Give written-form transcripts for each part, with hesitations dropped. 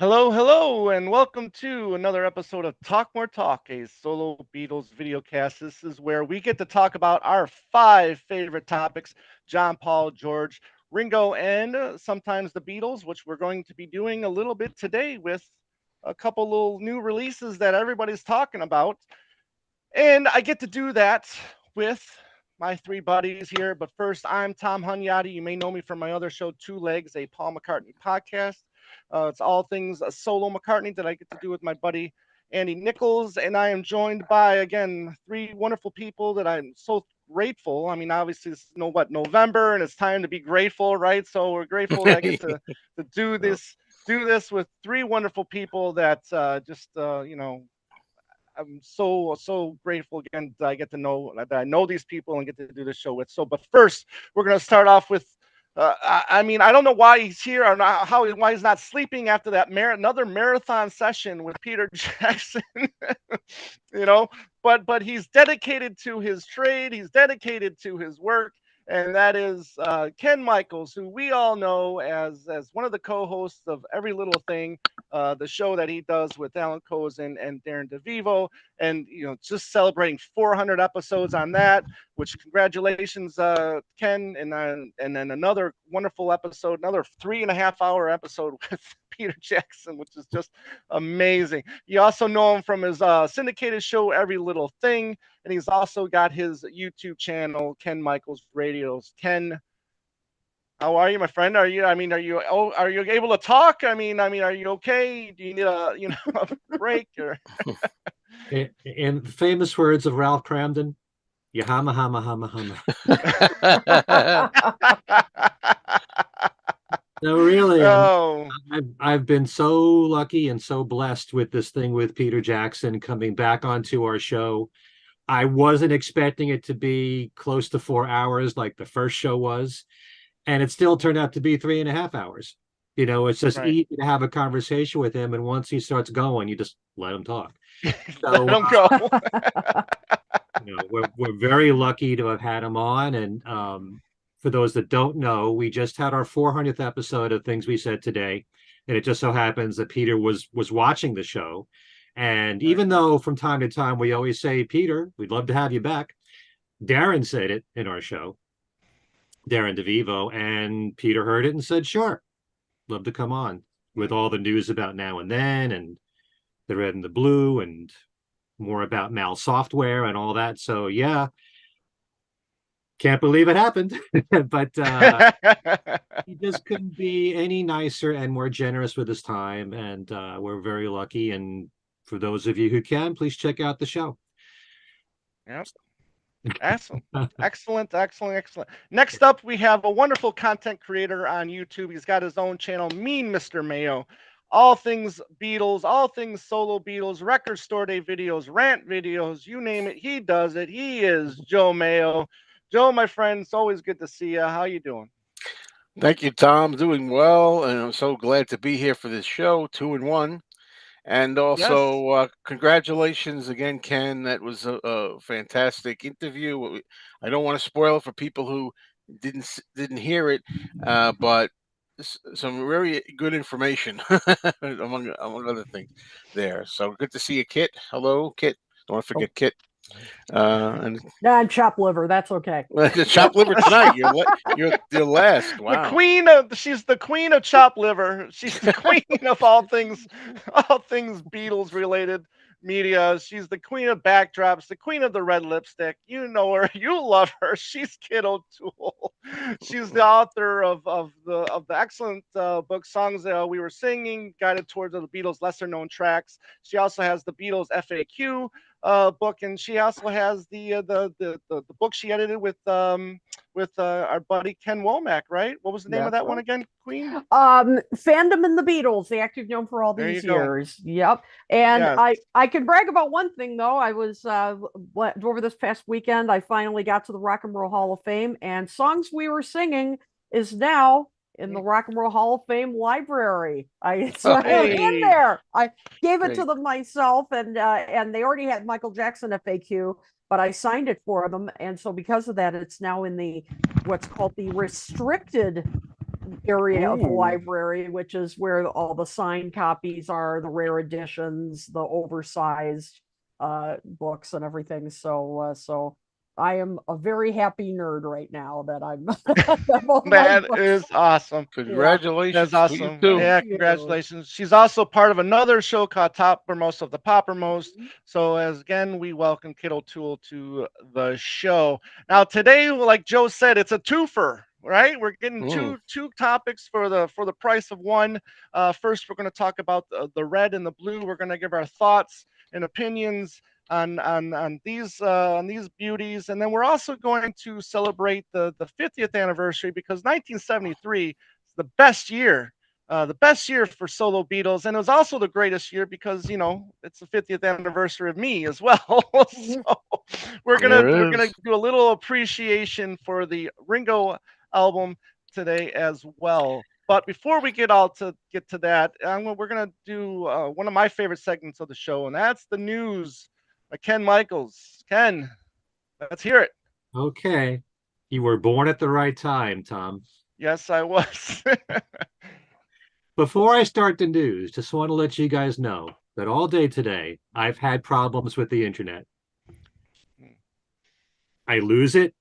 Hello, hello, and welcome to another episode of Talk More Talk, a solo Beatles video cast. This is where we get to talk about our five favorite topics: John, Paul, George, Ringo, and sometimes the Beatles, which we're going to be doing a little bit today with a couple little new releases that everybody's talking about. And I get to do that with my three buddies here. But first, I'm Tom Hunyadi. You may know me from my other show, Two Legs, a Paul McCartney podcast. It's all things solo McCartney that I get to do with my buddy Andy Nichols. And I am joined by, again, three wonderful people that I'm so grateful. I mean, obviously, it's November, and it's time to be grateful, right? So we're grateful that I get to do this with three wonderful people that I'm so grateful again that I get to know that I know these people and get to do this show with. So, but first, we're gonna start off with. I mean, I don't know why he's here or not, why he's not sleeping after that another marathon session with Peter Jackson. you know, but he's dedicated to his trade. He's dedicated to his work, and that is Ken Michaels, who we all know as one of the co-hosts of Every Little Thing, the show that he does with Alan Cozen and Darren DeVivo, and just celebrating 400 episodes on that. Which congratulations, Ken, and then another wonderful episode, another 3.5 hour episode with Peter Jackson, which is just amazing. You also know him from his syndicated show Every Little Thing, and he's also got his YouTube channel, Ken Michaels Radios. Ken, how are you, my friend? Are you able to talk? Are you okay? Do you need a break or? In famous words of Ralph Cramden, you hama hama hama hama. No, really, Oh, I've been so lucky and so blessed with this thing with Peter Jackson coming back onto our show. I wasn't expecting it to be close to 4 hours like the first show was, and it still turned out to be 3.5 hours. It's just right. easy to have a conversation with him, and once he starts going, you just let him talk. Let So him go. we're very lucky to have had him on. And for those that don't know, we just had our 400th episode of Things We Said Today, and it just so happens that Peter was watching the show. And Right. even though from time to time we always say, Peter, we'd love to have you back, Darren said it in our show, Darren DeVivo, and Peter heard it and said, sure, love to come on with all the news about Now and Then and the Red and the Blue and more about Mal software and all that. So yeah, can't believe it happened. But he just couldn't be any nicer and more generous with his time. And we're very lucky. And for those of you who can, please check out the show. Yep. Awesome. Excellent, excellent, excellent. Next up, we have a wonderful content creator on YouTube. He's got his own channel, Mean Mr. Mayo. All things Beatles, all things solo Beatles, record store day videos, rant videos, you name it, he does it. He is Joe Mayo. Joe, my friend, it's always good to see you. How you doing? Thank you, Tom. Doing well, and I'm so glad to be here for this show, 2-in-1. And Yes. also, congratulations again, Ken. That was a fantastic interview. I don't want to spoil it for people who didn't hear it, but some very good information among other things there. So good to see you, Kit. Hello, Kit. Don't want to Oh, forget Kit. And no, I'm chopped liver. That's okay. the chopped liver tonight. You're last. Wow. She's the queen of chop liver. She's the queen of all things Beatles related media. She's the queen of backdrops, the queen of the red lipstick. You know her, you love her. She's Kid O'Toole. She's the author of the excellent book Songs We Were Singing, Guided Towards the Beatles' Lesser Known Tracks. She also has the Beatles FAQ book, and she also has the book she edited with our buddy Ken Womack, right? What was the name of That's that one right. again, Queen? Fandom in the Beatles, the active known for all There you these go. years. Yep. And Yes. I can brag about one thing though. I was over this past weekend. I finally got to the Rock and Roll Hall of Fame, and Songs We Were Singing is now in the Rock and Roll Hall of Fame library. It's in Hey. there. I gave it to Great. them myself, and they already had Michael Jackson FAQ, but I signed it for them, and so because of that, it's now in the what's called the restricted area of the Ooh. library, which is where all the signed copies are, the rare editions, the oversized books and everything. So I am a very happy nerd right now that I'm that all my That books. is awesome. Yeah. That's Congratulations to you awesome. too. Thank Yeah, you. congratulations. She's also part of another show called Toppermost of the Poppermost. Mhm. So as again, we welcome Kid O'Toole to the show. Now today, like Joe said, it's a twofer, right? We're getting Mm. two topics for the price of one. First, we're going to talk about the red and the blue. We're going to give our thoughts and opinions on these beauties, and then we're also going to celebrate the 50th anniversary because 1973 is the best year for solo Beatles, and it was also the greatest year because it's the 50th anniversary of me as well. So we're There gonna is. do a little appreciation for the Ringo album today as well. But before we get to that, we're gonna do one of my favorite segments of the show, and that's the news. Ken Michaels. Ken, let's hear it. Okay. You were born at the right time, Tom. Yes, I was. Before I start the news, just want to let you guys know that all day today, I've had problems with the internet. I lose it,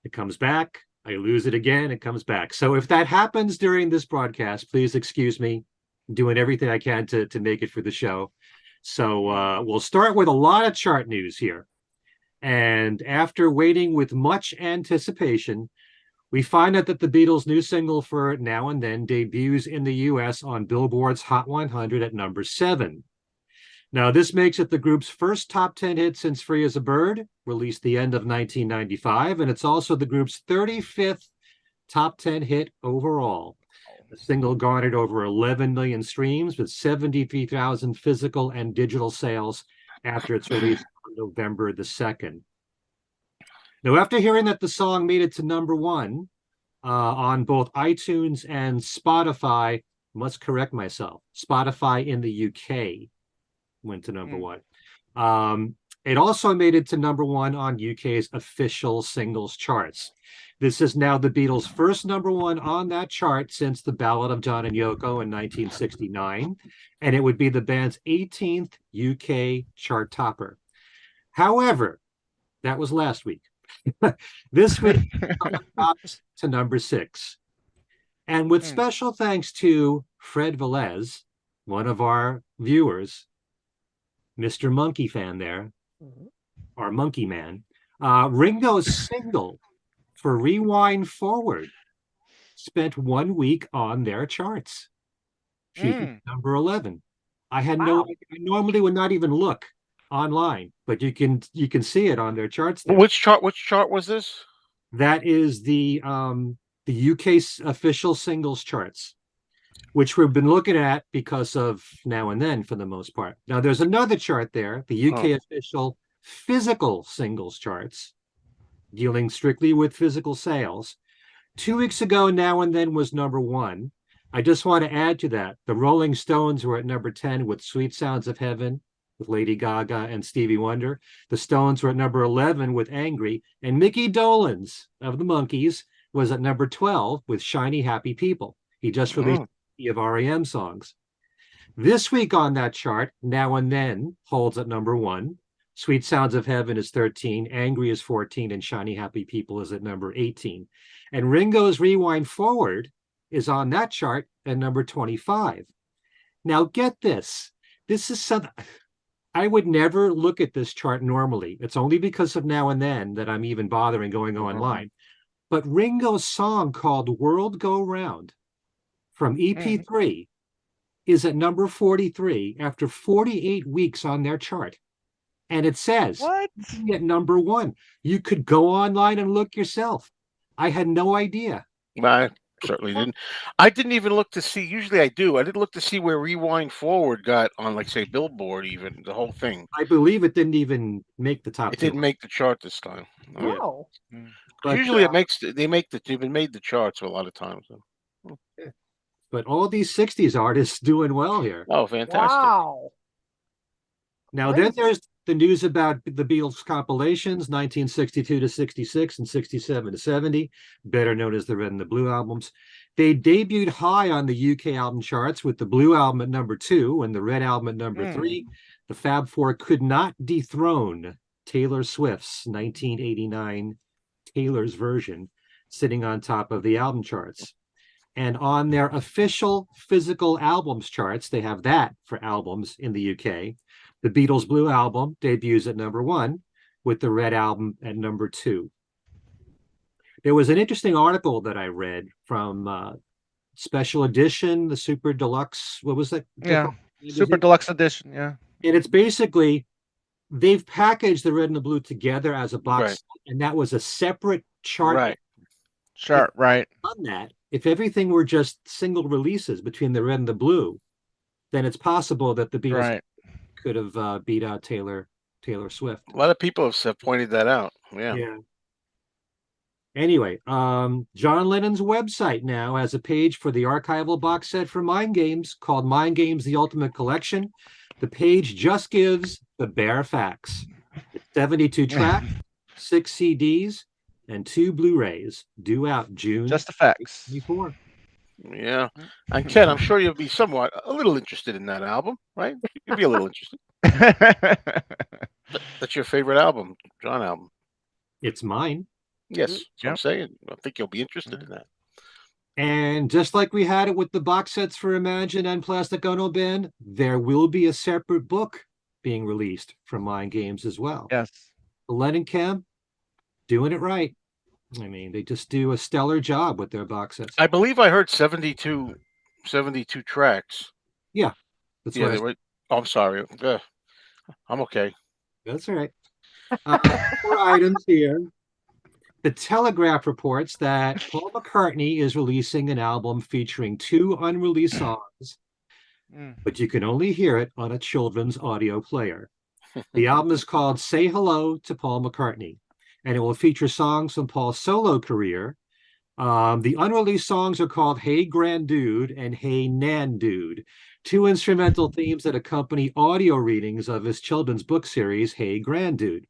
it comes back. I lose it again, it comes back. So if that happens during this broadcast, please excuse me. I'm doing everything I can to make it for the show. So we'll start with a lot of chart news here. And after waiting with much anticipation, we find out that the Beatles' new single for Now and Then debuts in the US on Billboard's Hot 100 at number 7. Now, this makes it the group's first top 10 hit since Free as a Bird, released the end of 1995, and it's also the group's 35th top 10 hit overall. The single garnered over 11 million streams with 73,000 physical and digital sales after its release on November the 2nd. Now, after hearing that the song made it to number 1 on both iTunes and Spotify, must correct myself, Spotify in the UK went to number 1. It also made it to number 1 on UK's official singles charts. This is now the Beatles' first number 1 on that chart since The Ballad of John and Yoko in 1969, and it would be the band's 18th UK chart topper. However, that was last week. This week, drops to number 6. And with special thanks to Fred Velez, one of our viewers, Mr. Monkey fan there, our monkey man, Ringo's single for Rewind Forward spent 1 week on their charts, peaking number 11. I had Wow. I normally would not even look online, but you can see it on their charts there. Which chart? Which chart was this? That is the UK's official singles charts, which we've been looking at because of Now and Then for the most part. Now there's another chart there, the UK official physical singles charts, dealing strictly with physical sales. 2 weeks ago, Now and Then was number 1. I just want to add to that, the Rolling Stones were at number 10 with Sweet Sounds of Heaven, with Lady Gaga and Stevie Wonder. The Stones were at number 11 with Angry, and Mickey Dolenz of the Monkees was at number 12 with Shiny Happy People. He just released of REM songs. This week on that chart, Now and Then holds at number 1. Sweet Sounds of Heaven is 13, Angry is 14, and Shiny Happy People is at number 18. And Ringo's Rewind Forward is on that chart at number 25. Now get this. This is something I would never look at this chart normally. It's only because of Now and Then that I'm even bothering going online. But Ringo's song called World Go Round from EP3 is at number 43 after 48 weeks on their chart. And it says What? at number 1. You could go online and look yourself. I had no idea. I certainly didn't. I didn't even look to see. Usually I do. I didn't look to see where Rewind Forward got on, like, say, Billboard, even the whole thing. I believe it didn't even make the top It 2. didn't make the chart this time. Oh. But, usually they've been made the charts a lot of times. But all these 60s artists doing well here. Oh, fantastic. Wow. Now, Crazy. then the news about the Beatles compilations, 1962 to 66 and 67 to 70, better known as the Red and the Blue albums. They debuted high on the UK album charts with the Blue album at number 2 and the Red album at number 3. The Fab Four could not dethrone Taylor Swift's 1989 Taylor's version, sitting on top of the album charts. And on their official physical albums charts, they have that for albums in the UK. The Beatles' Blue album debuts at number 1, with the Red album at number 2. There was an interesting article that I read from Special Edition, the Super Deluxe. What was that? Yeah, Super Deluxe Edition. Yeah, and it's basically they've packaged the Red and the Blue together as a box, Right. and that was a separate chart. Right. Sure, right. On that, if everything were just single releases between the Red and the Blue, then it's possible that the Beatles could have beat out Taylor Swift. A lot of people have pointed that out. Yeah. Anyway, John Lennon's website now has a page for the archival box set for Mind Games called Mind Games: The Ultimate Collection. The page just gives the bare facts. 72 tracks, 6 CDs, and 2 Blu-rays due out June. Just the facts. 24. Yeah. And Ken, I'm sure you'll be a little interested in that album, right? You'll be a little interested. That's your favorite album, John album. It's mine. Yes, that's what I'm saying. I think you'll be interested in that. And just like we had it with the box sets for Imagine and Plastic Ono Band, there will be a separate book being released from Mind Games as well. Yes. Lennon Camp doing it right. I mean, they just do a stellar job with their box sets. I believe I heard 72 tracks. Yeah. That's right. Oh, I'm sorry. I'm okay. That's all right. 4 items here. The Telegraph reports that Paul McCartney is releasing an album featuring 2 unreleased songs, but you can only hear it on a children's audio player. The album is called Say Hello to Paul McCartney, and it will feature songs from Paul's solo career. The unreleased songs are called Hey Grand Dude and Hey Nan Dude, 2 instrumental themes that accompany audio readings of his children's book series, Hey Grand Dude.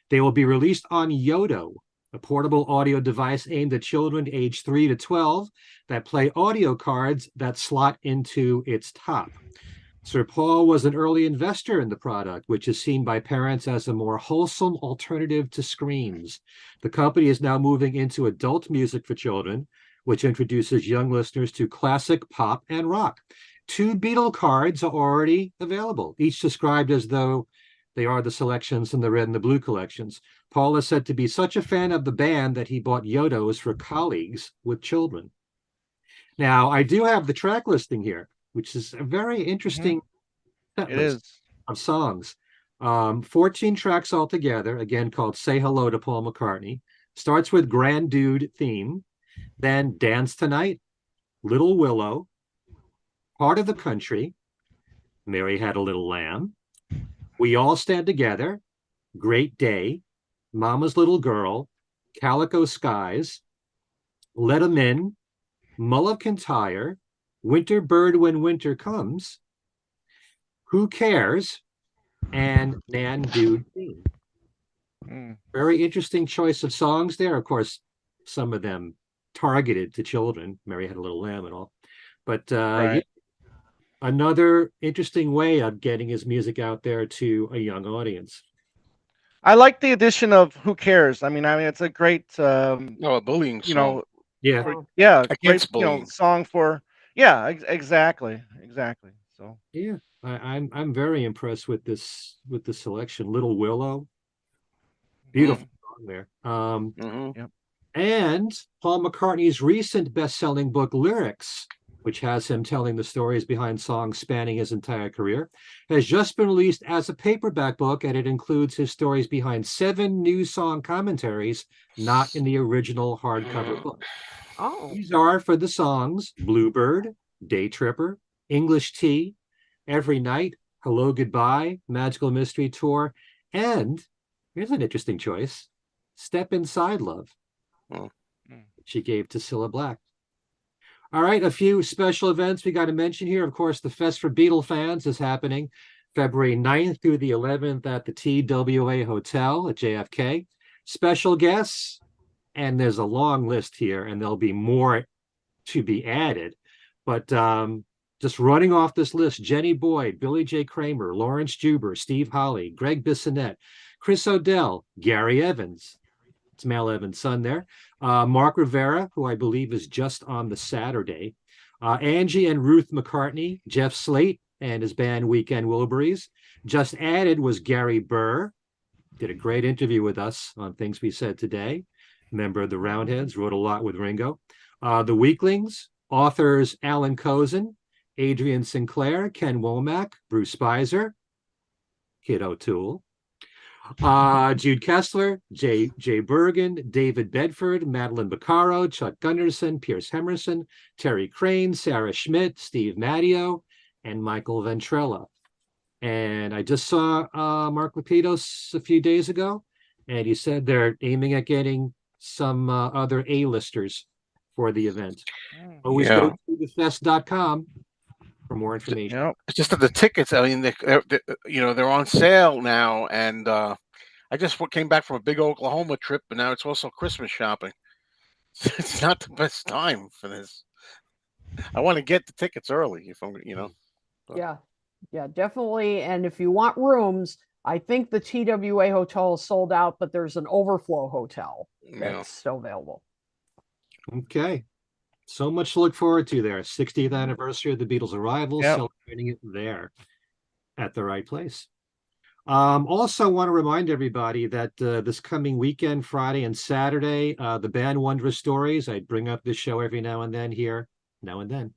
They will be released on Yodo, a portable audio device aimed at children aged 3 to 12 that play audio cards that slot into its top. Sir Paul was an early investor in the product, which is seen by parents as a more wholesome alternative to screams. The company is now moving into adult music for children, which introduces young listeners to classic pop and rock. 2 Beatle cards are already available, each described as though they are the selections from the Red and the Blue collections. Paul is said to be such a fan of the band that he bought Yodos for colleagues with children. Now, I do have the track listing here, which is a very interesting set list of songs. 14 tracks altogether, again called Say Hello to Paul McCartney. Starts with Grand Dude theme, then Dance Tonight, Little Willow, Part of the Country, Mary Had a Little Lamb, We All Stand Together, Great Day, Mama's Little Girl, Calico Skies, Let 'Em In, Mull of Kintyre, Winter Bird When Winter Comes, Who Cares, and Nan Dude Theme. Very interesting choice of songs there. Of course, some of them targeted to children. Mary Had a Little Lamb and all. But another interesting way of getting his music out there to a young audience. I like the addition of Who Cares. I mean, it's a great a bullying song. Against bullying. Great song for exactly. So I'm very impressed with this selection. Little Willow, beautiful song there. And Paul McCartney's recent best-selling book Lyrics, which has him telling the stories behind songs spanning his entire career, has just been released as a paperback book, and it includes his stories behind 7 new song commentaries not in the original hardcover book. These are for the songs Bluebird, Day Tripper, English Tea, Every Night, Hello Goodbye, Magical Mystery Tour, and here's an interesting choice, Step Inside Love, she gave to Cilla Black. All right, a few special events we got to mention here. Of course, the Fest for Beatle fans is happening February 9th through the 11th at the TWA Hotel at JFK. Special guests, and there's a long list here, and there'll be more to be added. But just running off this list: Jenny Boyd, Billy J. Kramer, Lawrence Juber, Steve Holly, Greg Bissonette, Chris O'Dell, Gary Evans, it's Mal Evans' son there, Mark Rivera, who I believe is just on the Saturday, Angie and Ruth McCartney, Jeff Slate and his band Weekend Wilburys. Just added was Gary Burr, did a great interview with us on Things We Said Today. Member of the Roundheads, wrote a lot with Ringo. The Weaklings, authors Alan Kozin, Adrian Sinclair, Ken Womack, Bruce Spicer, Kid O'Toole, Jude Kessler, Jay Bergen, David Bedford, Madeline Baccaro, Chuck Gunderson, Pierce Hemerson, Terry Crane, Sarah Schmidt, Steve Matteo, and Michael Ventrella. And I just saw Mark Lapidus a few days ago, and he said they're aiming at getting some other A-listers for the event. Always go to thefest.com for more information. Yep. It's just that the tickets, I mean, they're on sale now, and I just came back from a big Oklahoma trip, and now it's also Christmas shopping. It's not the best time for this. I want to get the tickets early if I'm. Yeah, definitely. And if you want rooms, I think the TWA hotel is sold out, but there's an overflow hotel that's still available. Okay. So much to look forward to there. 60th anniversary of the Beatles' arrival, celebrating it there at the right place. Also want to remind everybody that this coming weekend, Friday and Saturday, the band Wondrous Stories, I bring up this show every now and then here, now and then.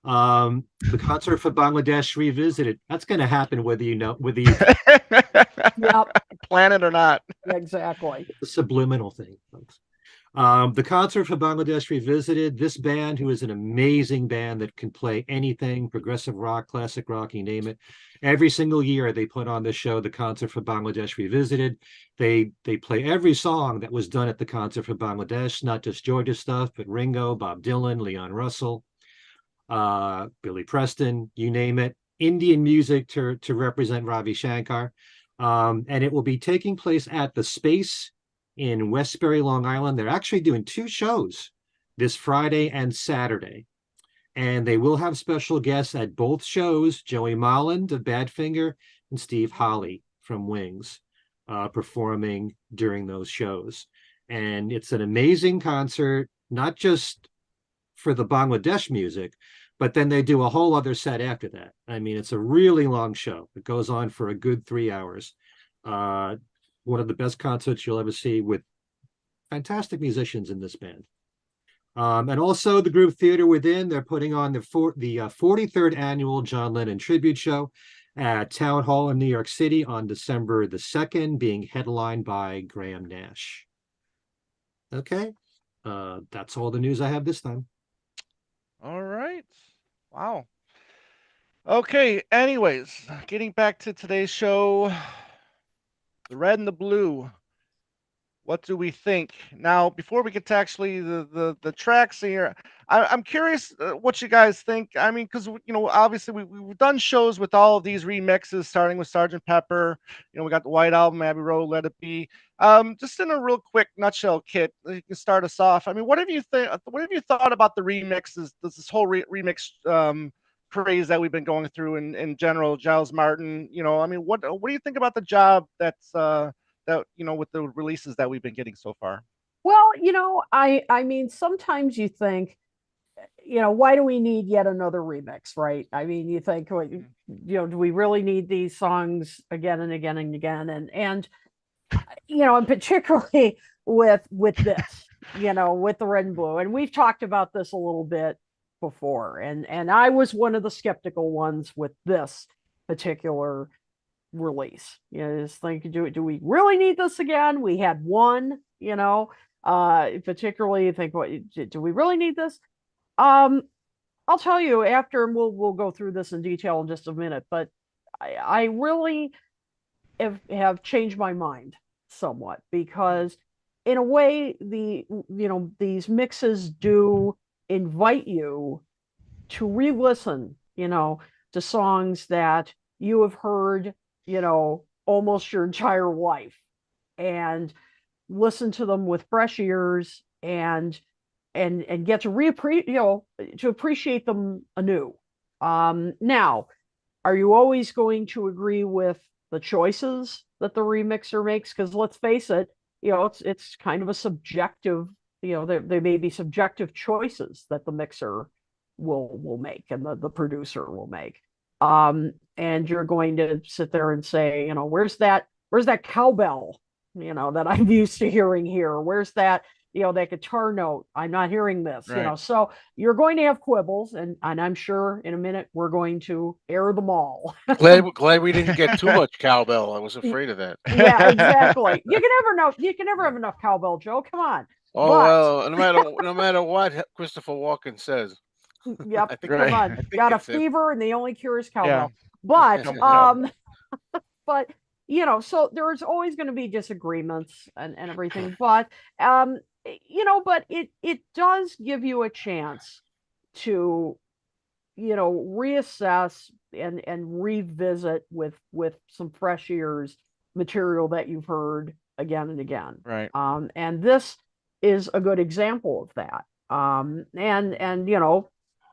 The concert for Bangladesh Revisited, that's going to happen whether you plan it or not. Exactly. The subliminal thing, folks. The concert for Bangladesh Revisited, this band, who is an amazing band that can play anything, progressive rock, classic rock, you name it. Every single year they put on this show, the concert for Bangladesh Revisited. They play every song that was done at the concert for Bangladesh, not just Georgia stuff, but Ringo, Bob Dylan, Leon Russell, Billy Preston, you name it. Indian music to represent Ravi Shankar. And it will be taking place at the Space in Westbury, Long Island. They're actually doing 2 shows this Friday and Saturday. And they will have special guests at both shows, Joey Molland of Badfinger and Steve Holly from Wings, performing during those shows. And it's an amazing concert, not just for the Bangladesh music, but then they do a whole other set after that. I mean, it's a really long show. It goes on for a good 3 hours. One of the best concerts you'll ever see, with fantastic musicians in this band. And also the group Theater Within, they're putting on the 43rd annual John Lennon tribute show at Town Hall in New York City on December the 2nd, being headlined by Graham Nash. Okay, that's all the news I have this time. All right. Wow. Okay, anyways, getting back to today's show, the red and the blue. What do we think? Now, before we get to actually the tracks here, I'm curious what you guys think. I mean, because obviously we've done shows with all of these remixes, starting with Sgt. Pepper. We got the White Album, Abbey Road, Let It Be. Just in a real quick nutshell, Kit, you can start us off. I mean, what have you thought about the remixes? This whole remix craze that we've been going through in general? Giles Martin. I mean, what do you think about the job that's with the releases that we've been getting so far? Well, I mean, sometimes you think, why do we need yet another remix, right? I mean, you think, do we really need these songs again and again and again? And particularly with this, with the red and blue. And we've talked about this a little bit before. And I was one of the skeptical ones with this particular release. Just think, do we really need this again? We had one, particularly think, do we really need this? I'll tell you after, and we'll go through this in detail in just a minute, but I really have changed my mind somewhat, because in a way these mixes do invite you to re-listen, to songs that you have heard, almost your entire life, and listen to them with fresh ears, and get to to appreciate them anew. Now, are you always going to agree with the choices that the remixer makes? Because let's face it, it's kind of a subjective, they may be subjective choices that the mixer will make, and the producer will make. And you're going to sit there and say, where's that cowbell, that I'm used to hearing here? Where's that guitar note? I'm not hearing this. Right. So you're going to have quibbles, and I'm sure in a minute we're going to air them all. Glad we didn't get too much cowbell. I was afraid of that. Yeah, exactly. You can never have enough cowbell, Joe. Come on. Oh But well, no matter what Christopher Walken says, yep, I think come Right. on. I think Got a it's it. fever, and the only cure is Yeah. cowbell. But Cowbell. but so there's always going to be disagreements and everything. But but it does give you a chance to reassess and revisit with some fresh ears material that you've heard again and again. Right. And this is a good example of that. And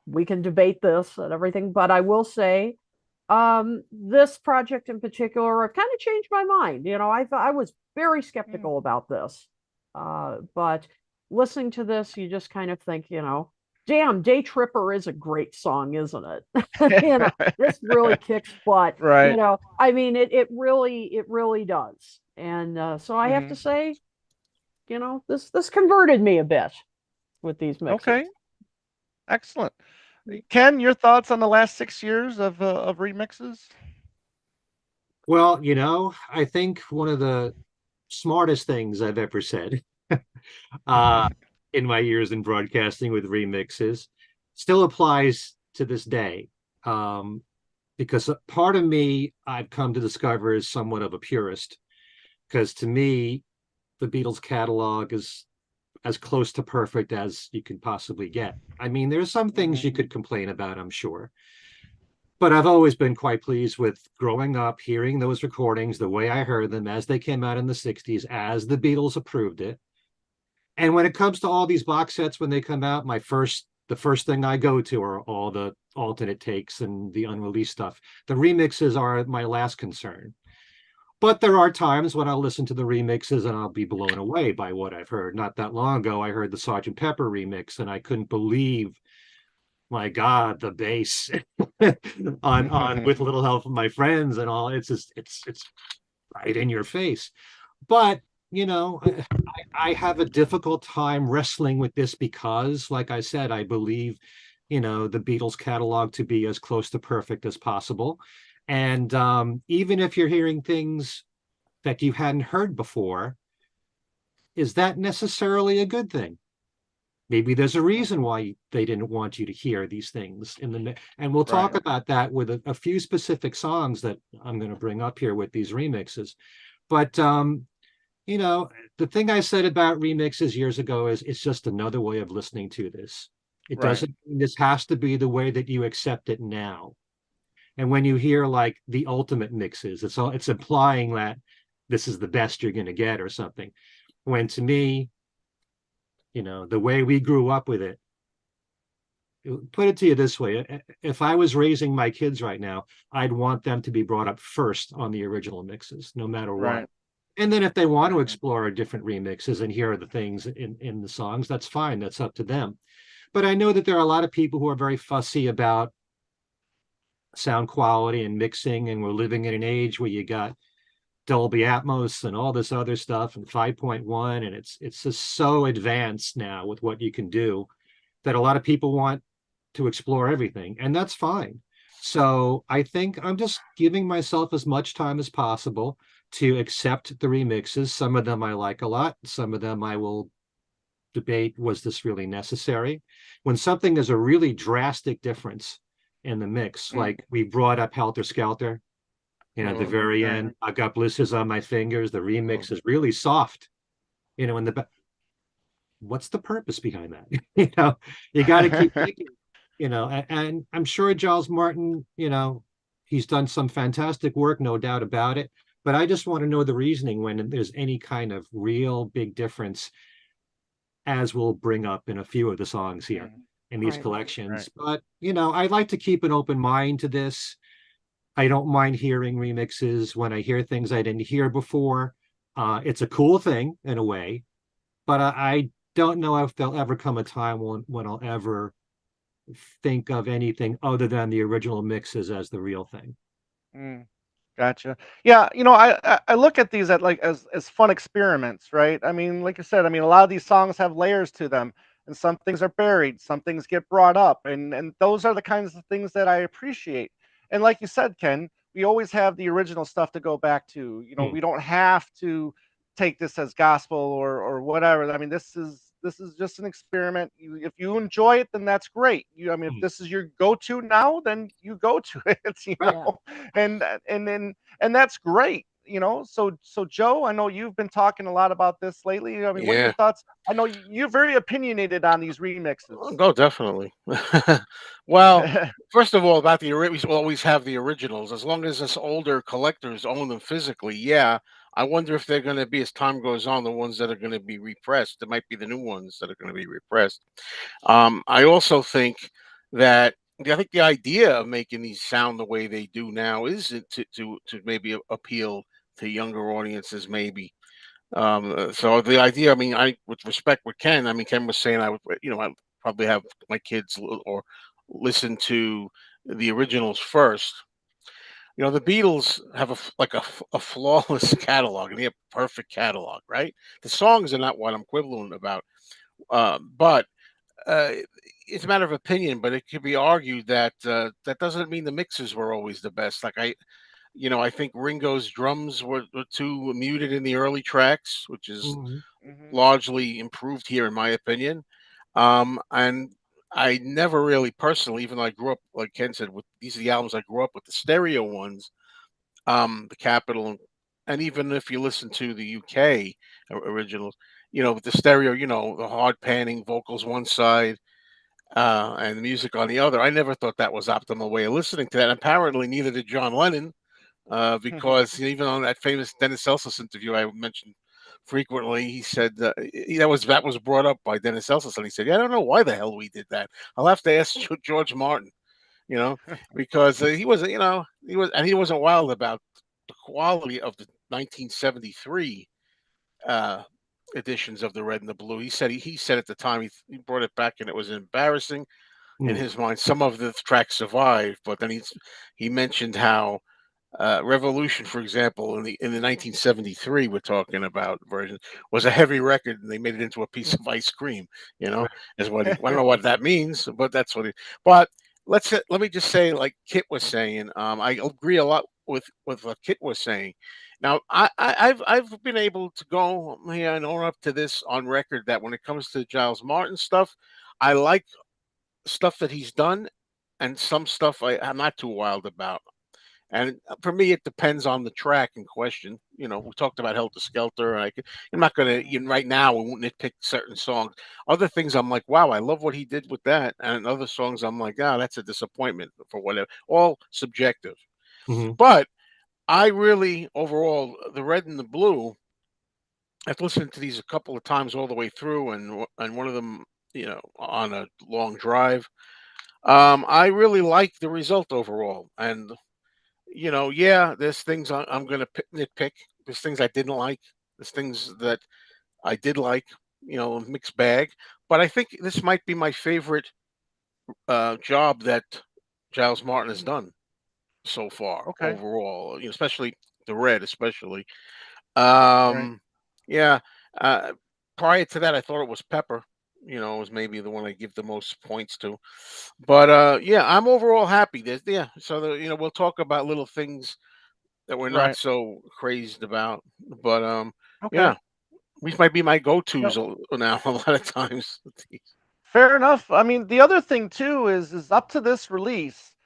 we can debate this and everything, but I will say, this project in particular, I've kind of changed my mind. I thought I was very skeptical about this. But listening to this, you just kind of think, damn, Day Tripper is a great song, isn't it? This really kicks butt. Right. I mean, it really does. And so I have to say, this converted me a bit with these mixes. Okay. Excellent. Ken, your thoughts on the last 6 years of remixes? Well, I think one of the smartest things I've ever said uh, in my years in broadcasting with remixes still applies to this day. Because part of me I've come to discover is somewhat of a purist. Because to me, the Beatles catalog is as close to perfect as you can possibly get. I mean, there's some things you could complain about, I'm sure. But I've always been quite pleased with growing up, hearing those recordings the way I heard them as they came out in the 60s, as the Beatles approved it. And when it comes to all these box sets, when they come out, the first thing I go to are all the alternate takes and the unreleased stuff. The remixes are my last concern. But there are times when I'll listen to the remixes and I'll be blown away by what I've heard. Not that long ago, I heard the Sgt. Pepper remix, and I couldn't believe, my God, the bass on With Little Help from My Friends and all. It's just it's right in your face. But I have a difficult time wrestling with this because, like I said, I believe the Beatles catalog to be as close to perfect as possible. And even if you're hearing things that you hadn't heard before, is that necessarily a good thing? Maybe there's a reason why they didn't want you to hear these things and we'll talk Right. about that with a few specific songs that I'm going to bring up here with these remixes. But the thing I said about remixes years ago is it's just another way of listening to this. It Right. doesn't mean this has to be the way that you accept it now. And when you hear like the ultimate mixes, it's implying that this is the best you're going to get or something. When to me, the way we grew up with it, put it to you this way: if I was raising my kids right now, I'd want them to be brought up first on the original mixes, no matter what. Right. And then if they want to explore different remixes and hear the things in the songs, that's fine. That's up to them. But I know that there are a lot of people who are very fussy about sound quality and mixing, and we're living in an age where you got Dolby Atmos and all this other stuff and 5.1, and it's just so advanced now with what you can do that a lot of people want to explore everything, and that's fine. So I think I'm just giving myself as much time as possible to accept the remixes. Some of them I like a lot. Some of them I will debate, was this really necessary? When something is a really drastic difference in the mix, like we brought up Helter Skelter, at the very end, I got blisters on my fingers. The remix is really soft, in the what's the purpose behind that? You got to keep thinking, and I'm sure Giles Martin, He's done some fantastic work, no doubt about it. But I just want to know the reasoning when there's any kind of real big difference, as we'll bring up in a few of the songs here Mm, in these Right. collections. right. But, I'd like to keep an open mind to this. I don't mind hearing remixes when I hear things I didn't hear before. It's a cool thing in a way, but I don't know if there'll ever come a time when I'll ever think of anything other than the original mixes as the real thing. Mm. Gotcha. Yeah, I look at these at like as fun experiments, right? I mean, like I said, I mean a lot of these songs have layers to them, and some things are buried, some things get brought up, and those are the kinds of things that I appreciate. And like you said, Ken, we always have the original stuff to go back to. Hmm. We don't have to take this as gospel or whatever. I mean, this is just an experiment. If you enjoy it, then that's great. I mean, if Hmm. this is your go-to now, then you go to it. Right. Yeah. And that's great. So Joe, I know you've been talking a lot about this lately. I mean, what are your Yeah. thoughts? I know you're very opinionated on these remixes. Oh, definitely. Well, first of all, about we always have the originals. As long as us older collectors own them physically, yeah. I wonder if they're going to be, as time goes on, the ones that are going to be repressed. It might be the new ones that are going to be repressed. I also think that I think the idea of making these sound the way they do now is to maybe appeal to younger audiences, maybe. So the idea, I mean, I with respect with Ken, I mean, Ken was saying I would, I probably have my kids or listen to the originals first. The Beatles have a flawless catalog, and they have a perfect catalog, right? The songs are not what I'm quibbling about, but uh, it's a matter of opinion. But it could be argued that that doesn't mean the mixes were always the best. I think Ringo's drums were too muted in the early tracks, which is Mhm. Hmm. largely improved here, in my opinion. And I never really personally, even though I grew up, like Ken said, with these are the albums I grew up with, the stereo ones, the Capitol, and even if you listen to the UK originals, with the stereo, the hard panning vocals one side, and the music on the other. I never thought that was optimal way of listening to that. Apparently, neither did John Lennon, because even on that famous Dennis Elsis interview I mentioned frequently, he said that was brought up by Dennis Elsis, and he said, "Yeah, I don't know why the hell we did that. I'll have to ask George Martin." You know, because he wasn't, and he wasn't wild about the quality of the 1973 uh, editions of the Red and the Blue. He said at the time he brought it back, and it was embarrassing in Hmm. his mind. Some of the tracks survived, but then he mentioned how Revolution, for example, in the 1973 we're talking about version, was a heavy record, and they made it into a piece of ice cream. You know, is what I don't know what that means, but that's what it. But let me just say, like Kit was saying, I agree a lot with what Kit was saying. Now, I've been able to go here and own up to this on record that when it comes to Giles Martin stuff, I like stuff that he's done, and some stuff I'm not too wild about. And for me, it depends on the track in question. We talked about Helter Skelter, and I'm not going to, Mhm. right now, I won't nitpick certain songs. Other things, I'm like, wow, I love what he did with that. And other songs, I'm like, that's a disappointment for whatever. All subjective. Hmm. But I really, overall, the Red and the Blue, I've listened to these a couple of times all the way through, and one of them, on a long drive. I really like the result overall. And yeah, there's things I'm going to nitpick. There's things I didn't like. There's things that I did like. A mixed bag. But I think this might be my favorite job that Giles Martin has done so far Okay. overall. Especially the red, especially. Right. Um, yeah. Uh, Prior to that, I thought it was Pepper. Was maybe the one I give the most points to. But yeah, I'm overall happy. Yeah. So we'll talk about little things that we're not Right. so crazed about. But Okay. yeah, these might be my No, go-tos now a lot of times. fair enough. I mean, the other thing too is up to this release,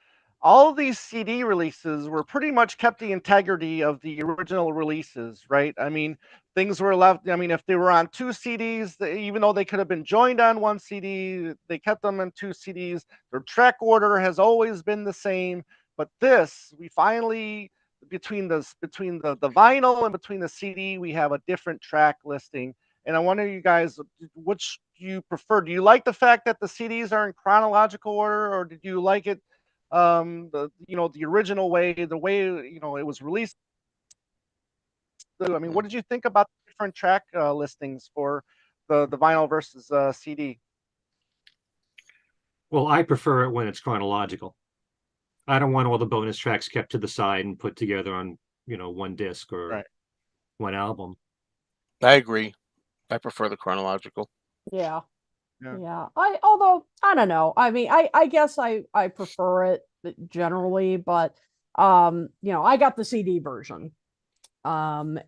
all of these CD releases were pretty much kept the integrity of the original releases, right? I mean, things were left. I mean, if they were on two CDs, even though they could have been joined on one CD, they kept them in two CDs. Their track order has always been the same. But this, we finally, between the vinyl and between the CD, we have a different track listing. And I wonder, you guys, which do you prefer? Do you like the fact that the CDs are in chronological order, or did you like it, the original way, the way it was released? I mean, what did you think about the different track listings for the vinyl versus CD? Well, I prefer it when it's chronological. I don't want all the bonus tracks kept to the side and put together on, one disc or Right. one album. I agree. I prefer the chronological. Yeah. Yeah. Yeah. Although I don't know. I mean, I guess I prefer it generally, but I got the CD version. And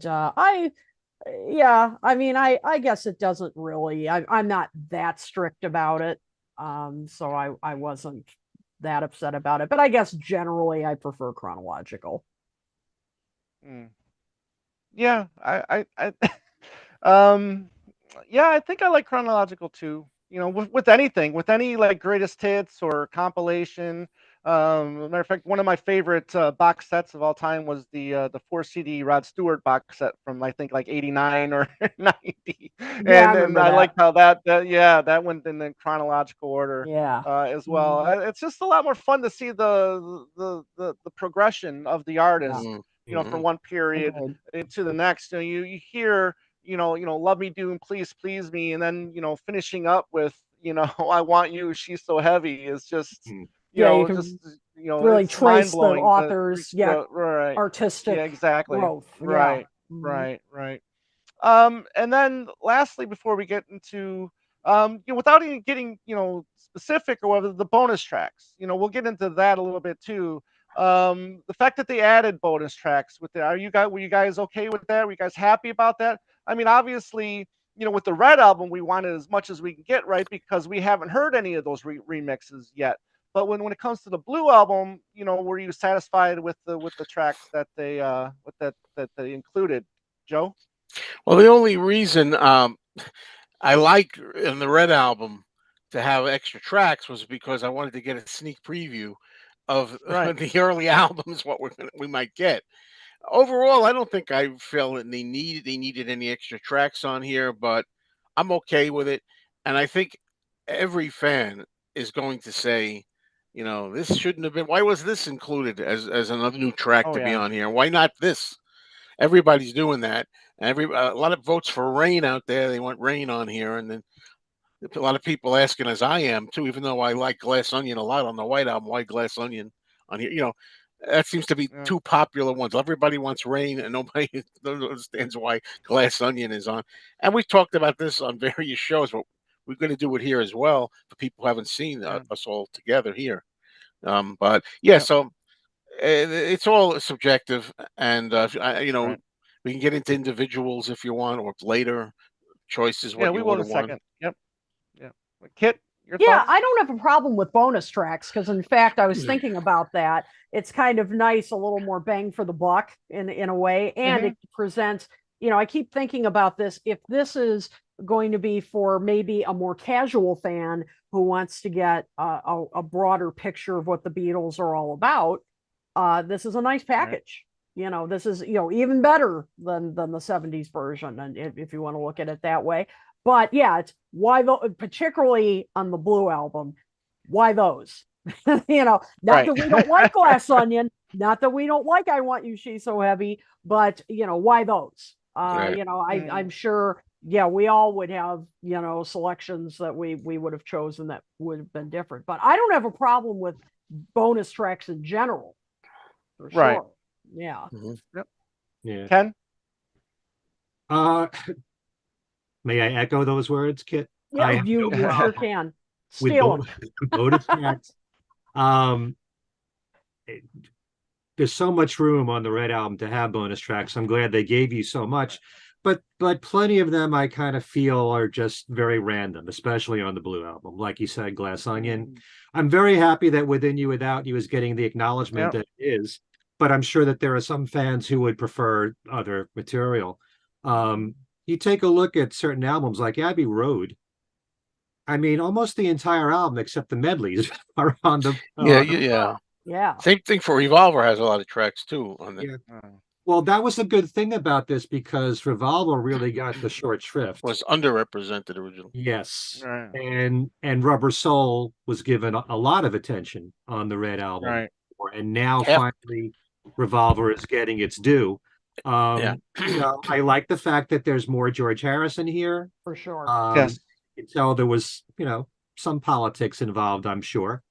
yeah, I mean, I guess it doesn't really, I'm not that strict about it. So I wasn't that upset about it, but I guess generally I prefer chronological. Mm. Yeah, um, yeah, I think I like chronological too. With anything, with any like greatest hits or compilation. Matter of fact, one of my favorite box sets of all time was the 4 CD Rod Stewart box set from, I think, like '89 or '90, Yeah, I and remember I that. like how that went in the chronological order Yeah. as well. It's just a lot more fun to see the progression of the Yeah. artist, from Mhm. one period Agreed. into the next. You hear, love me do and please me, and then finishing up with, I want you, she's so heavy, is just, Mm. Yeah, you just, can really it's mind trace the blowing. author's, yeah, Right, yeah, artistic exactly, growth. Yeah. right, Mhm. right. And then lastly, before we get into, without even getting, specific or whether the bonus tracks, we'll get into that a little bit too. The fact that they added bonus tracks with it, were you guys okay with that? Were you guys happy about that? I mean, obviously, with the Red album, we wanted as much as we can get, right? Because we haven't heard any of those remixes yet. But when it comes to the Blue album, were you satisfied with the tracks that they included, Joe? Well, the only reason I like in the Red album to have extra tracks was because I wanted to get a sneak preview of Right. the early albums, what we might get. Overall, I don't think I felt that they needed any extra tracks on here, but I'm okay with it. And I think every fan is going to say, this shouldn't have been. Why was this included as another new track Oh to be yeah. on here? Why not this? Everybody's doing that. A lot of votes for Rain out there. They want Rain on here, and then a lot of people asking, as I am too. Even though I like Glass Onion a lot on the White Album, why Glass Onion on here? That seems to be Yeah. two popular ones. Everybody wants Rain, and nobody understands why Glass Onion is on. And we talked about this on various shows, but we're going to do it here as well for people who haven't seen Yeah. us all together here. But yeah, Yeah. so it's all subjective, and Right. we can get into individuals if you want, or later choices Yeah, what we you will would in a have won. second. Yep. Yeah. Kit, your Yeah, thoughts? I don't have a problem with bonus tracks because, in fact, I was Mm. thinking about that. It's kind of nice, a little more bang for the buck in a way, and Hmm. it presents. I keep thinking about this. If this is going to be for maybe a more casual fan who wants to get a broader picture of what the Beatles are all about, this is a nice Right. package. This is even better than the '70s version, and if you want to look at it that way. But yeah, it's why particularly on the Blue album, why those? Not Right. that we don't like Glass Onion, not that we don't like I Want You, She's So Heavy, but why those? Right. I'm sure, yeah, we all would have, selections that we would have chosen that would have been different. But I don't have a problem with bonus tracks in general, for Right. sure. Yeah. Mhm. Yep. Yeah. Ken? Uh, may I echo those words, Kit? Yeah, I have no you sure problem can. with Steal them. bonus tracks. Um, it- there's so much room on the Red album to have bonus tracks. I'm glad they gave you so much, but plenty of them I kind of feel are just very random, especially on the Blue album. Like you said, Glass Onion. I'm very happy that Within You Without You is getting the acknowledgement Yep. that it is, but I'm sure that there are some fans who would prefer other material. You take a look at certain albums like Abbey Road. I mean, almost the entire album except the medleys are on the Yeah, yeah. Yeah. Same thing for Revolver has a lot of tracks too on it. Yeah. Well, that was a good thing about this because Revolver really got the short shrift. Was underrepresented originally. Yes. Right. And Rubber Soul was given a lot of attention on the Red Album. Right. And now Yeah. finally Revolver is getting its due. Yeah. I like the fact that there's more George Harrison here. For sure. Yes. You can tell there was, some politics involved, I'm sure.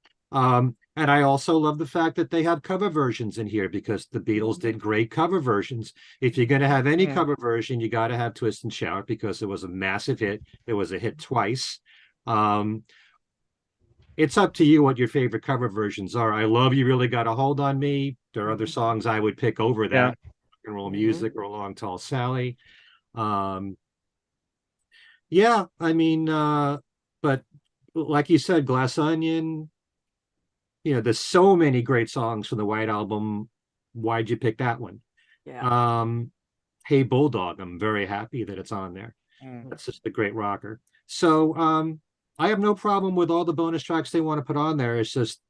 And I also love the fact that they have cover versions in here because the Beatles did great cover versions. If you're going to have any cover version, you got to have Twist and Shout because it was a massive hit. It was a hit twice. It's up to you what your favorite cover versions are. I love You Really Got a Hold on Me. There are other songs I would pick over that. Yeah. Rock and Roll Music or Long Tall Sally. Yeah, I mean, but like you said, Glass Onion, there's so many great songs from the White Album. Why'd you pick that one? Yeah. Hey Bulldog, I'm very happy that it's on there. That's just a great rocker. So I have no problem with all the bonus tracks they want to put on there. It's just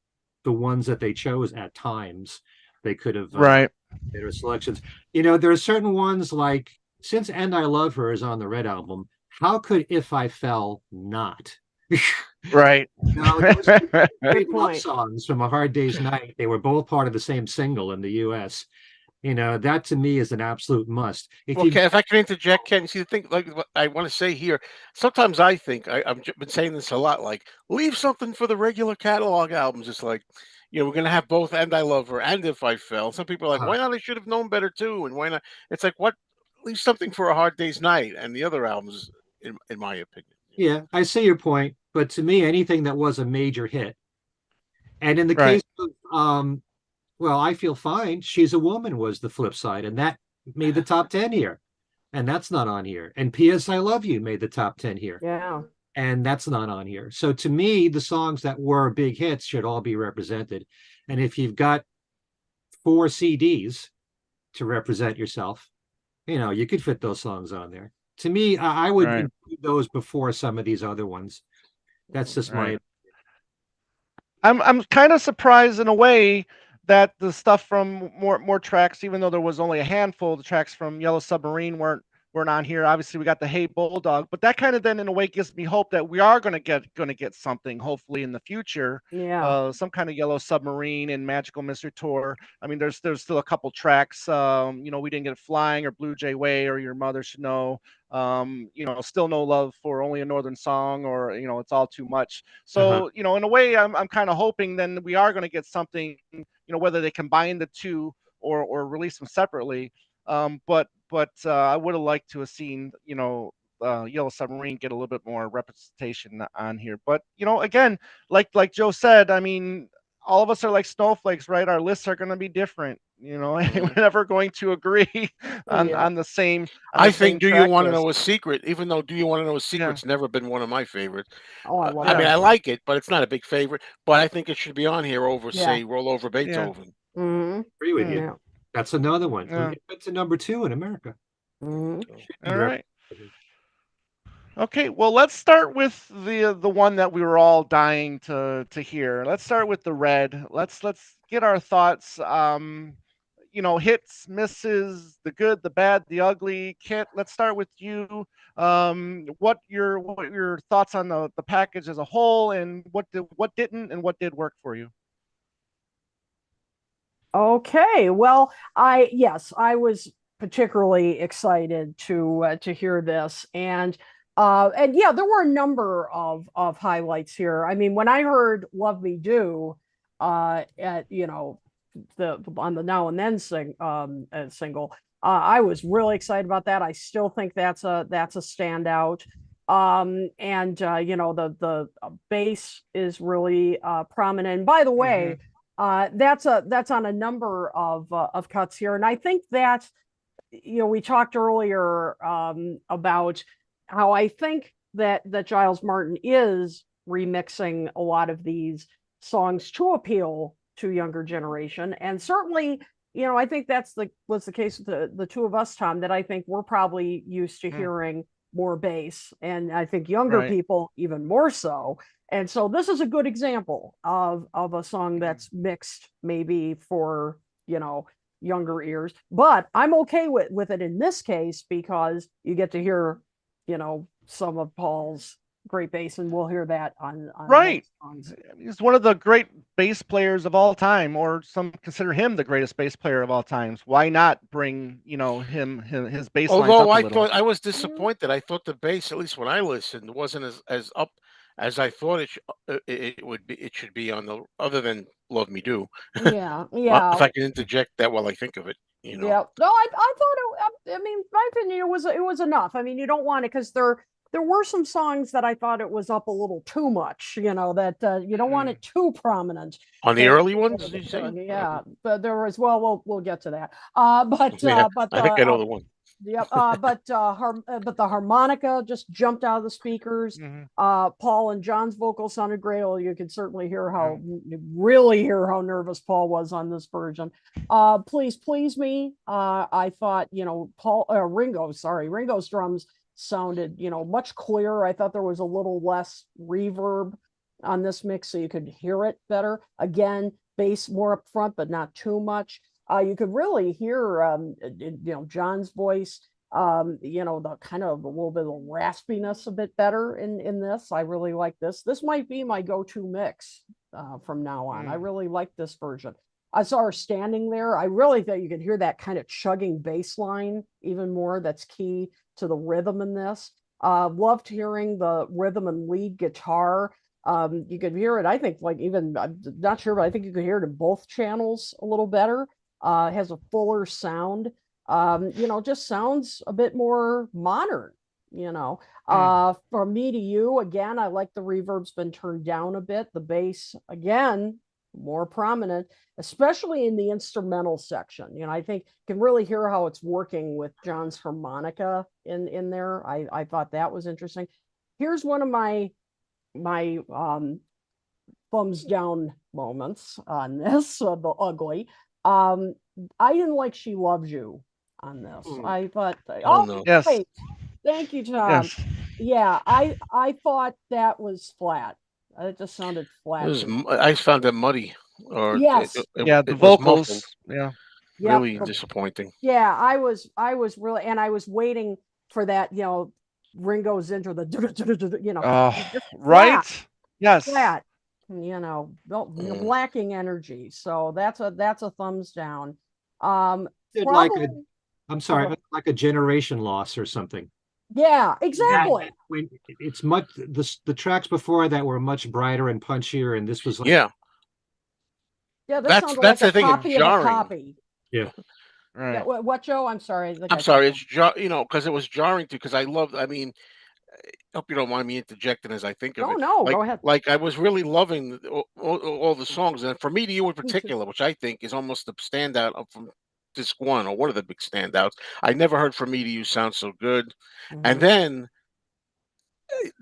the ones that they chose at times. They could have better selections. There are certain ones like since And I Love Her is on the Red Album, how could If I Fell not? Right. Great love songs from A Hard Day's Night. They were both part of the same single in the US. That to me is an absolute must. If I can interject, Ken, see the thing, like what I want to say here. Sometimes I think I've been saying this a lot. Like, leave something for the regular catalog albums. It's like, we're gonna have both "And I Love Her" and "If I Fell." Some people are like, why not? I should have known better too. And why not? It's like, what? Leave something for A Hard Day's Night and the other albums, in my opinion. Yeah, I see your point, but to me, anything that was a major hit, and in the Right. case of well, I Feel Fine, She's a Woman was the flip side, and that made the top 10 here. And that's not on here. And P.S. I Love You made the top 10 here. Yeah. And that's not on here. So to me, the songs that were big hits should all be represented. And if you've got 4 CDs to represent yourself, you could fit those songs on there. To me, I would include those before some of these other ones. That's just my. I'm kind of surprised in a way that the stuff from more tracks, even though there was only a handful of the tracks from Yellow Submarine weren't on here. Obviously, we got the Hey Bulldog, but that kind of then in a way gives me hope that we are going to get something hopefully in the future. Yeah. Some kind of Yellow Submarine and Magical Mystery Tour. I mean, there's still a couple tracks. We didn't get Flying or Blue Jay Way or Your Mother Should Know. Still No Love for Only a Northern Song, or It's All Too Much. So in a way, I'm kind of hoping then we are going to get something. Whether they combine the two or release them separately. But I would have liked to have seen Yellow Submarine get a little bit more representation on here. But again, like Joe said, I mean, all of us are like snowflakes, right? Our lists are going to be different. We're never going to agree on the same. I think Do You Want to Know a Secret? Even though Do You Want to Know a Secret's Yeah. never been one of my favorites. Oh, I love I mean, that. I like it, but it's not a big favorite. But I think it should be on here over, Yeah. say, Roll Over Beethoven. Agree with you. That's another one. Yeah. It's a number 2 in America. All right. Okay, well, let's start with the one that we were all dying to hear. Let's start with the Red. Let's get our thoughts. Hits, misses, the good, the bad, the ugly. Kit, let's start with you. What your thoughts on the package as a whole, and what didn't and what did work for you? Okay. Well, I was particularly excited to hear this, and yeah, there were a number of highlights here. I mean, when I heard "Love Me Do," at on the Now and Then single, I was really excited about that. I still think that's a standout. And the bass is really prominent. And by the way, that's on a number of cuts here, and I think that we talked earlier about how I think that Giles Martin is remixing a lot of these songs to appeal to younger generation, and certainly I think was the case with the two of us, Tom, that I think we're probably used to hearing more bass, and I think younger Right. people even more so. And so this is a good example of a song that's mixed maybe for, younger ears. But I'm okay with it in this case because you get to hear, some of Paul's great bass, and we'll hear that on Right. songs. He's one of the great bass players of all time, or some consider him the greatest bass player of all times. Why not bring, his bass lines Although up a I little? thought I was disappointed. I thought the bass, at least when I listened, wasn't as up as I thought it would be. It should be on the other than "Love Me Do." Yeah, If yeah. I can interject that while I think of it, Yeah. No, I thought I mean, my opinion, it was enough. I mean, you don't want it because there were some songs that I thought it was up a little too much, that you don't want it too prominent on the in early the ones, middle of the you say? song. Yeah, but there was, well, we'll get to that. But Yeah, but I think I know the one. yep. But the harmonica just jumped out of the speakers. Mhm. Paul and John's vocals sounded great. Well, you could certainly Yeah. really hear how nervous Paul was on this version. Please Please Me. I thought, Ringo's drums sounded, much clearer. I thought there was a little less reverb on this mix, so you could hear it better. Again, bass more up front, but not too much. You could really hear, John's voice, the kind of a little bit of raspiness a bit better in this. I really like this. This might be my go-to mix from now on. I really like this version. I saw her standing there. I really thought you could hear that kind of chugging bass line even more. That's key to the rhythm in this. Loved hearing the rhythm and lead guitar. You could hear it, I think, like, even, I'm not sure, but I think you could hear it in both channels a little better. It has a fuller sound. Just sounds a bit more modern, From Me to You, again, I like the reverb's been turned down a bit. The bass, again, more prominent, especially in the instrumental section. I think you can really hear how it's working with John's harmonica in there. I thought that was interesting. Here's one of my thumbs down moments on this, the ugly. I didn't like She Loves You on this. I thought, Oh no, Yes. wait, thank you, Tom. Yes. Yeah, I thought that was flat. It just sounded it flat was. to me. I found it muddy, or Yes. Yeah. The it was muffled. vocals. Yeah. Yep. Really disappointing. Yeah, I was really, and I was waiting for that, Ringo's intro, the, Oh, just flat, right. Yes. flat, Mm. lacking energy. So that's a thumbs down. Um, Did like probably, a, I'm sorry, like a generation loss or something. yeah, Yeah, exactly. when it's much the tracks before that were much brighter and punchier, and this was like, Yeah, Yeah, this sounded that's like a the thing. It's copy of a jarring. copy. yeah. Yeah, Right. what, Joe? I'm sorry, the I'm guy cut sorry, you off. it's because it was jarring too. Because I loved. I mean, hope you don't mind me interjecting as I think of No, it. no, go ahead. Like I was really loving all the songs, and for me to you in Me too. particular, which I think is almost the standout from disc one or one of the big standouts. I never heard "For Me to You" sound so good, and Mhm,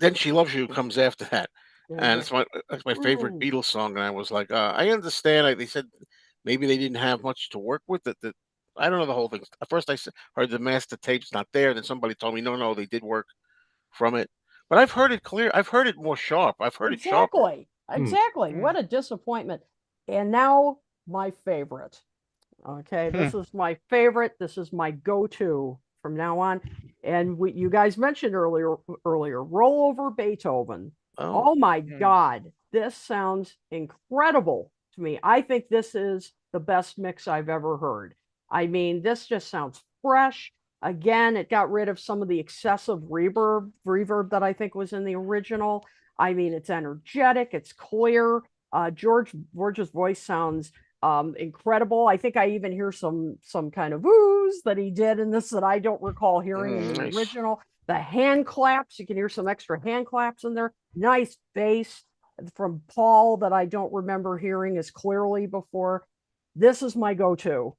then "She Loves You" comes after that, and mhm. it's my favorite Mm. Beatles song. And I was like, I understand. They said maybe they didn't have much to work with. That I don't know the whole thing. At first, heard the master tapes not there. Then somebody told me, no, they did work from it. But I've heard it clear. I've heard it more sharp. I've heard it sharper. Exactly. Hmm. Exactly. Mm. What a disappointment. And now my favorite. Okay, Hmm. this is my favorite. This is my go-to from now on. And you guys mentioned earlier, roll over Beethoven. Oh, Oh my Hmm. God, this sounds incredible to me. I think this is the best mix I've ever heard. I mean, this just sounds fresh. Again, it got rid of some of the excessive reverb that I think was in the original. I mean, it's energetic, it's clear. George's voice sounds incredible. I think I even hear some kind of oohs that he did in this that I don't recall hearing in the nice. original. The hand claps, you can hear some extra hand claps in there. Nice bass from Paul that I don't remember hearing as clearly before. This is my go-to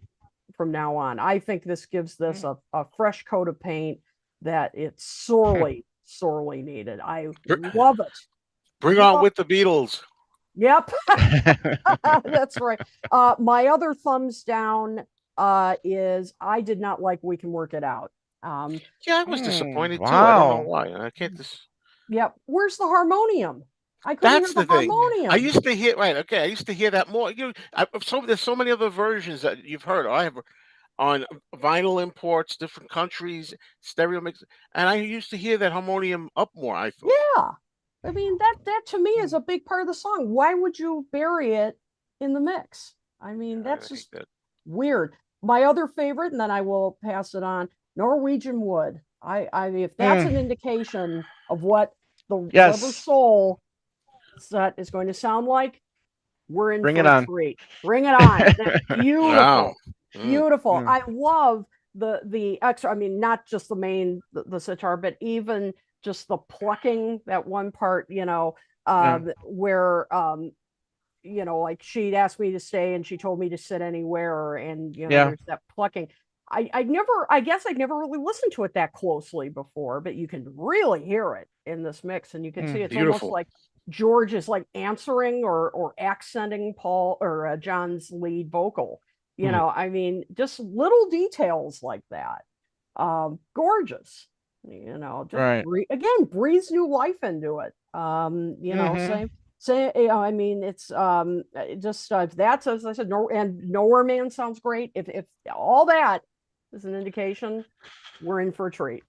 from now on. I think this gives this a fresh coat of paint that it's sorely needed. I love it. Bring on with the Beatles. Yep. That's right. My other thumbs down is I did not like We Can Work It Out. Yeah, I was disappointed too. I don't know Wow. why. I can't just. Yep. Where's the harmonium? I couldn't hear That's the the thing. I harmonium. used to hear right. Okay, I used to hear that more. There's so many other versions that you've heard. Or I have on vinyl imports, different countries, stereo mix, and I used to hear that harmonium up more. I thought. Yeah. I mean, that to me is a big part of the song. Why would you bury it in the mix? I mean, I that's think just that. weird. My other favorite, and then I will pass it on, Norwegian Wood. If that's an indication of what the Rubber Yes. Soul set is going to sound like, we're in Bring for it a on. treat. Bring it on. Wow. Beautiful. Mm. Beautiful. Yeah. I love the extra, I mean, not just the main the sitar, but even just the plucking, that one part, Yeah. where like she'd asked me to stay and she told me to sit anywhere, and Yeah. there's that plucking. I guess I'd never really listened to it that closely before, but you can really hear it in this mix, and you can see it's almost Beautiful. like George is like answering or accenting Paul or John's lead vocal. I mean, just little details like that. Gorgeous. Just Right. again breathes new life into it. Mhm. Say I mean, it's just that's, as I said, Nowhere Man sounds great. If all that is an indication, we're in for a treat.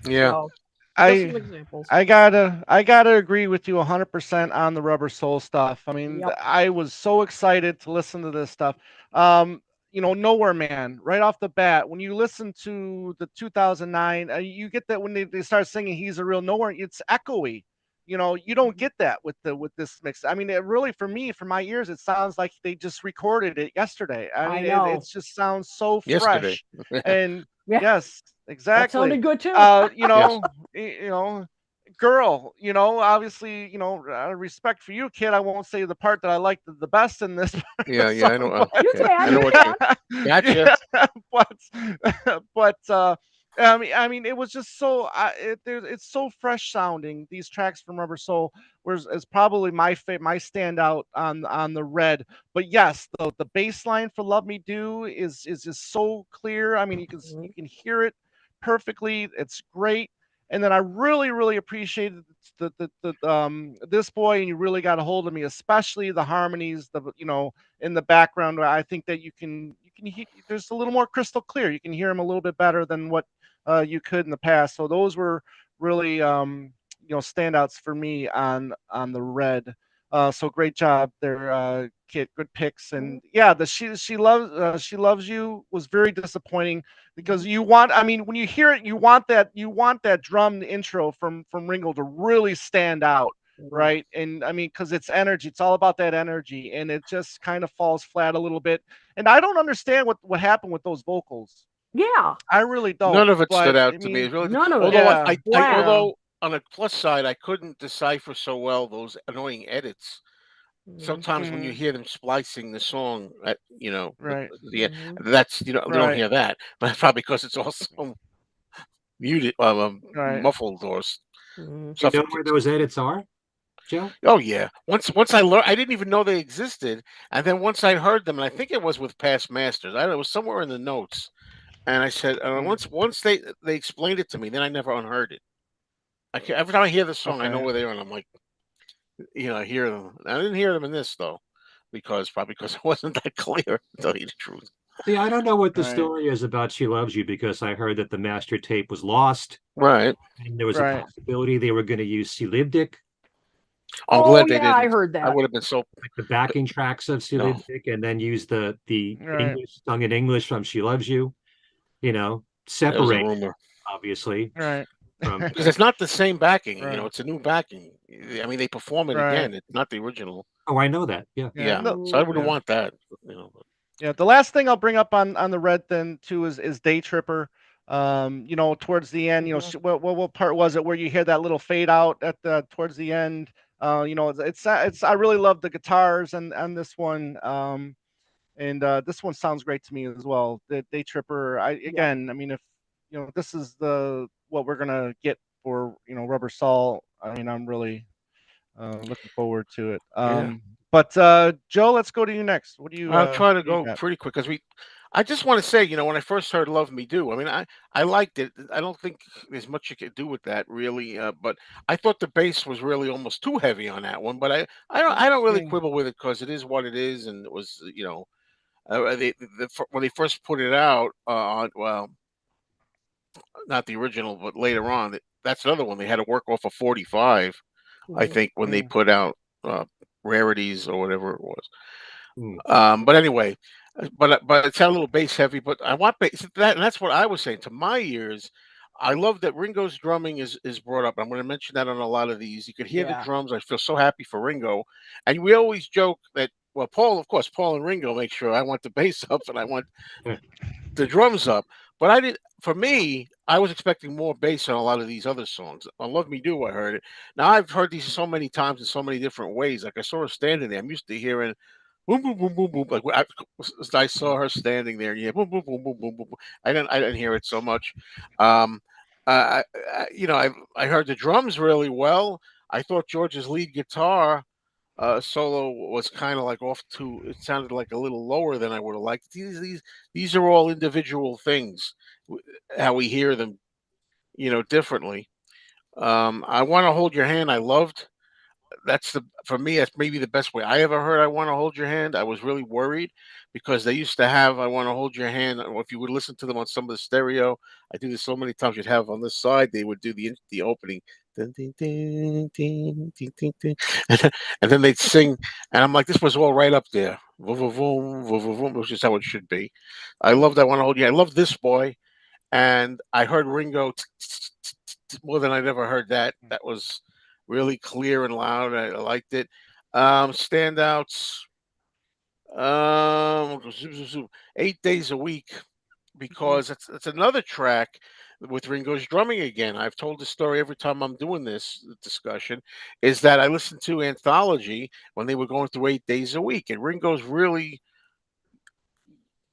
Yeah. So just I some examples. I gotta agree with you 100% on the Rubber Soul stuff. I mean, Yep. I was so excited to listen to this stuff. Um, Nowhere Man, right off the bat, when you listen to the 2009, you get that when they start singing "He's a Real Nowhere," it's echoey. You don't get that with this mix. I mean, it really, for me, for my ears, it sounds like they just recorded it yesterday. I I mean, it know. just sounds so Yesterday. fresh. And Yeah, yes, that exactly. sounded good too. Uh, you Yes. know, girl, obviously, respect for you, kid. I won't say the part that I liked the best in this part of the Yeah. Yeah. I know. song, but You Okay. I can, know you what can. you. Gotcha. yeah, but I mean, it was just so it's so fresh sounding. These tracks from Rubber Soul was is probably my standout on the Red. But yes, the bass line for Love Me Do is just so clear. I mean, you can hear it perfectly. It's great. And then I really, really appreciated this boy, and you really got a hold of me, especially the harmonies, in the background. I think that you can hear, there's a little more crystal clear. You can hear him a little bit better than what you could in the past. So those were really standouts for me on the Red. So great job there, Kit. Good picks. And yeah, the she loves you was very disappointing because I mean, when you hear it, you want that drum intro from Ringo to really stand out, Right. right? And I mean, because it's energy, it's all about that energy, and it just kind of falls flat a little bit. And I don't understand what happened with those vocals. Yeah. I really don't. None of it stood But out I to me. mean, It really. None of it. Although yeah, Flat. although on a plus side, I couldn't decipher so well those annoying edits. Mhm. Sometimes when you hmm hear them splicing the song, right, the Mhm. that's they don't right, hear that, but that's probably because it's also muted, right. muffled or Mhm. You know where suffocates. those edits are, Joe? Oh yeah. Once I learned, I didn't even know they existed, and then once I heard them, and I think it was with past masters. I don't know, it was somewhere in the notes, and I said Mm, once they explained it to me, then I never unheard it. Every time I hear the song, I know okay, where they are, and I'm like, I hear them. I didn't hear them in this though, because it wasn't that clear. To tell you the truth. See, I don't know what the right, story is about She Loves You because I heard that the master tape was lost Right. and there was a right. possibility they were going to use Silibdik, I'm Oh glad they yeah, I didn't. heard I that. would have been so like the backing tracks of no. Silibdik, and then use the Right, English sung in English from She Loves You, It was a separate, rumor obviously, right, from because it's not the same backing. right, It's a new backing. I mean, they perform it right. again. It's not the original. oh, I know that. Yeah. Yeah, Yeah. no, So I wouldn't Mhm. yeah, want that. You know. yeah. The last thing I'll bring up on the Red then too is Day Tripper. Towards the end, Mhm. what part was it where you hear that little fade out at the towards the end? It's I really love the guitars and this one. And this one sounds great to me as well. The Day Tripper. Yep. I mean, if this is the what we're gonna get for Rubber Soul. I mean, I'm really looking forward to it. Yeah. But Joe, let's go to you next. What do you I'll try to what do you go got? pretty quick because I just want to say, when I first heard "Love Me Do," I mean, I liked it. I don't think there's much you could do with that really, but I thought the bass was really almost too heavy on that one. But I don't really Mm, quibble with it because it is what it is, and it was when they first put it out on, well, not the original, but later on, that's another one they had to work off of 45. I Mhm. think when they mm, put out rarities or whatever it was. Hmm. But anyway, but it's a little bass heavy. But I want bass. That's what I was saying. To my ears, I love that Ringo's drumming is brought up. I'm going to mention that on a lot of these. You could hear the Yeah. drums. I feel so happy for Ringo, and we always joke that. Well, Paul, of course, Paul and Ringo make sure I want the bass up and I want the drums up. But I did. For me, I was expecting more bass on a lot of these other songs. On "Love Me Do," I heard it. Now I've heard these so many times in so many different ways. Like I saw her standing there. I'm used to hearing boom, boom, boom, boom, boom. Like I saw her standing there. Yeah, boom, boom, boom, boom, boom, boom. Boom. I didn't hear it so much. Um, I heard the drums really well. I thought George's lead guitar solo was kind of like off to. It sounded like a little lower than I would have liked. These are all individual things. How we hear them, differently. I want to hold your hand. I loved that's the for me that's maybe the best way I ever heard "I Want to Hold Your Hand." I was really worried because they used to have "I Want to Hold Your Hand," or if you would listen to them on some of the stereo, I do this so many times. You'd have on this side they would do the opening, dun, dun, dun, dun, dun, dun, dun, and then they'd sing, and I'm like, this was all right up there, vroom, vroom, vroom, vroom, vroom, vroom, which is how it should be. I loved "I Want to Hold You." I love "This Boy," and I heard Ringo more than I'd ever heard that. That was really clear and loud. I liked it. Standouts. 8 days a week Mhm. because it's another track with Ringo's drumming again. I've told the story every time I'm doing this discussion. Is that I listened to Anthology when they were going through 8 days a week, and Ringo's really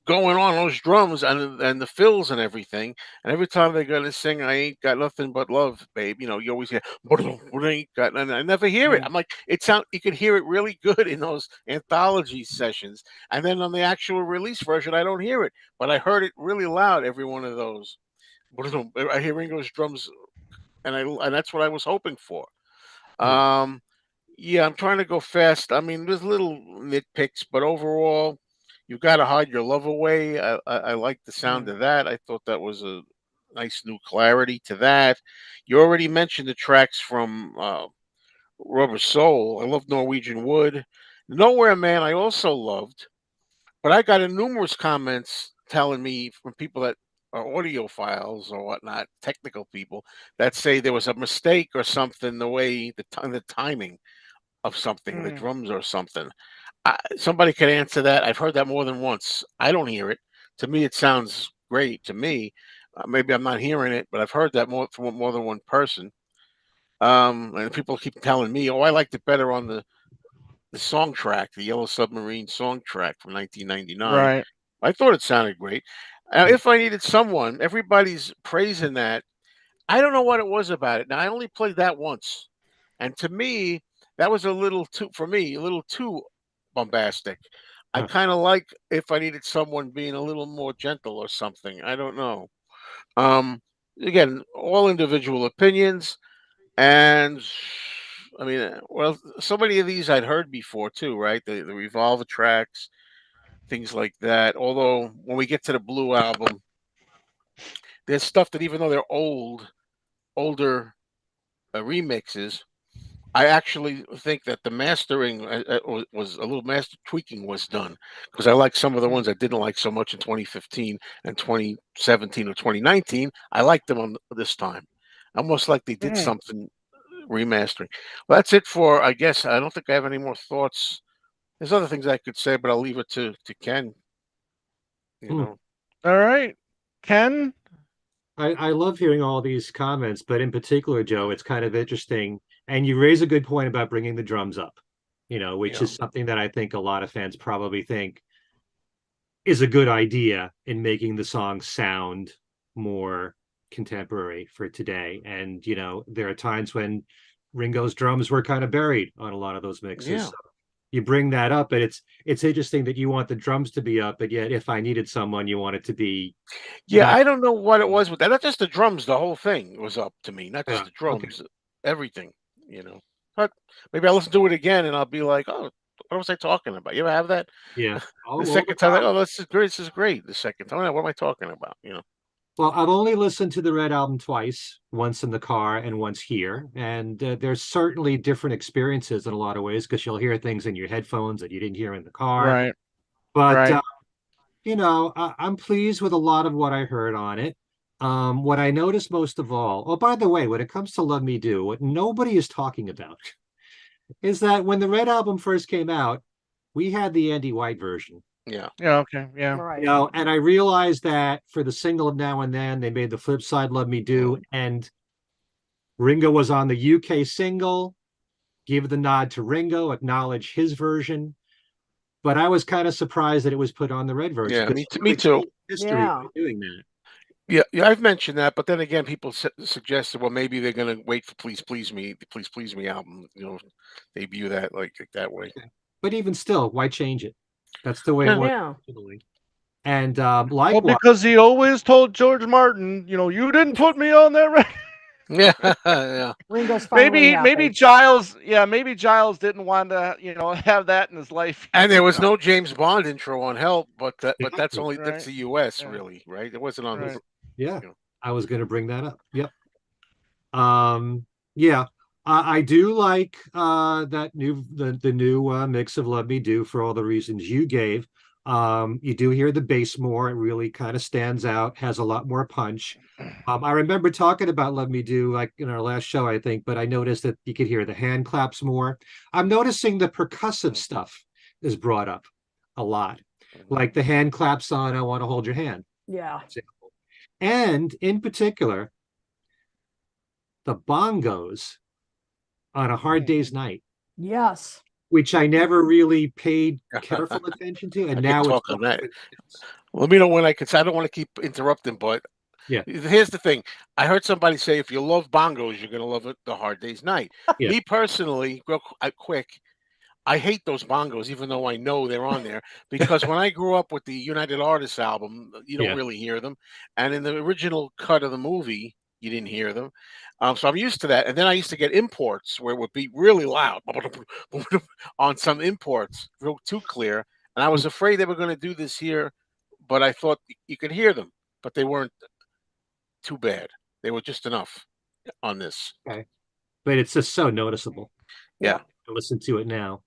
going on those drums and the fills and everything. And every time they're gonna sing, "I ain't got nothing but love, babe," you always hear, "But I ain't got," and I never hear it. mm, I'm like, it sound you could hear it really good in those anthology sessions, and then on the actual release version, I don't hear it, but I heard it really loud every one of those. I hear Ringo's drums, and that's what I was hoping for. Hmm. Um, yeah, I'm trying to go fast. I mean, there's little nitpicks, but overall, "You've Got to Hide Your Love Away." I like the sound mm, of that. I thought that was a nice new clarity to that. You already mentioned the tracks from Rubber Soul. I love Norwegian Wood. Nowhere Man, I also loved, but I got numerous comments telling me from people that are audiophiles or whatnot, technical people, that say there was a mistake or something, the way the timing of something, the mm. drums or something. Somebody could answer that. I've heard that more than once. I don't hear it. To me, it sounds great. To me, maybe I'm not hearing it, but I've heard that more from more than one person. And people keep telling me, "Oh, I liked it better on the song track, the Yellow Submarine song track from 1999." Right. I thought it sounded great. Hmm. If I needed someone, everybody's praising that. I don't know what it was about it. Now I only played that once, and to me, that was a little too for me, a little too bombastic. I Huh. kind of like if I needed someone being a little more gentle or something. I don't know. Um, Again, all individual opinions, and I mean, well, so many of these I'd heard before too, right? The Revolver tracks, things like that. Although when we get to the Blue album, there's stuff that even though they're older remixes, I actually think that the mastering was a little master tweaking was done because I like some of the Mm, ones I didn't like so much in 2015 and 2017 or 2019. I liked them on this time, almost like they did mm. something remastering. Well, that's it for I guess. I don't think I have any more thoughts. There's other things I could say, but I'll leave it to Ken. You Hmm. know. All right. Ken? I love hearing all these comments, but in particular, Joe, it's kind of interesting. And you raise a good point about bringing the drums up, which Yeah. is something that I think a lot of fans probably think is a good idea in making the song sound more contemporary for today. And, there are times when Ringo's drums were kind of buried on a lot of those mixes. Yeah. So you bring that up, but it's interesting that you want the drums to be up, but yet if I needed someone, you want it to be Yeah, not. I don't know what it was with that. Not just the drums, the whole thing was up to me. Not just Yeah, the okay. drums, everything. But maybe I'll listen to it again and I'll be like, oh, what was I talking about? You ever have that? Yeah. The All the second time, like, time. oh, this is great. This is great. The second time, what am I talking about? Well, I've only listened to the Red Album twice, once in the car and once here. And there's certainly different experiences in a lot of ways because you'll hear things in your headphones that you didn't hear in the car. Right. But, Right. I'm pleased with a lot of what I heard on it. What I noticed most of all, oh, by the way, when it comes to Love Me Do, what nobody is talking about is that when the Red Album first came out, we had the Andy White version. Yeah. Yeah. Okay. Yeah. Right. And I realized that for the single Now and Then, they made the flip side Love Me Do, and Ringo was on the UK single, give the nod to Ringo, acknowledge his version. But I was kind of surprised that it was put on the red version Yeah, because me really too. changed history Yeah. by doing that. Yeah, yeah, I've mentioned that, but then again, people suggested, well, maybe they're gonna wait for the Please Please Me album, debut that like that way. But even still, why change it? That's the way it Yeah. was Yeah. originally. And Well, likewise, because he always told George Martin, you didn't put me on that record. Yeah, yeah. Ringo's finally Maybe happy. Giles, yeah, maybe Giles didn't want to, have that in his life. And there was no James Bond intro on Help, but that's exactly. that's Right. the U.S. Yeah. really, right? It wasn't on Right. the. Yeah, You know. I was going to bring that up. Yep. Yeah, I do like the new mix of Let Me Do for all the reasons you gave. You do hear the bass more. It really kind of stands out, has a lot more punch. I remember talking about Let Me Do like in our last show, I think, but I noticed that you could hear the hand claps more. I'm noticing the percussive stuff is brought up a lot, like the hand claps on I Want to Hold Your Hand. Yeah. And in particular, the bongos on A Hard Day's Night, Yes. which I never really paid careful attention to, and I could now it's talk on that. Let me know when I can. I don't want to keep interrupting, but yeah, here's the thing. I heard somebody say if you love bongos, you're gonna love it. The Hard Day's Night. yeah, Me personally, quick. I hate those bongos, even though I know they're on there, because when I grew up with the United Artists album, you don't yeah. really hear them, and in the original cut of the movie, you didn't hear them. So I'm used to that. And then I used to get imports where it would be really loud on some imports, real too clear, and I was afraid they were going to do this here, but I thought you could hear them, but they weren't too bad. They were just enough on this. Okay. But it's just so noticeable. Yeah. I listen to it now.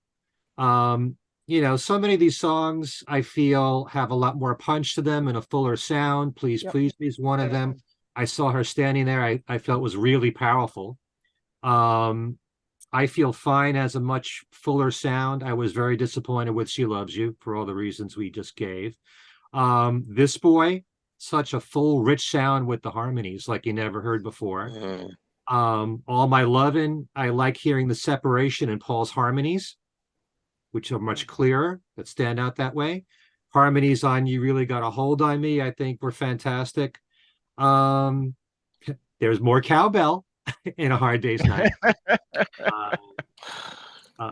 So many of these songs I feel have a lot more punch to them and a fuller sound. Please, Yep. Please Me is one of them. I saw her standing there. I felt was really powerful. I Feel Fine has a much fuller sound. I was very disappointed with She Loves You for all the reasons we just gave. This Boy, such a full, rich sound with the harmonies like you never heard before. All My Lovin', I like hearing the separation in Paul's harmonies, which are much clearer, that stand out that way. Harmonies on You Really Got a Hold on Me, I think were fantastic. There's more cowbell in A Hard Day's Night.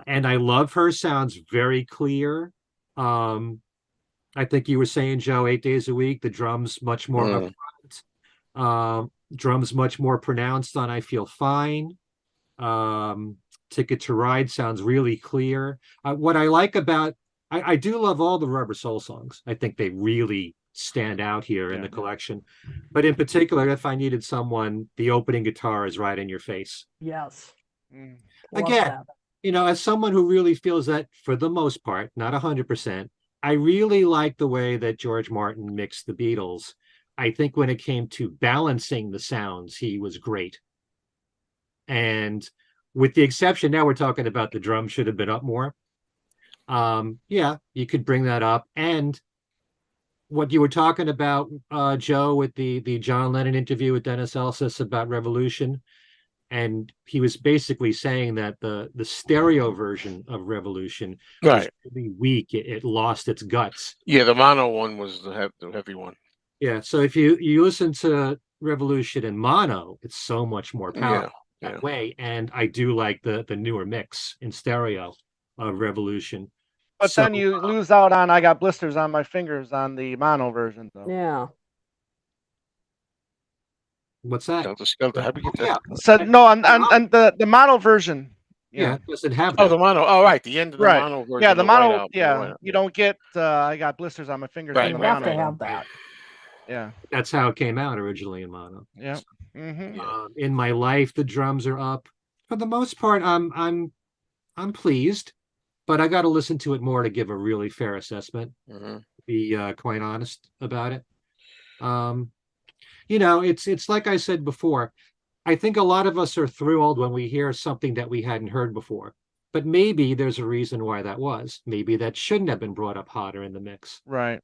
And I love her, sounds very clear. I think you were saying, Joe, 8 days a week, the drums much more upfront. Drums much more pronounced on I Feel Fine. Ticket to Ride sounds really clear. What I like about, I do love all the Rubber Soul songs. I think they really stand out here in the collection. But in particular, if I needed someone, the opening guitar is right in your face. Yes. Again, as someone who really feels that for the most part, not 100%, I really like the way that George Martin mixed the Beatles. I think when it came to balancing the sounds, he was great. And with the exception, now we're talking about the drum should have been up more. Yeah, you could bring that up. And what you were talking about, Joe, with the John Lennon interview with Dennis Elsis about Revolution, and he was basically saying that the stereo version of Revolution was really weak. It lost its guts. Yeah, the mono one was the heavy one. Yeah, so if you listen to Revolution in mono, it's so much more powerful that way. And I do like the newer mix in stereo. of Revolution. But So then you lose out on "I Got Blisters on My Fingers" on the mono version, though. Yeah. what's that? Skelter Skelter. How'd we get Yeah, that? So no, on the mono version. yeah, it doesn't have Oh, that. the mono. Oh, right. The end of the Right. mono version. Yeah, the the White mono. Album. The Yeah, White Album, you don't get "I Got Blisters on My Fingers" Right, in You the right, have mono, to though. have that. Yeah. That's how it came out originally in mono. Yeah. Mm-hmm. Yeah. In my life, the drums are up. For the most part, I'm pleased, but I got to listen to it more to give a really fair assessment. Mm-hmm. Be quite honest about it. It's like I said before. I think a lot of us are thrilled when we hear something that we hadn't heard before. But maybe there's a reason why that was. Maybe that shouldn't have been brought up hotter in the mix. Right.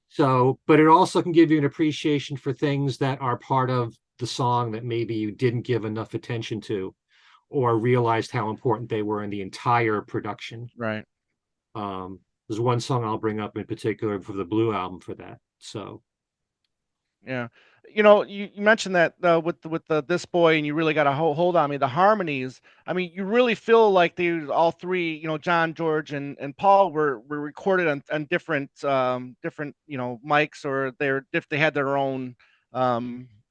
So, but it also can give you an appreciation for things that are part of the song that maybe you didn't give enough attention to or realized how important they were in the entire production. Right. There's one song I'll bring up in particular for the Blue album for that. So, Yeah. You mentioned that with the "This Boy," and you really got a hold on me. The harmonies. I mean, you really feel like they all three, John, George, and Paul were recorded on different mics, or they had their own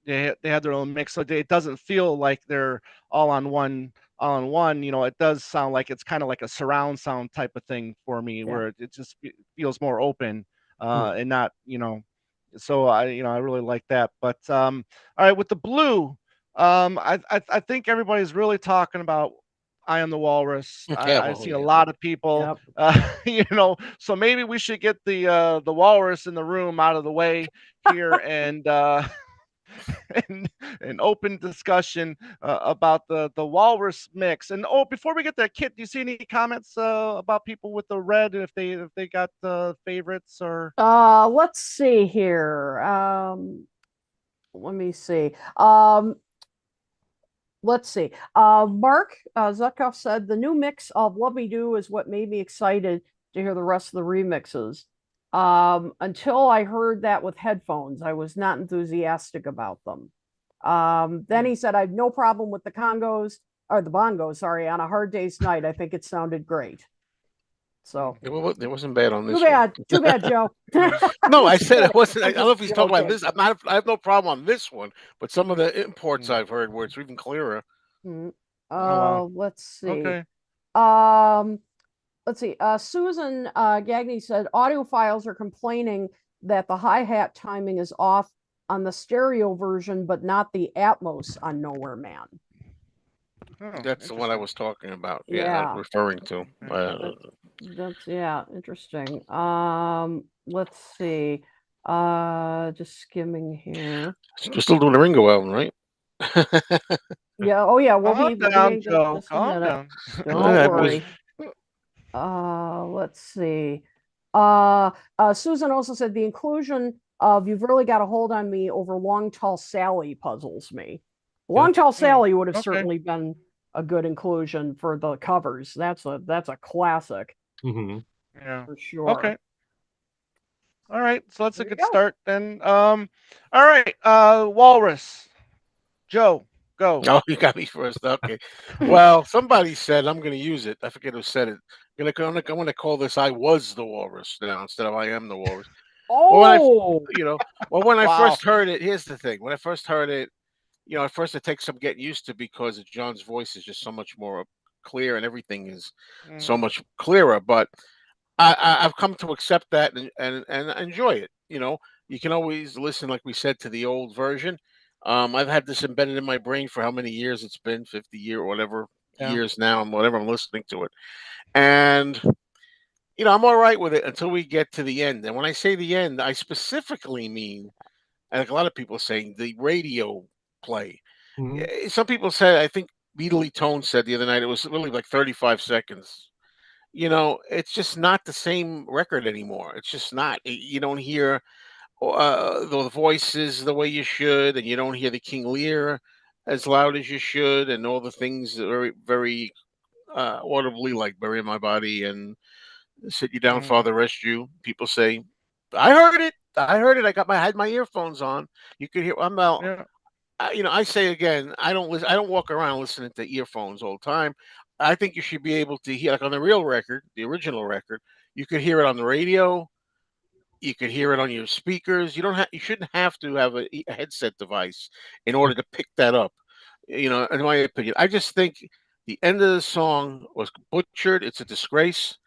they had their own mix, so it doesn't feel like they're all on one all on one. It does sound like it's kind of like a surround sound type of thing for me, Yeah. where it just feels more open, Hmm. and not. So I really like that. But all right, with the Blue, I think everybody's really talking about "I Am the Walrus." Yeah, I've well, seen a yeah. lot of people, Yep. so maybe we should get the walrus in the room out of the way here, and an open discussion about the walrus mix. And before we get there, Kit, do you see any comments about people with the red, and if they got favorites or? Let's see here. Let me see. Let's see. Mark Zutkov said the new mix of "Love Me Do" is what made me excited to hear the rest of the remixes. Until I heard that with headphones, I was not enthusiastic about them. Then he said, I have no problem with the congos or the bongos, sorry, on a hard day's night. I think it sounded great. So It wasn't bad on this too bad, Joe. No, I Just said it kidding. wasn't. I I'm don't know if just he's talking about joking. this. I have no problem on this one, but some of the imports I've heard where it's even clearer. Mm, Oh, wow. let's see. Okay. Let's see. Susan Gagney said audiophiles are complaining that the hi-hat timing is off on the stereo version, but not the Atmos on Nowhere Man. Oh, That's the one I interesting. was talking about. Yeah. Referring to. That's interesting. Let's see. Just skimming here. You're still doing the Ringo album, right? Yeah. Oh yeah. We'll Calm be down, getting to Joe. just a Calm minute. down. Don't That was- worry. Let's see. Susan also said the inclusion of "You've Really Got a Hold on Me" over "Long Tall Sally" puzzles me. "Long Tall Sally" would have Okay. certainly been a good inclusion for the covers. That's a classic mhm. Yeah. for sure. Okay. All right. So that's a There you good go. start then. All right. Walrus. Joe, go. Oh, you got me first. Okay. Well, somebody said I'm going to use it. I forget who said it. I'm going to call this "I Was the Walrus" now instead of "I Am the Walrus." Well, when I Wow. first heard it, here's the thing. When I first heard it, at first it takes some getting used to because John's voice is just so much more clear and everything is so much clearer. But I've come to accept that and enjoy it. You can always listen, like we said, to the old version. I've had this embedded in my brain for how many years it's been, 50 year or whatever Yeah. years now, and whatever I'm listening to it. And I'm all right with it until we get to the end. And when I say the end, I specifically mean, like a lot of people saying, the radio play. Mhm. Some people said, I think Beatly Tone said the other night, it was really like 35 seconds. It's just not the same record anymore. It's just not. You don't hear the voices the way you should, and you don't hear the King Lear as loud as you should, and all the things that are very, very audibly, like "Bury My Body" and "Sit You Down, Father, Rest You." People say, "I heard it. I heard it. I had my earphones on. You could hear." I'm out. Yeah. I say again, I don't listen. I don't walk around listening to earphones all the time. I think you should be able to hear, like on the real record, the original record, you could hear it on the radio. You could hear it on your speakers. You shouldn't have to have a headset device in order to pick that up. In my opinion, I just think the end of the song was butchered. It's a disgrace.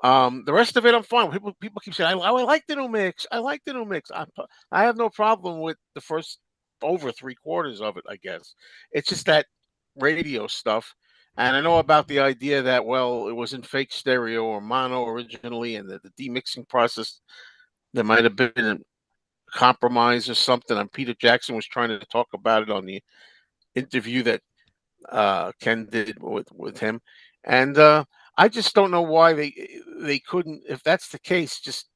The rest of it, I'm fine. People keep saying, I like the new mix. I like the new mix. I have no problem with the first over three quarters of it. I guess it's just that radio stuff. And I know about the idea that, well, it was in fake stereo or mono originally, and the demixing process, there might have been a compromise or something. And Peter Jackson was trying to talk about it on the interview that Ken did with him, and I just don't know why they couldn't. If that's the case, just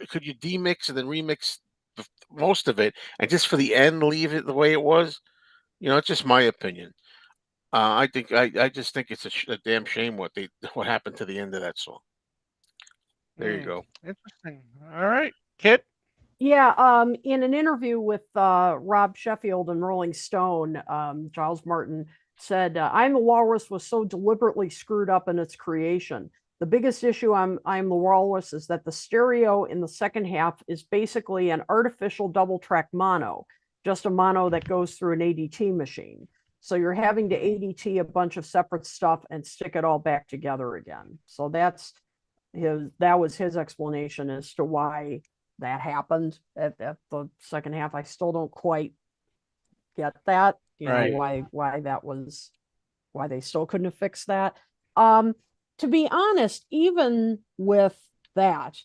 could you demix and then remix most of it, and just for the end leave it the way it was? It's just my opinion. I just think it's a damn shame what happened to the end of that song. There you go. Interesting. All right, Kit. Yeah, in an interview with Rob Sheffield and Rolling Stone, Giles Martin said, "I'm the Walrus was so deliberately screwed up in its creation. The biggest issue I'm the Walrus is that the stereo in the second half is basically an artificial double track mono, just a mono that goes through an ADT machine. So you're having to ADT a bunch of separate stuff and stick it all back together again. So that was his explanation as to why that happened at the second half. I still don't quite get that, Right. why they still couldn't have fixed that. To be honest, even with that,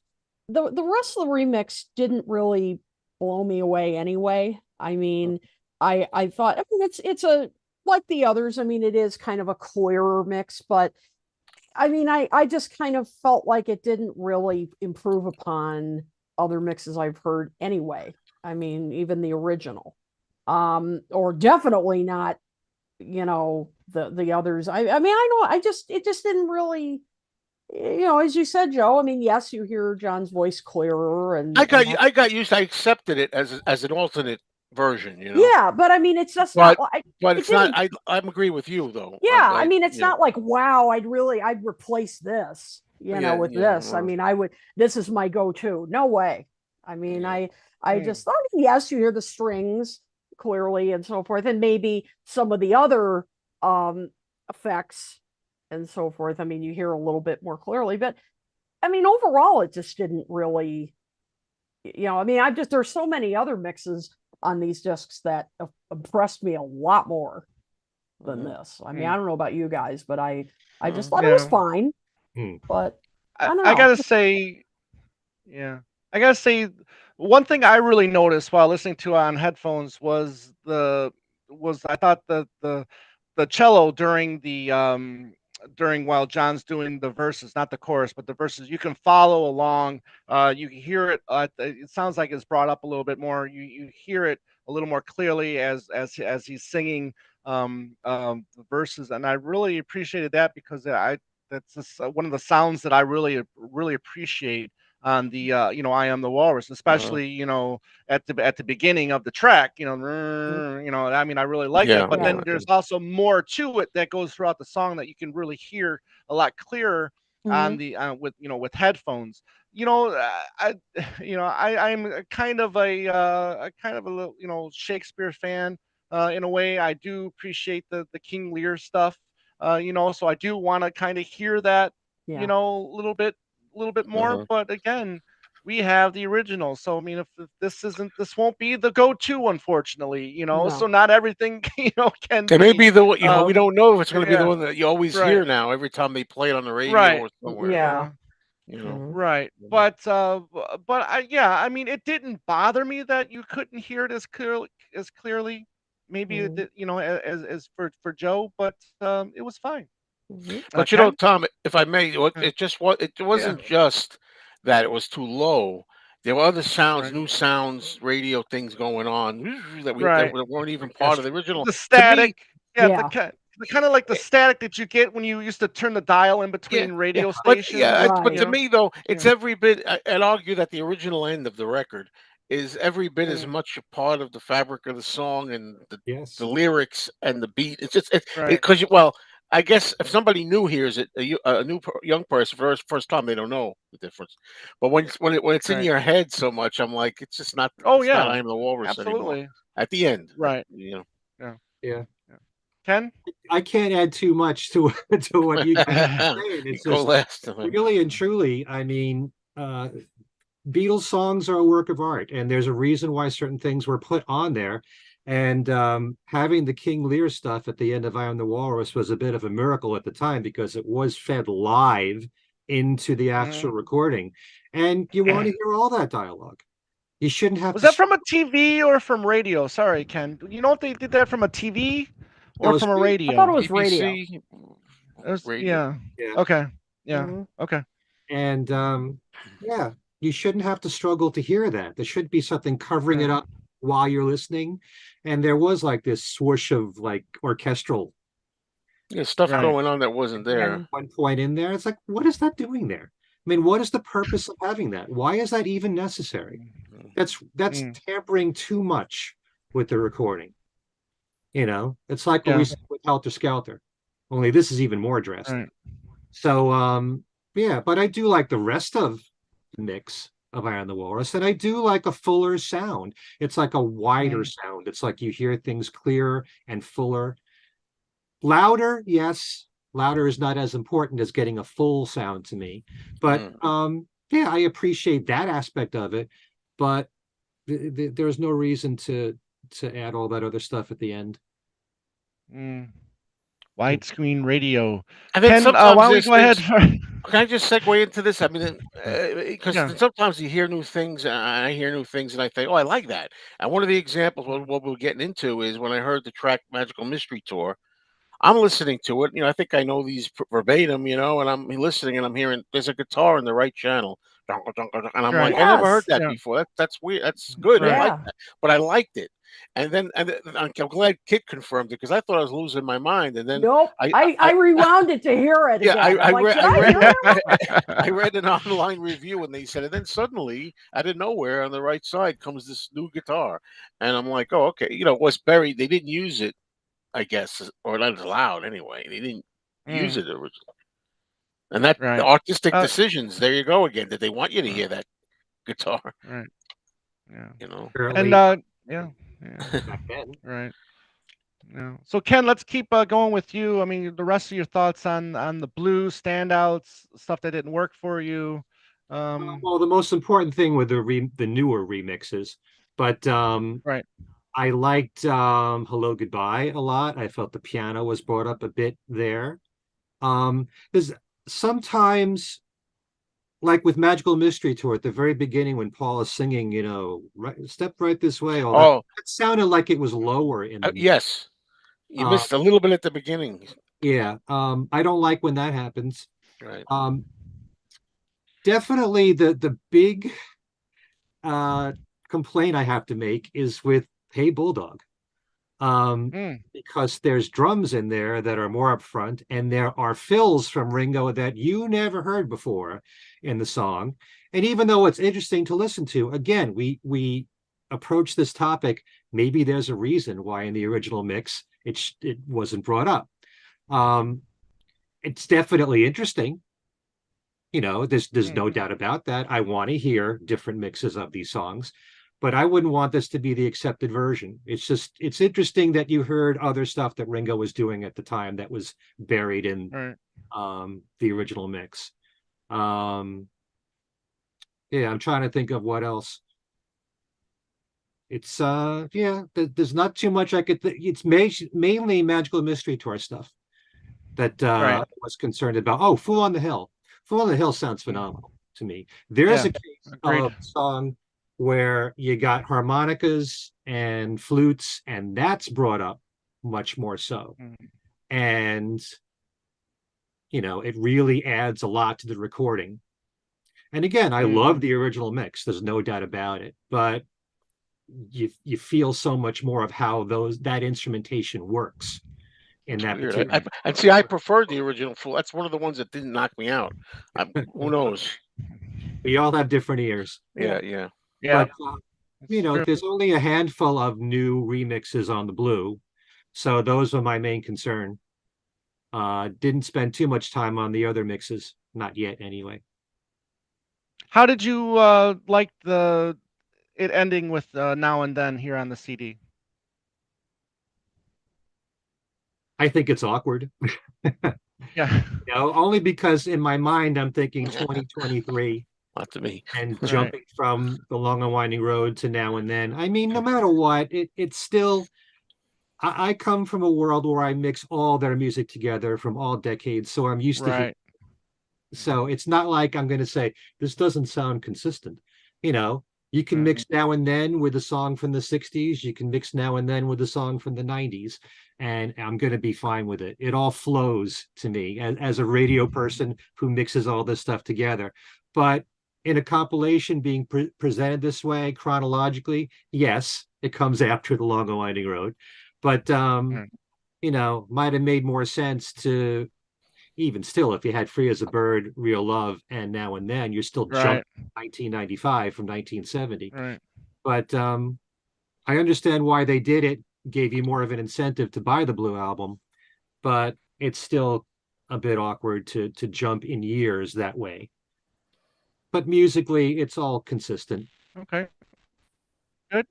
the rest of the remix didn't really blow me away anyway. I mean, I thought, I mean, it's a like the others. I mean, it is kind of a clearer mix, but I mean, I just kind of felt like it didn't really improve upon other mixes I've heard anyway. I mean, even the original. Or definitely not, the others. I mean, I know it just didn't really, as you said, Joe. I mean, yes, you hear John's voice clearer and I got used. I accepted it as an alternate version. yeah, but I mean, it's just But not. but It it's not. didn't. I agree with you though. Yeah, I mean, it's not like, wow, I'd replace this, Yeah, with yeah, this. I mean, I would. This is my go-to. No way. I mean, Yeah. I just thought, yes, you hear the strings clearly and so forth, and maybe some of the other effects and so forth. I mean, you hear a little bit more clearly, but I mean, overall, it just didn't really, I mean, there's so many other mixes on these discs that impressed me a lot more than this. I mean, I don't know about you guys, but I just thought it was fine. But I don't know. I gotta say, yeah, I gotta say, one thing I really noticed while listening to it on headphones was I thought the cello during while John's doing the verses, not the chorus, but the verses, you can follow along. You can hear it. It sounds like it's brought up a little bit more. You hear it a little more clearly as he's singing the verses, and I really appreciated that because that's just, one of the sounds that I really appreciate on the I Am the Walrus, especially at the beginning of the track, I mean, I really like that, Yeah. but Yeah. then there's also more to it that goes throughout the song that you can really hear a lot clearer on the with headphones. I I'm a kind of a little Shakespeare fan, in a way. I do appreciate the King Lear stuff, so I do want to kind of hear that, Yeah. a little bit more. But again, we have the original, so I mean, if this won't be the go-to, unfortunately, No. so not everything can It may be. be we don't know if it's going to be the Yeah, one that you always right, hear now every time they play it on the radio right, or somewhere. Yeah. right. But I mean, it didn't bother me that you couldn't hear it as clearly. Maybe it did, as for Joe, but it was fine. But Ken? Tom, if I may, Uh, it Yeah, wasn't just that it was too low. There were other sounds, right, new sounds, radio things going on that right. weren't even part Yes. of the original. The To me, static, yeah, Yeah. the kind of like the static that you get when you used to turn the dial in yeah, between yeah. radio But stations. Right. to me though, it's Yeah, every bit. I'd argue that the original end of the record is every bit as mm, much a part of the fabric of the song and the Yes. lyrics and the beat. It's just right, because well, I guess if somebody new hears it, young person first time, they don't know the difference. But when it's in Right. your head so much, I'm like, Oh it's not yeah, I Am the Walrus anymore. absolutely. At the end, Right. you Yeah. Yeah. Yeah. Ken. I can't add too much to to what you guys are know, saying. you It's go just last. really and truly, I mean, Beatles songs are a work of art, and there's a reason why certain things were put on there. And having the King Lear stuff at the end of I Am the Walrus was a bit of a miracle at the time because it was fed live into the actual Mhm. recording. And you want to hear all that dialogue. You shouldn't have Was to. that from a TV or from radio? Sorry, Ken. You know if they did that from a TV That or was from a radio. I thought it radio? was radio. BBC It was, radio. yeah. Yeah. Okay. Yeah. Hmm. Okay. And yeah, you shouldn't have to struggle to hear that. There should be something covering Right. it up while you're listening. And there was like this swoosh of like orchestral Yeah, stuff Right. going on that wasn't at there. one point in there. It's like, what is that doing there? I mean, what is the purpose of having that? Why is that even necessary? That's Mm. tampering too much with the recording. You know, it's like what we Yeah. said with Helter Skelter, only this is even more drastic. Right. So yeah, but I do like the rest of the mix of Iron the Walrus, and I do like a fuller sound. It's like a wider Mm. sound. It's like you hear things clearer and fuller. Louder, yes. Louder is not as important as getting a full sound to me. But Mm. yeah, I appreciate that aspect of it, but there's no reason to add all that other stuff at the end. Mm. Widescreen radio. And then Ken, sometimes why don't we there's go ahead? things. Can I just segue into this? I mean, because Yeah. sometimes you hear new things, and I hear new things, and I think, "Oh, I like that." And one of the examples, what we're getting into, is when I heard the track "Magical Mystery Tour." I'm listening to it. I think I know these verbatim. And I'm listening, and I'm hearing there's a guitar in the right channel, and I'm like, Right. I never heard Yes. that Yeah. before. That's weird. That's good. I Right. like Yeah. that, but I liked it. And then I'm glad Kit confirmed it because I thought I was losing my mind. And then Nope. I, I rewound it to hear it yeah, again. I'm like, did I I read hear that? I read an online review and they said, and then suddenly, out of nowhere, on the right side comes this new guitar, and I'm like, oh, okay, it was buried. They didn't use it, I guess, or not allowed anyway. They didn't use Mm. it originally, and that the Right. artistic Uh, decisions. There you go again. Did they want you to hear that guitar? right. Yeah. You know. And Apparently yeah. Yeah. back then. Right. Yeah. So Ken, let's keep going with you. I mean, the rest of your thoughts on the blues standouts, stuff that didn't work for you. Well, the most important thing with the newer remixes, but Right. I liked Hello Goodbye a lot. I felt the piano was brought up a bit there. There's sometimes like with Magical Mystery Tour at the very beginning when Paul is singing, right, step right this way, all that. Oh, It sounded like it was lower in the yes. You uh, missed a little bit at the beginning, yeah. I don't like when that happens. right? Um, definitely the big uh complaint I have to make is with Hey Bulldog. Mm. Because there's drums in there that are more upfront, and there are fills from Ringo that you never heard before in the song. And even though it's interesting to listen to, again, we approach this topic. Maybe there's a reason why in the original mix it wasn't brought up. Um, it's definitely interesting. There's no Mm. doubt about that. I want to hear different mixes of these songs, but I wouldn't want this to be the accepted version. It's interesting that you heard other stuff that Ringo was doing at the time that was buried in Right. the original mix. Yeah, I'm trying to think of what else. It's yeah, there's not too much I could it's mainly Magical Mystery Tour stuff that Right. I was concerned about. Oh, Fool on the Hill. Fool on the Hill sounds Mm. phenomenal to me. There's Yeah. a case Agreed. of song where you got harmonicas and flutes, and that's brought up much more so. Mm. And it really adds a lot to the recording. And again, I Mm. love the original mix. There's no doubt about it. But you feel so much more of how that instrumentation works in It's that weird. particular. And see, I preferred the original Fool. That's one of the ones that didn't knock me out. Who knows? We all have different ears. Yeah, yeah. Yeah. But It's true. there's only a handful of new remixes on the Blue, so those are my main concern. Didn't spend too much time on the other mixes, not yet anyway. How did you like it ending with Now and Then here on the CD? I think it's awkward. Yeah. Only because in my mind I'm thinking 2023 Not to me. and Right. jumping from the Long and Winding Road to Now and Then. I mean, no matter what, it's still. I come from a world where I mix all their music together from all decades, so I'm used to hearing. Right. So it's not like I'm going to say this doesn't sound consistent. You can Right. mix Now and Then with a song from the 60s, you can mix Now and Then with a song from the 90s, and I'm going to be fine with it. It all flows to me as a radio person who mixes all this stuff together. But in a compilation being presented this way chronologically, yes, it comes after the Long and Winding Road, but Right. might have made more sense to, even still, if you had Free as a Bird, Real Love, and Now and Then, you're still Right. jumping 1995 from 1970. Right. But I understand why they did it, gave you more of an incentive to buy the Blue Album, but it's still a bit awkward to jump in years that way. But musically, it's all consistent. Okay. Good.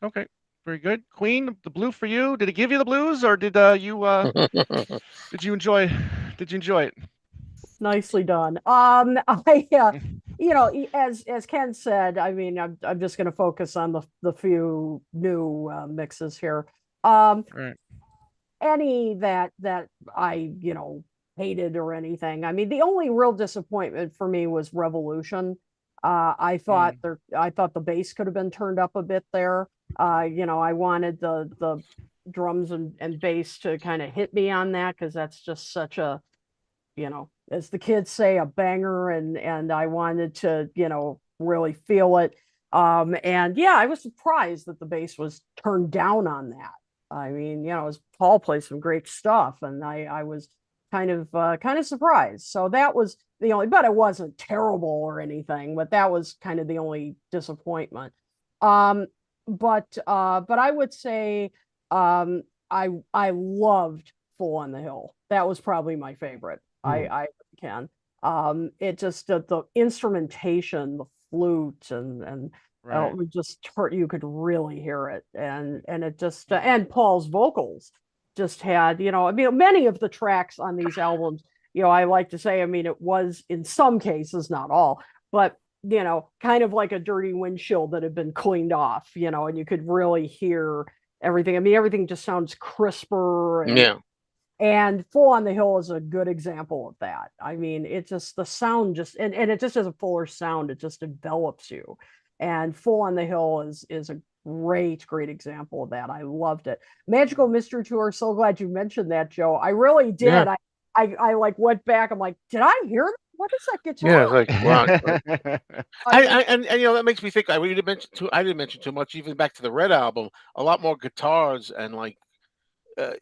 Okay. Very good. Queen, the blue for you. Did it give you the blues, or did you did you enjoy it? Nicely done. As Ken said, I mean, I'm just going to focus on the few new mixes here. Right. Any that I hated or anything. I mean, the only real disappointment for me was Revolution. I thought the bass could have been turned up a bit there. I wanted the drums and bass to kind of hit me on that, because that's just such a, as the kids say, a banger, and I wanted to, really feel it. And yeah, I was surprised that the bass was turned down on that. I mean, as Paul plays some great stuff, and I was kind of surprised. So that was the only, but it wasn't terrible or anything, but that was kind of the only disappointment. Um, but I would say I loved Full on the Hill. That was probably my favorite. I can. It just the instrumentation, the flute, and Right. it would just hurt. You could really hear it, and it just and Paul's vocals just had, I mean, many of the tracks on these albums, I like to say, I mean, it was in some cases, not all, but kind of like a dirty windshield that had been cleaned off, and you could really hear everything. I mean, everything just sounds crisper, and Full on the Hill is a good example of that. I mean, it just, the sound just, and it just has a fuller sound. It just envelops you. And Full on the Hill is a great example of that. I loved it. Magical Mystery Tour. So glad you mentioned that, Joe. I really did. Yeah. I like went back. I'm like, did I hear that? What is that guitar? Yeah, it's like wow. I And that makes me think. I didn't mention too much. Even back to the Red album, a lot more guitars and like uh,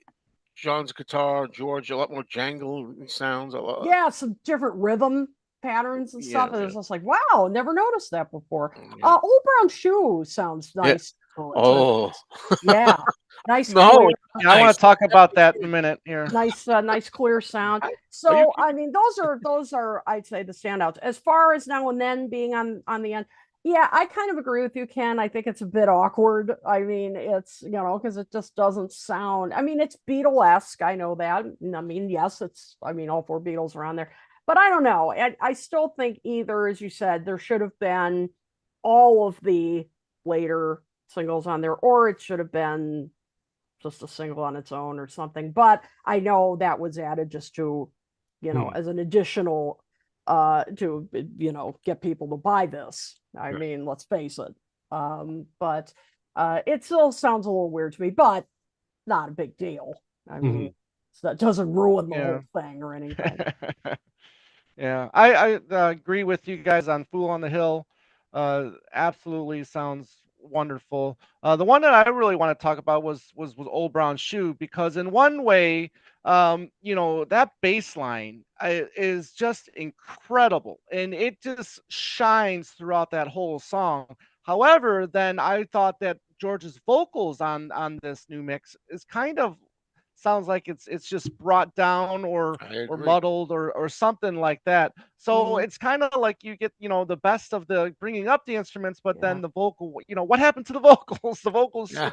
John's guitar, George, a lot more jangle sounds. A lot. Yeah, some different rhythm patterns and stuff. And Yeah. it's just like, wow, never noticed that before. Yeah. Old Brown Shoe sounds nice. Oh Yeah, nice. no, Clear, Yeah, I want to talk about that in a minute here. nice clear sound. So I mean, those are I'd say the standouts. As far as Now and Then being on the end, yeah, I kind of agree with you, Ken. I think it's a bit awkward. I mean, it's, because it just doesn't sound. I mean, it's Beatlesque. I know that. I mean, yes, it's. I mean, all four Beatles are on there, but I don't know. I still think either, as you said, there should have been all of the later singles on there, or it should have been just a single on its own or something. But I know that was added just to, as an additional to get people to buy this. I mean, let's face it. But it still sounds a little weird to me, but not a big deal. I mean, that doesn't ruin the whole thing or anything. Yeah, I agree with you guys on Fool on the Hill. Absolutely sounds wonderful. The one that I really want to talk about was Old Brown Shoe, because in one way, that bass line is just incredible, and it just shines throughout that whole song. However, then I thought that George's vocals on this new mix is kind of sounds like it's just brought down I or agree. muddled or something like that. So it's kind of like you get, the best of the bringing up the instruments, but Yeah. then the vocal, what happened to the vocals? The vocals Yeah.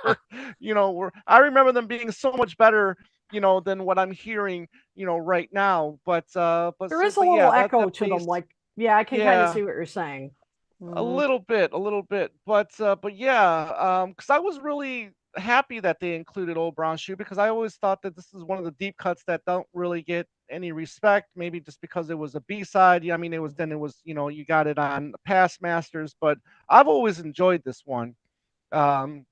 were, I remember them being so much better, than what I'm hearing, right now. There is a But little yeah, that echo to them. bass, Like, yeah, I can kind of yeah, see what you're saying. a Mhm. little bit, but yeah, because I was really happy that they included Old Brown Shoe because I always thought that this is one of the deep cuts that don't really get any respect. Maybe just because it was a B side. Yeah, I mean, it was, you got it on Past Masters, but I've always enjoyed this one. Um,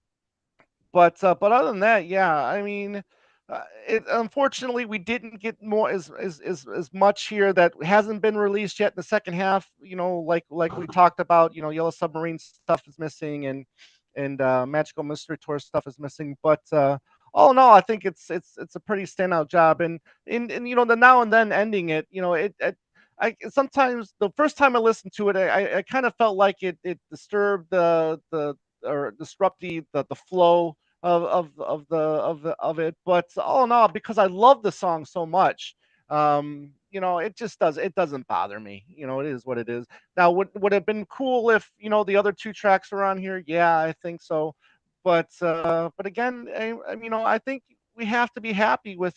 but other than that, yeah, I mean, unfortunately we didn't get more as much here that hasn't been released yet in the second half. Like we talked about, Yellow Submarine stuff is missing and Magical Mystery Tour stuff is missing. But all in all, I think it's a pretty standout job. And the now and then ending it, I sometimes the first time I listened to it, I kind of felt like it disturbed the or disrupt the flow of it. But all in all, because I love the song so much, it doesn't bother me. It is what it is. Now, would it have been cool if the other two tracks were on here? Yeah, I think so. But again, I think we have to be happy with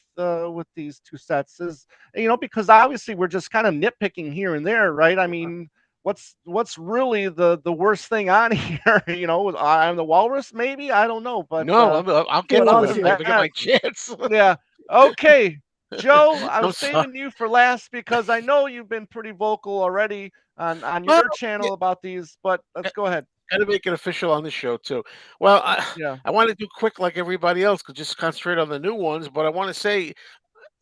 these two sets, is because obviously we're just kind of nitpicking here and there, right? I mean, what's really the worst thing on here? I'm the walrus, maybe, I don't know, but No, I'll He get to loves it if you. I ever get that, my chance. yeah. Okay, Joe, I I'm was sorry. saving you for last because I know you've been pretty vocal already on Well, your channel about these, but let's go ahead. got to make it official on the show too. Well, I Yeah. I want to do quick like everybody else, could just concentrate on the new ones. But I want to say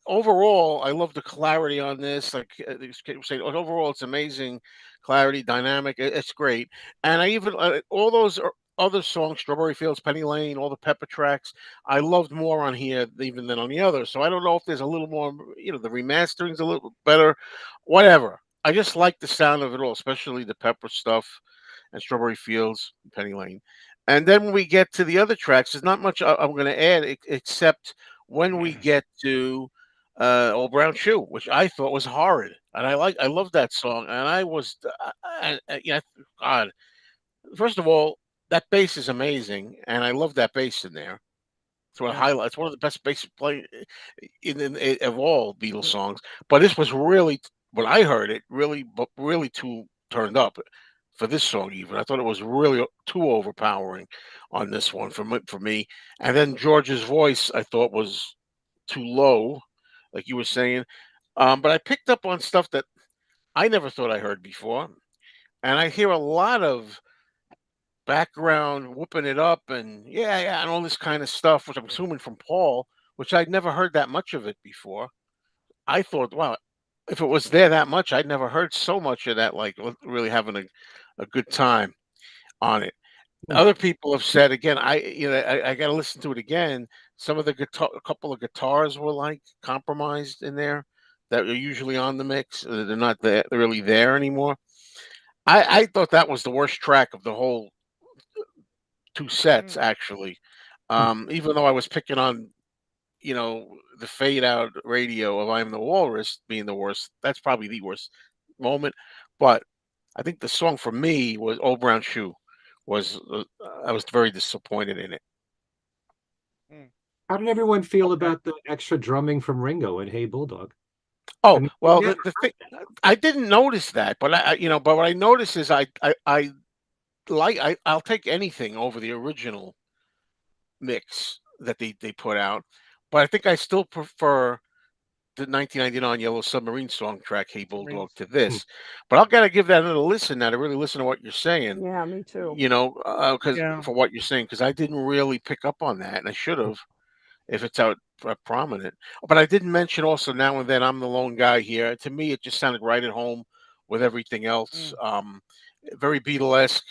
overall, I love the clarity on this. Like these kids say, overall, it's amazing, clarity, dynamic. It's great. And I even all those other songs, Strawberry Fields, Penny Lane, all the Pepper tracks, I loved more on here even than on the others. So I don't know if there's a little more, the remastering's a little better, whatever. I just like the sound of it all, especially the Pepper stuff and Strawberry Fields, Penny Lane. And then when we get to the other tracks, there's not much I'm going to add except when we get to Old Brown Shoe, which I thought was horrid, and I love that song, and I was, God, first of all, that bass is amazing, and I love that bass in there. It's one of the Yeah. highlights, one of the best bass play of all Beatles songs. But this was really, when I heard it, really too turned up for this song. Even I thought it was really too overpowering on this one for me. And then George's voice, I thought was too low, like you were saying. But I picked up on stuff that I never thought I heard before, and I hear a lot of background whooping it up and yeah, and all this kind of stuff, which I'm assuming from Paul, which I'd never heard that much of it before. I thought, wow, if it was there that much, I'd never heard so much of that, like really having a good time on it. Hmm. Other people have said again, I got to listen to it again. Some of the guitar, a couple of guitars were like compromised in there that are usually on the mix. They're not there, they're really there anymore. I thought that was the worst track of the whole two sets, Mm, actually. Even though I was picking on, the fade out radio of "I'm the Walrus" being the worst. That's probably the worst moment. But I think the song for me was "Old Brown Shoe." Was I was very disappointed in it. mm. How did everyone feel Okay. about the extra drumming from Ringo and Hey Bulldog? I Oh mean, we well, never the heard thing I didn't notice that, but but what I noticed is I'll take anything over the original mix that they put out, but I think I still prefer the 1999 Yellow Submarine song track "Hey Bulldog" Submarines. to that. this. But I'll gotta give that another listen now to really listen to what you're saying. Yeah, me too. Because Yeah. for what you're saying, because I didn't really pick up on that, and I should have if it's out prominent. But I didn't mention also now and then I'm the lone guy here. To me, it just sounded right at home with everything else. Mm, Very Beatlesque.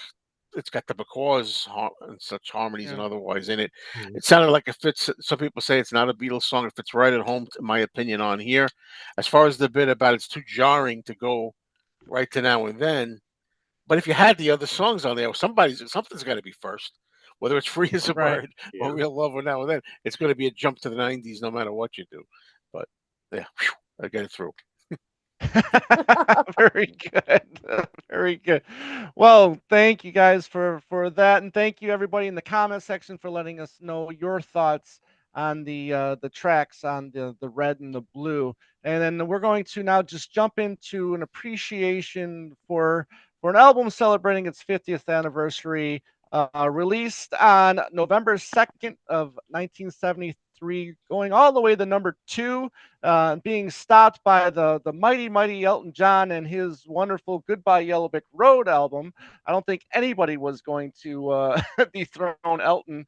It's got the macaws and such harmonies and yeah. otherwise in it. Mhm. It sounded like it fits. Some people say it's not a Beatles song. It fits right at home, in my opinion, on here. As far as the bit about it's too jarring to go right to now and then. But if you had the other songs on there, something's got to be first. whether it's Free as a Right. Bird Yeah. or Real Love or Now and Then. It's going to be a jump to the '90s no matter what you do. But yeah, whew, I get it through. Very good. Very good. Well, thank you guys for that, and thank you everybody in the comment section for letting us know your thoughts on the tracks on the red and the blue. And then we're going to now just jump into an appreciation for an album celebrating its 50th anniversary, released on November 2nd of 1973, going all the way to number 2, being stopped by the mighty Elton John and his wonderful Goodbye Yellow Brick Road album. I don't think anybody was going to dethrone Elton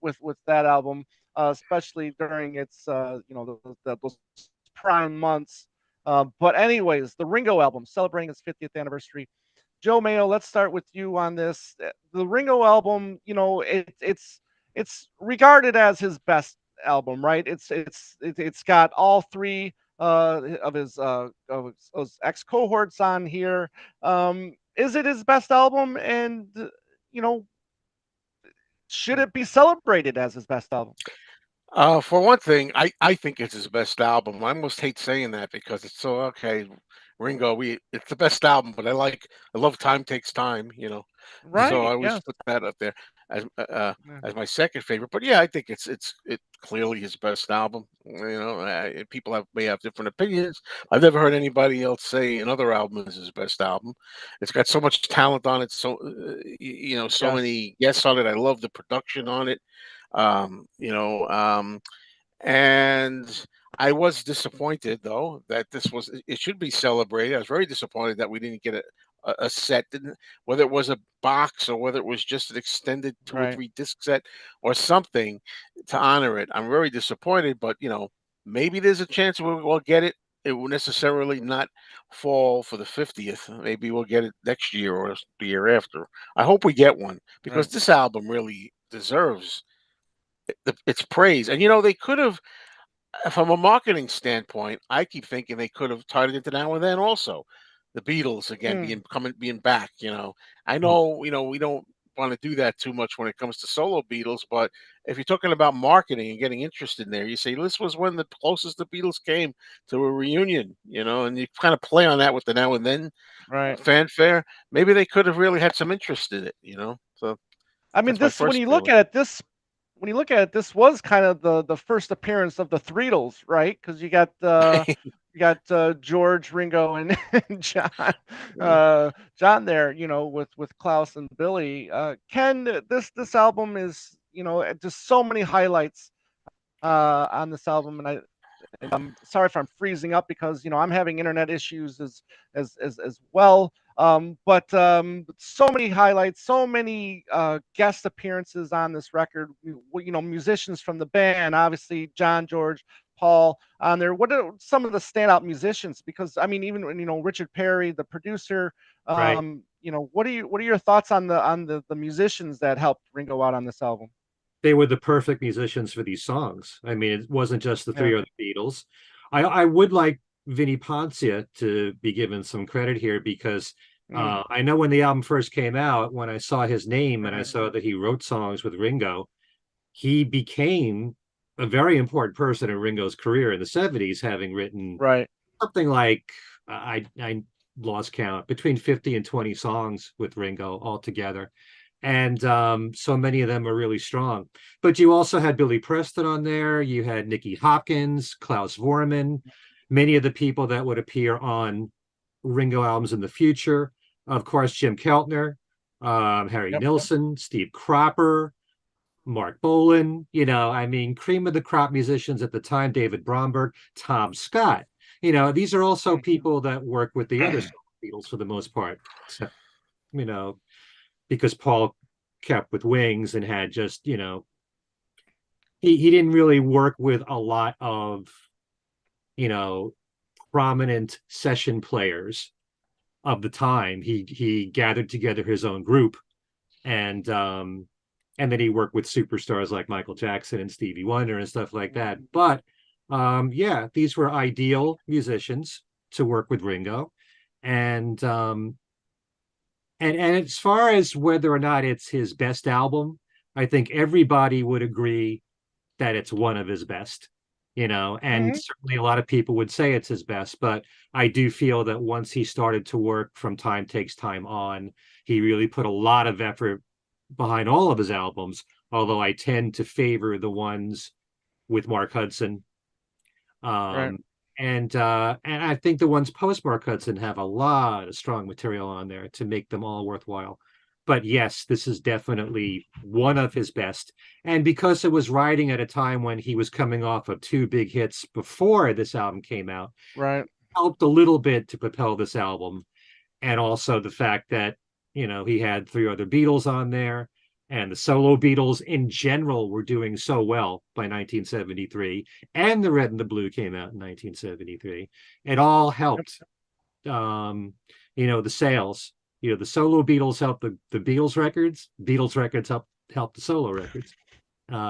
with that album, especially during its those prime months. But anyways, the Ringo album celebrating its 50th anniversary. Joe Mayo, let's start with you on this. The Ringo album, it's regarded as his best album, right? It's got all three of his ex cohorts on here. Is it his best album? And you know, should it be celebrated as his best album? For one thing, I think it's his best album. I almost hate saying that because it's so okay. Ringo, it's the best album, but I love Time Takes Time, so I Right. always Yes. put that up there as Yeah. as my second favorite. But yeah, I think it's clearly his best album. People may have different opinions. I've never heard anybody else say another album is his best album. It's got so much talent on it, so Yes. many guests on it. I love the production on it. Um, you know, um, and I was disappointed though that it should be celebrated. I was very disappointed that we didn't get a set, whether it was a box or whether it was just an extended two or Right. three disc set or something to honor it. I'm very disappointed, but maybe there's a chance we'll get it. It will necessarily not fall for the 50th. Maybe we'll get it next year or the year after. I hope we get one because Right. this album really deserves its praise. And they could have, from a marketing standpoint, I keep thinking they could have tied it into Now and Then also. The Beatles again Hmm. being back. I Mm. know we don't want to do that too much when it comes to solo Beatles, but if you're talking about marketing and getting interest in there, you say this was when the closest the Beatles came to a reunion. And you kind of play on that with the Now and Then Right. fanfare. Maybe they could have really had some interest in it. So I mean, that's my this when first you look feeling. at it, this was kind of the first appearance of the Threedles, right? Because you got George, Ringo, and, and John there, with Klaus and Billy. Ken, this album is just so many highlights on this album, and I'm sorry if I'm freezing up because I'm having internet issues as well. But so many highlights, so many guest appearances on this record. Musicians from the band, obviously John, George, Paul on there. What are some of the standout musicians? Because I mean, even Richard Perry, the producer. Right. What are your thoughts on the musicians that helped Ringo out on this album? They were the perfect musicians for these songs. I mean, it wasn't just the Yeah. three or the Beatles. I would like Vinnie Poncia to be given some credit here because Mm, I know when the album first came out, when I saw his name and I right. saw that he wrote songs with Ringo, he became a very important person in Ringo's career in the 70s, having written Right. something like I lost count, between 50 and 20 songs with Ringo altogether. And so many of them are really strong. But you also had Billy Preston on there. You had Nicky Hopkins, Klaus Vorman, many of the people that would appear on Ringo albums in the future. Of course, Jim Keltner, Harry Yep. Nilsson, Steve Cropper, Mark Bolan, I mean, cream of the crop musicians at the time, David Bromberg, Tom Scott. These are also Mm, people that work with the other Beatles for the most part, except, you know, because Paul kept with Wings and had just, he didn't really work with a lot of, you know, prominent session players of the time. He gathered together his own group and and then he worked with superstars like Michael Jackson and Stevie Wonder and stuff like that. But yeah, these were ideal musicians to work with Ringo. And and as far as whether or not it's his best album, I think everybody would agree that it's one of his best, and certainly a lot of people would say it's his best, but I do feel that once he started to work from Time Takes Time on, he really put a lot of effort behind all of his albums, although I tend to favor the ones with Mark Hudson. Right. And I think the ones post Mark Hudson have a lot of strong material on there to make them all worthwhile. But yes, this is definitely one of his best. And because it was writing at a time when he was coming off of two big hits before this album came out, Right. helped a little bit to propel this album. And also the fact that, he had three other Beatles on there, and the solo Beatles in general were doing so well by 1973, and the Red and the Blue came out in 1973. It all helped. The sales. The solo Beatles helped the Beatles records. Beatles records helped the solo records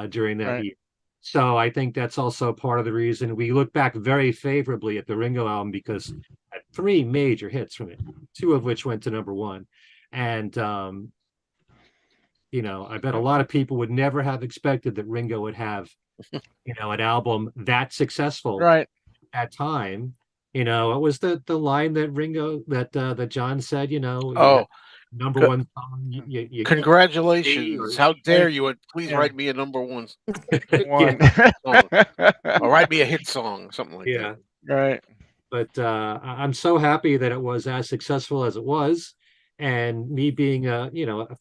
during that Right. year. So I think that's also part of the reason we look back very favorably at the Ringo album, because it had three major hits from it, two of which went to number one. And I bet a lot of people would never have expected that Ringo would have, an album that successful Right. at time. What was the line that Ringo that John said, Oh, number co- one song, you congratulations! How dare Thank you? you. And please Yeah. write me a number one yeah, One. song, or write me a hit song, something like that. yeah. Right. But I'm so happy that it was as successful as it was. And me being a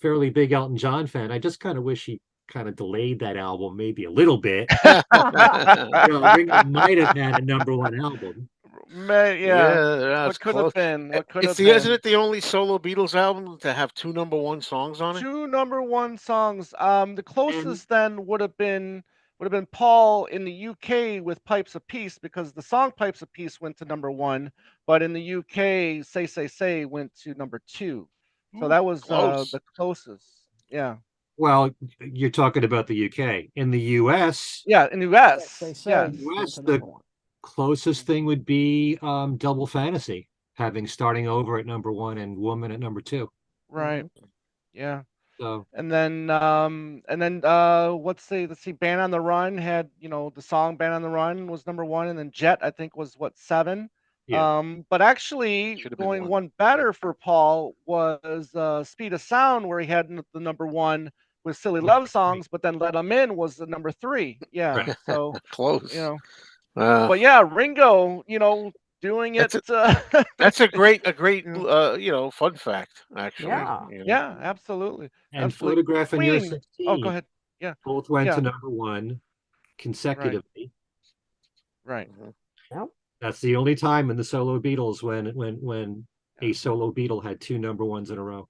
fairly big Elton John fan, I just kind of wish he kind of delayed that album maybe a little bit. Ringo might have had a number one album. Yeah. Yeah, that's What could have close. been? What could It's have the Isn't been? it the only solo Beatles album to have two number one songs on it? Two number one songs. The And closest then would have been Paul in the UK with Pipes of Peace, because the song Pipes of Peace went to number one, but in the UK, Say Say Say went to number two. So Ooh, that was close. the closest. Yeah. well, you're talking about the UK. In the US, Yeah. In the Yes, they US. say Yes. went US, to the number one. closest thing would be Double Fantasy, having starting over at number one and Woman at number two. Right. Mhm. Yeah. So And then let's see, Band on the Run had, the song Band on the Run was number one, and then Jet, I think, was what, seven. yeah, But actually Should have been going one. one better for Paul was Speed of Sound, where he had the number one with Silly Love right, Songs, but then Let 'Em In was the number three. Yeah. right. So, you Close. know, Uh, but yeah, Ringo, doing it. that's a great Yeah, fun fact actually. Yeah. yeah, absolutely. And Absolutely. Photograph in Year Queen. Oh, go 16 ahead. Yeah. both went to Yeah. number one Right. consecutively. Right. Mhm. Yep. That's the only time in the solo Beatles when a solo Beatle had two number ones in a row.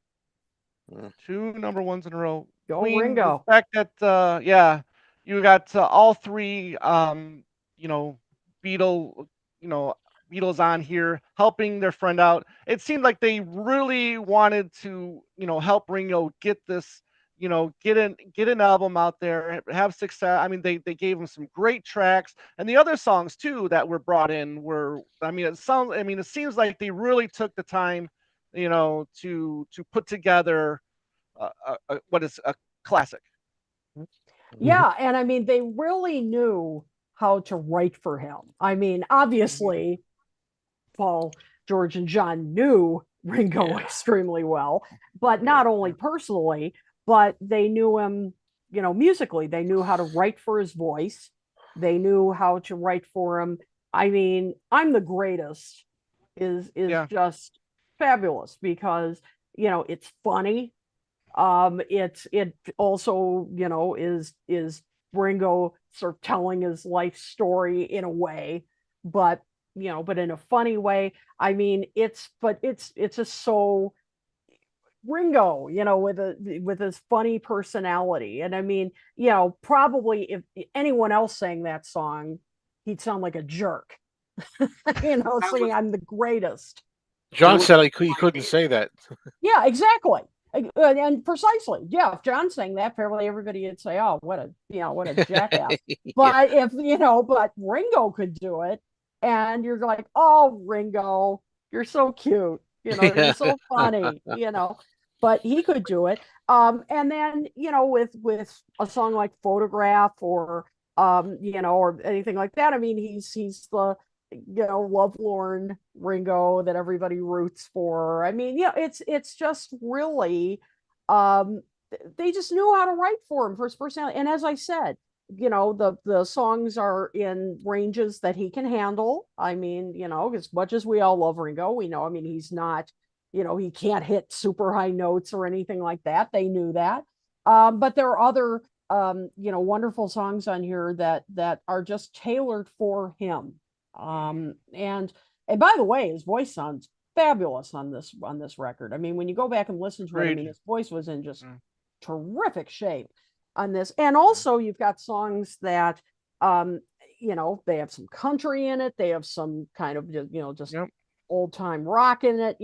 Two number ones in a row. Go Queen, the Ringo. fact that yeah, you got all three you know, Beatle, you know, Beatles on here helping their friend out. It seemed like they really wanted to, help Ringo get this, get an album out there, have success. I mean, they gave him some great tracks, and the other songs too that were brought in were. It seems like they really took the time, to put together what is a classic. Mhm. Yeah, and I mean, they really knew how to write for him. I mean, Mhm. obviously, Paul, George, and John knew Ringo Yeah. extremely well, but Yeah. not only personally, but they knew him, musically. They knew how to write for his voice. They knew how to write for him. I mean, I'm the greatest is Yeah, just fabulous because, it's funny. It also, is Ringo sort of telling his life story in a way, but but in a funny way. I mean, it's just so Ringo, with his funny personality. And I mean, probably if anyone else sang that song, he'd sound like a jerk, That singing was I'm the greatest. that John was said he my couldn't say that. Yeah, exactly. And precisely. Yeah, if John sang that, fairly everybody would say, "Oh, what a jackass." Yeah. But but Ringo could do it, and you're like, "Oh, Ringo, you're so cute. You're so funny." but he could do it. And then, with a song like Photograph, or or anything like that. I mean, he's the lovelorn Ringo that everybody roots for. I mean, it's just really, um they just knew how to write for him, for his personality. And as I said, the songs are in ranges that he can handle. I mean, as much as we all love Ringo, we know, I mean, he's not, he can't hit super high notes or anything like that. They knew that. But there are other, wonderful songs on here that are just tailored for him. And by the way, his voice sounds fabulous on this record. I mean, when you go back and listen to it, I mean, his voice was in just terrific shape on this. And also, you've got songs that, they have some country in it. They have some kind of just old time rock in it.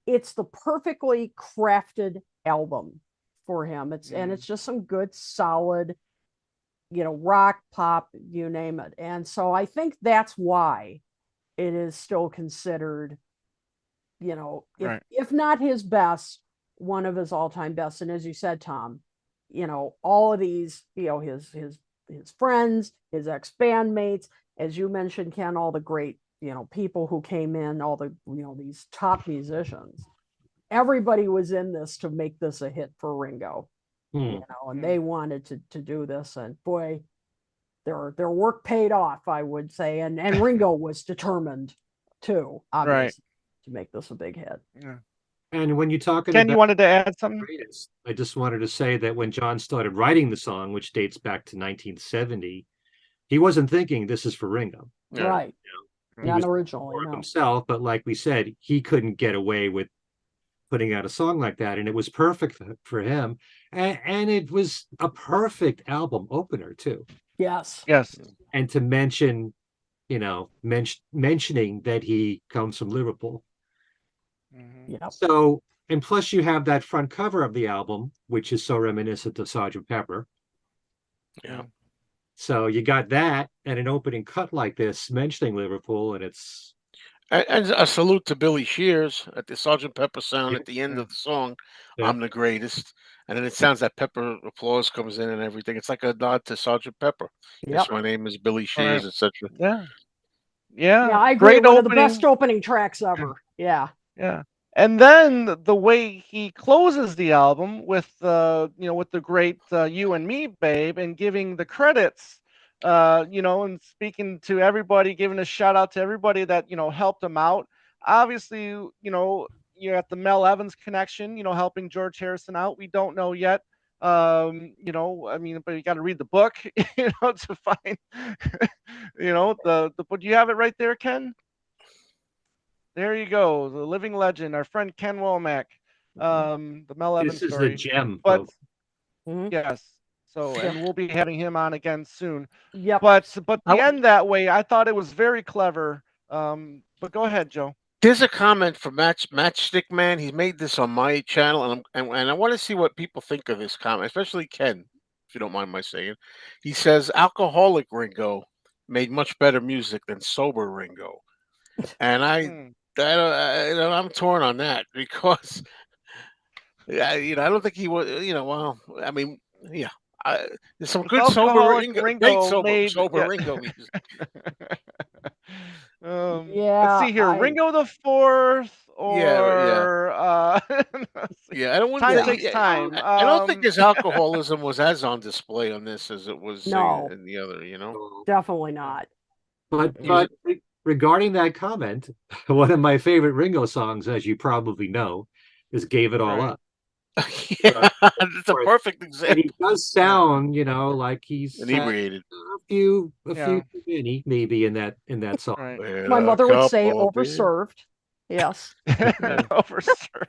It's the perfectly crafted album for him. And it's just some good, solid, rock, pop, you name it. And so I think that's why it is still considered, if not his best, one of his all-time best. And as you said, Tom, all of these, his friends, his ex-bandmates, as you mentioned, Ken, all the great, people who came in, all the, these top musicians, everybody was in this to make this a hit for Ringo. And they wanted to do this, and boy, their work paid off, I would say. And Ringo was determined too, obviously, to make this a big hit. Yeah. And when you talking Ken, about you wanted to add something? greatest, I just wanted to say that when John started writing the song, which dates back to 1970, he wasn't thinking this is for Ringo. Right. He Not was originally, for no. himself, but like we said, he couldn't get away with putting out a song like that, and it was perfect for him. And it was a perfect album opener too. Yes. And to mention, mentioning that he comes from Liverpool. Yep. So, and plus you have that front cover of the album, which is so reminiscent of Sgt. Pepper. Yeah. So you got that and an opening cut like this mentioning Liverpool, and it's And a salute to Billy Shears at the Sgt. Pepper sound at the end of the song, I'm the greatest. And then it sounds that Pepper applause comes in and everything. It's like a nod to Sgt. Pepper. Yes, my name is Billy Shears, etc. Yeah. I agree. Great One of the opening. best opening tracks ever. Yeah. And then the way he closes the album with with the great "You and Me, Babe," and giving the credits, and speaking to everybody, giving a shout out to everybody that helped him out. Obviously, you got the Mel Evans connection, helping George Harrison out. We don't know yet. I mean, but you got to read the book, to find, the. But you have it right there, Ken. There you go, the living legend, our friend Ken Womack, the Mel Evans this is story. the gem, But folks. yes, so and we'll be having him on again soon. Yep. But the end that way, I thought it was very clever. But go ahead, Joe. There's a comment from Matchstick Man. He made this on my channel, and I want to see what people think of this comment, especially Ken, if you don't mind my saying. He says, "Alcoholic Ringo made much better music than sober Ringo," and I'm torn on that because I don't think he was. Well, I mean, yeah. There's some good sober Alcoholic Ringo, great Ringo made sober Ringo music. Let's see here, Ringo the Fourth, Yeah. or Yeah, I don't want time to. takes time. I don't think his alcoholism was as on display on this as it was No. in the other. Definitely not. But regarding that comment, one of my favorite Ringo songs, as you probably know, is "Gave It All Up." Yeah, it's a perfect example. And he does sound, like he's inebriated. A few too many, maybe in that song. Right. My mother would say overserved. Yes. Overserved.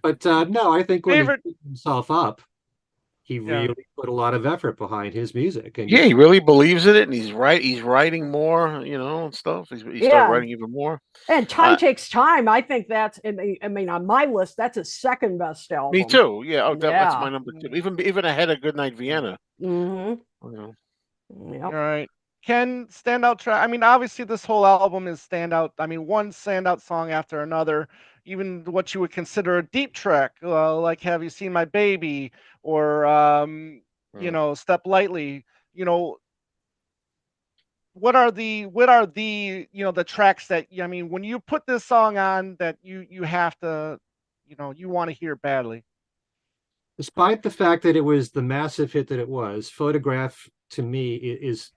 But no, I think when Favorite he picked himself up, he really put a lot of effort behind his music. And he really believes in it, and he's writing more, and stuff. He started writing even more. And Time Takes Time. I think that's. I mean, on my list, that's his second best album. Me too. Yeah. Oh, that's my number 2. Even ahead of Goodnight Vienna. Mm-hmm. Yep. All right. Ken, standout track. I mean, obviously, this whole album is standout. I mean, one standout song after another. even what you would consider a deep track, like "Have You Seen My Baby" or Mm. "Step Lightly." You know, what are the the tracks that, I mean, when you put this song on, that you have to, you want to hear badly. Despite the fact that it was the massive hit that it was, Photograph to me is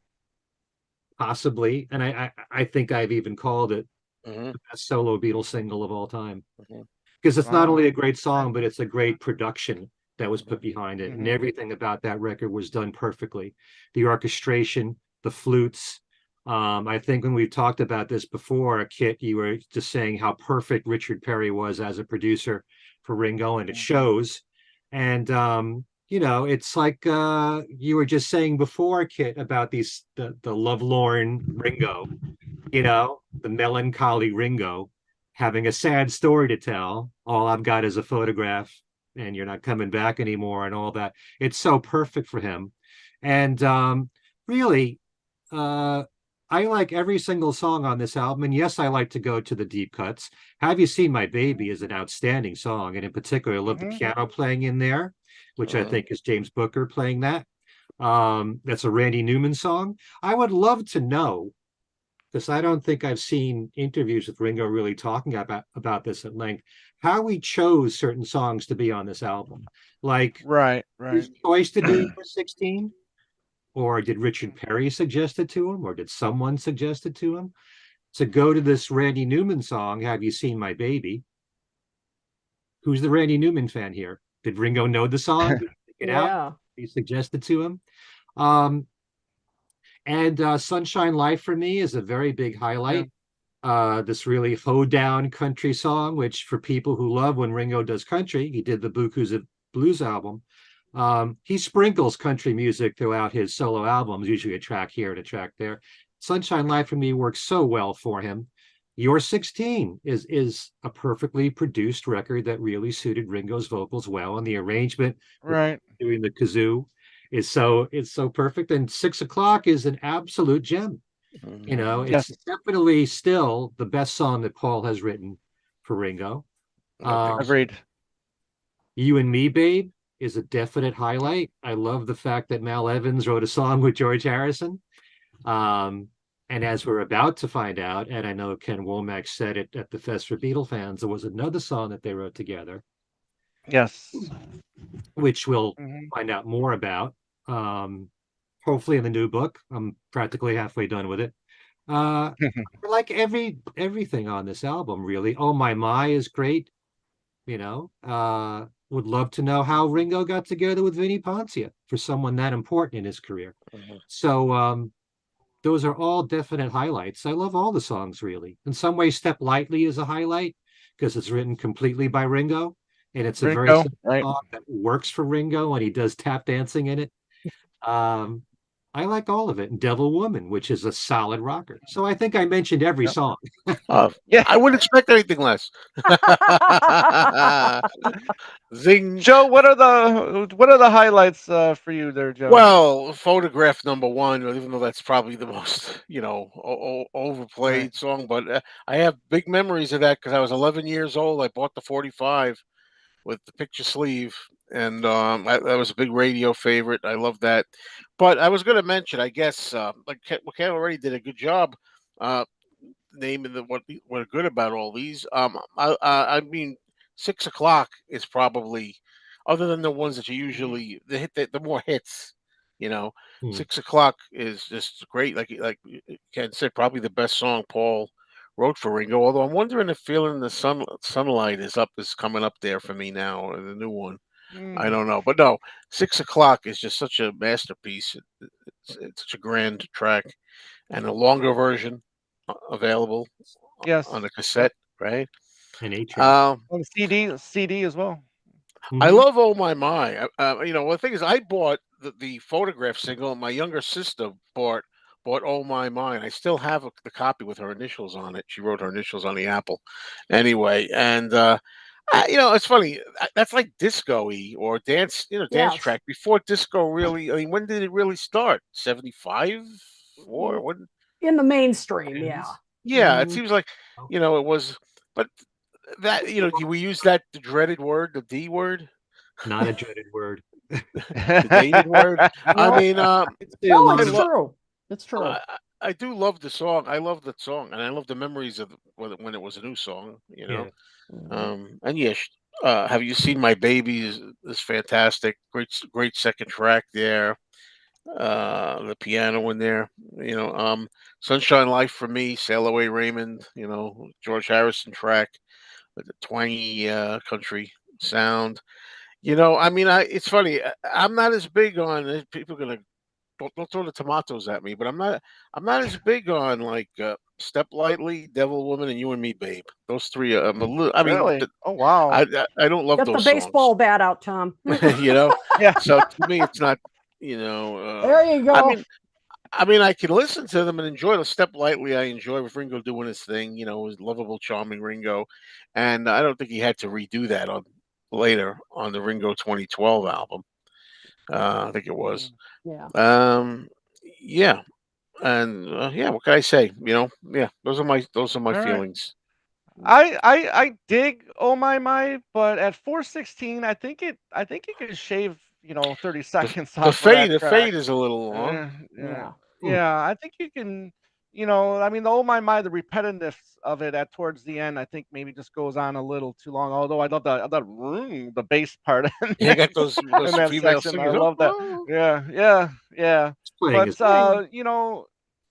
possibly, and I think I've even called it Hmm. the best solo Beatles single of all time. Hmm. Because it's not Wow. only a great song, but it's a great production that was put behind it. And Hmm. everything about that record was done perfectly. The orchestration, the flutes. I think when we've talked about this before, Kit, you were just saying how perfect Richard Perry was as a producer for Ringo, and it shows. And it's like you were just saying before, Kit, about the lovelorn Ringo, the melancholy Ringo having a sad story to tell. All I've got is a photograph, and you're not coming back anymore, and all that. It's so perfect for him. And really, uh, I like every single song on this album. And yes, I like to go to the deep cuts. Have You Seen My Baby is an outstanding song. And in particular, I love the Hmm. piano playing in there, which I Hmm. think is James Booker playing that. That's a Randy Newman song. I would love to know, because I don't think I've seen interviews with Ringo really talking about this at length, how he chose certain songs to be on this album. Like Right, right. his choice to do number 16, or did Richard Perry suggest it to him, or did someone suggest it to him to go to this Randy Newman song, Have You Seen My Baby? Who's the Randy Newman fan here? Did Ringo know the song? Did he pick it out? Yeah. He suggested to him. Um, and Sunshine Life for me is a very big Yeah. highlight. This really hoedown country song, which for people who love when Ringo does country, he did the Bukus of Blues album. He sprinkles country music throughout his solo albums, usually a track here and a track there. Sunshine Life for me works so well for him. You're 16 is a perfectly produced record that really suited Ringo's vocals well, and the arrangement with Right. doing the kazoo is so perfect. And 6 o'clock is an absolute gem. It's Yes. definitely still the best song that Paul has written for Ringo. I think Um, so. Agreed. You and Me, Babe is a definite highlight. I love the fact that Mal Evans wrote a song with George Harrison. Um, and as we're about to find out, and I know Ken Womack said it at the Fest for Beatle fans, there was another song that they wrote together, Yes. which we'll Hmm. find out more about. Um, Hopefully in the new book. I'm practically halfway done with it. I like everything on this album, really. Oh My is great. Would love to know how Ringo got together with Vinnie Poncia, for someone that important in his career. Mhm. So those are all definite highlights. I love all the songs, really. In some ways, Step Lightly is a highlight because it's written completely by Ringo, and it's a very Ringo. simple Right. song that works for Ringo, and he does tap dancing in it. Um, I like all of it. And Devil Woman, which is a solid rocker. So I think I mentioned every Yep. song. Uh, Yeah. I wouldn't expect anything less. Zing. Joe, what are the highlights for you there, Joe? Well, photograph number one, even though that's probably the most, Right. overplayed song, but I have big memories of that because I was 11 years old. I bought the 45 with the picture sleeve, and that was a big radio favorite. I love that. But I was going to mention, I guess, like Ken already did a good job uh, naming what are good about all these. I mean, 6 o'clock is probably, other than the ones that you Mhm. usually the more hits. You know, Hmm. 6 o'clock is just great. Like Ken said, probably the best song Paul wrote for Ringo. Although I'm wondering if "Feeling the Sunlight" is coming up there for me now, or the new one. I Mm. don't know, but no, 6 o'clock is just such a masterpiece. It's such a grand track, and a longer version available on Yes. a Yep. cassette, right? An A track. Um, On CD as well. I Hmm. love "Oh My." Well, the thing is, I bought the photograph single, and my younger sister bought "Oh My." And I still have the copy with her initials on it. She wrote her initials on the apple, anyway. And it's funny. That's like disco-y or dance Yes. track before disco really. I mean, when did it really start? 75, Mm, four? When? in the mainstream, yeah. Depends. Yeah, it Mm, seems like oh, it was, but that we use that the dreaded word, the D word, Not a dreaded word. the dated word. I No, mean, Say a no, lot it's of true. It's true. I do love the song. I love that song, and I love the memories of when it was a new song. yeah. And yes, have you seen My Baby? Is fantastic. Great second track there. The piano in there. Sunshine Life for me. Sail Away Raymond. George Harrison track with the twangy country sound. I mean, it's funny. I'm not as big on people gonna don't throw the tomatoes at me, but I'm not as big on like Step Lightly, Devil Woman, and You and Me, Babe. Those three. I'm a little. I mean, Really? Oh wow. I don't love Get the those songs. baseball bat out, Tom. you know, Yeah. so to me, it's not. You know, There you I go. mean, I mean, I can listen to them and enjoy the Step Lightly. I enjoy with Ringo doing his thing. His lovable, charming Ringo, and I don't think he had to redo that on later on the Ringo 2012 album. I think it was. Yeah. Um, yeah, and yeah, what can I say? Yeah, those are my All right. feelings. I dig Oh My, but at 4:16, I think you could shave 30 The seconds the off of fade that the track. fade is a little long. Yeah, Yeah. yeah. I think you can. I mean, the Oh My, the repetitiveness of it at towards the end, I think maybe just goes on a little too long. Although I love the bass part in You there, got those in that female section. I singers. Oh, love that. oh. Yeah, yeah, yeah. He's playing his But game.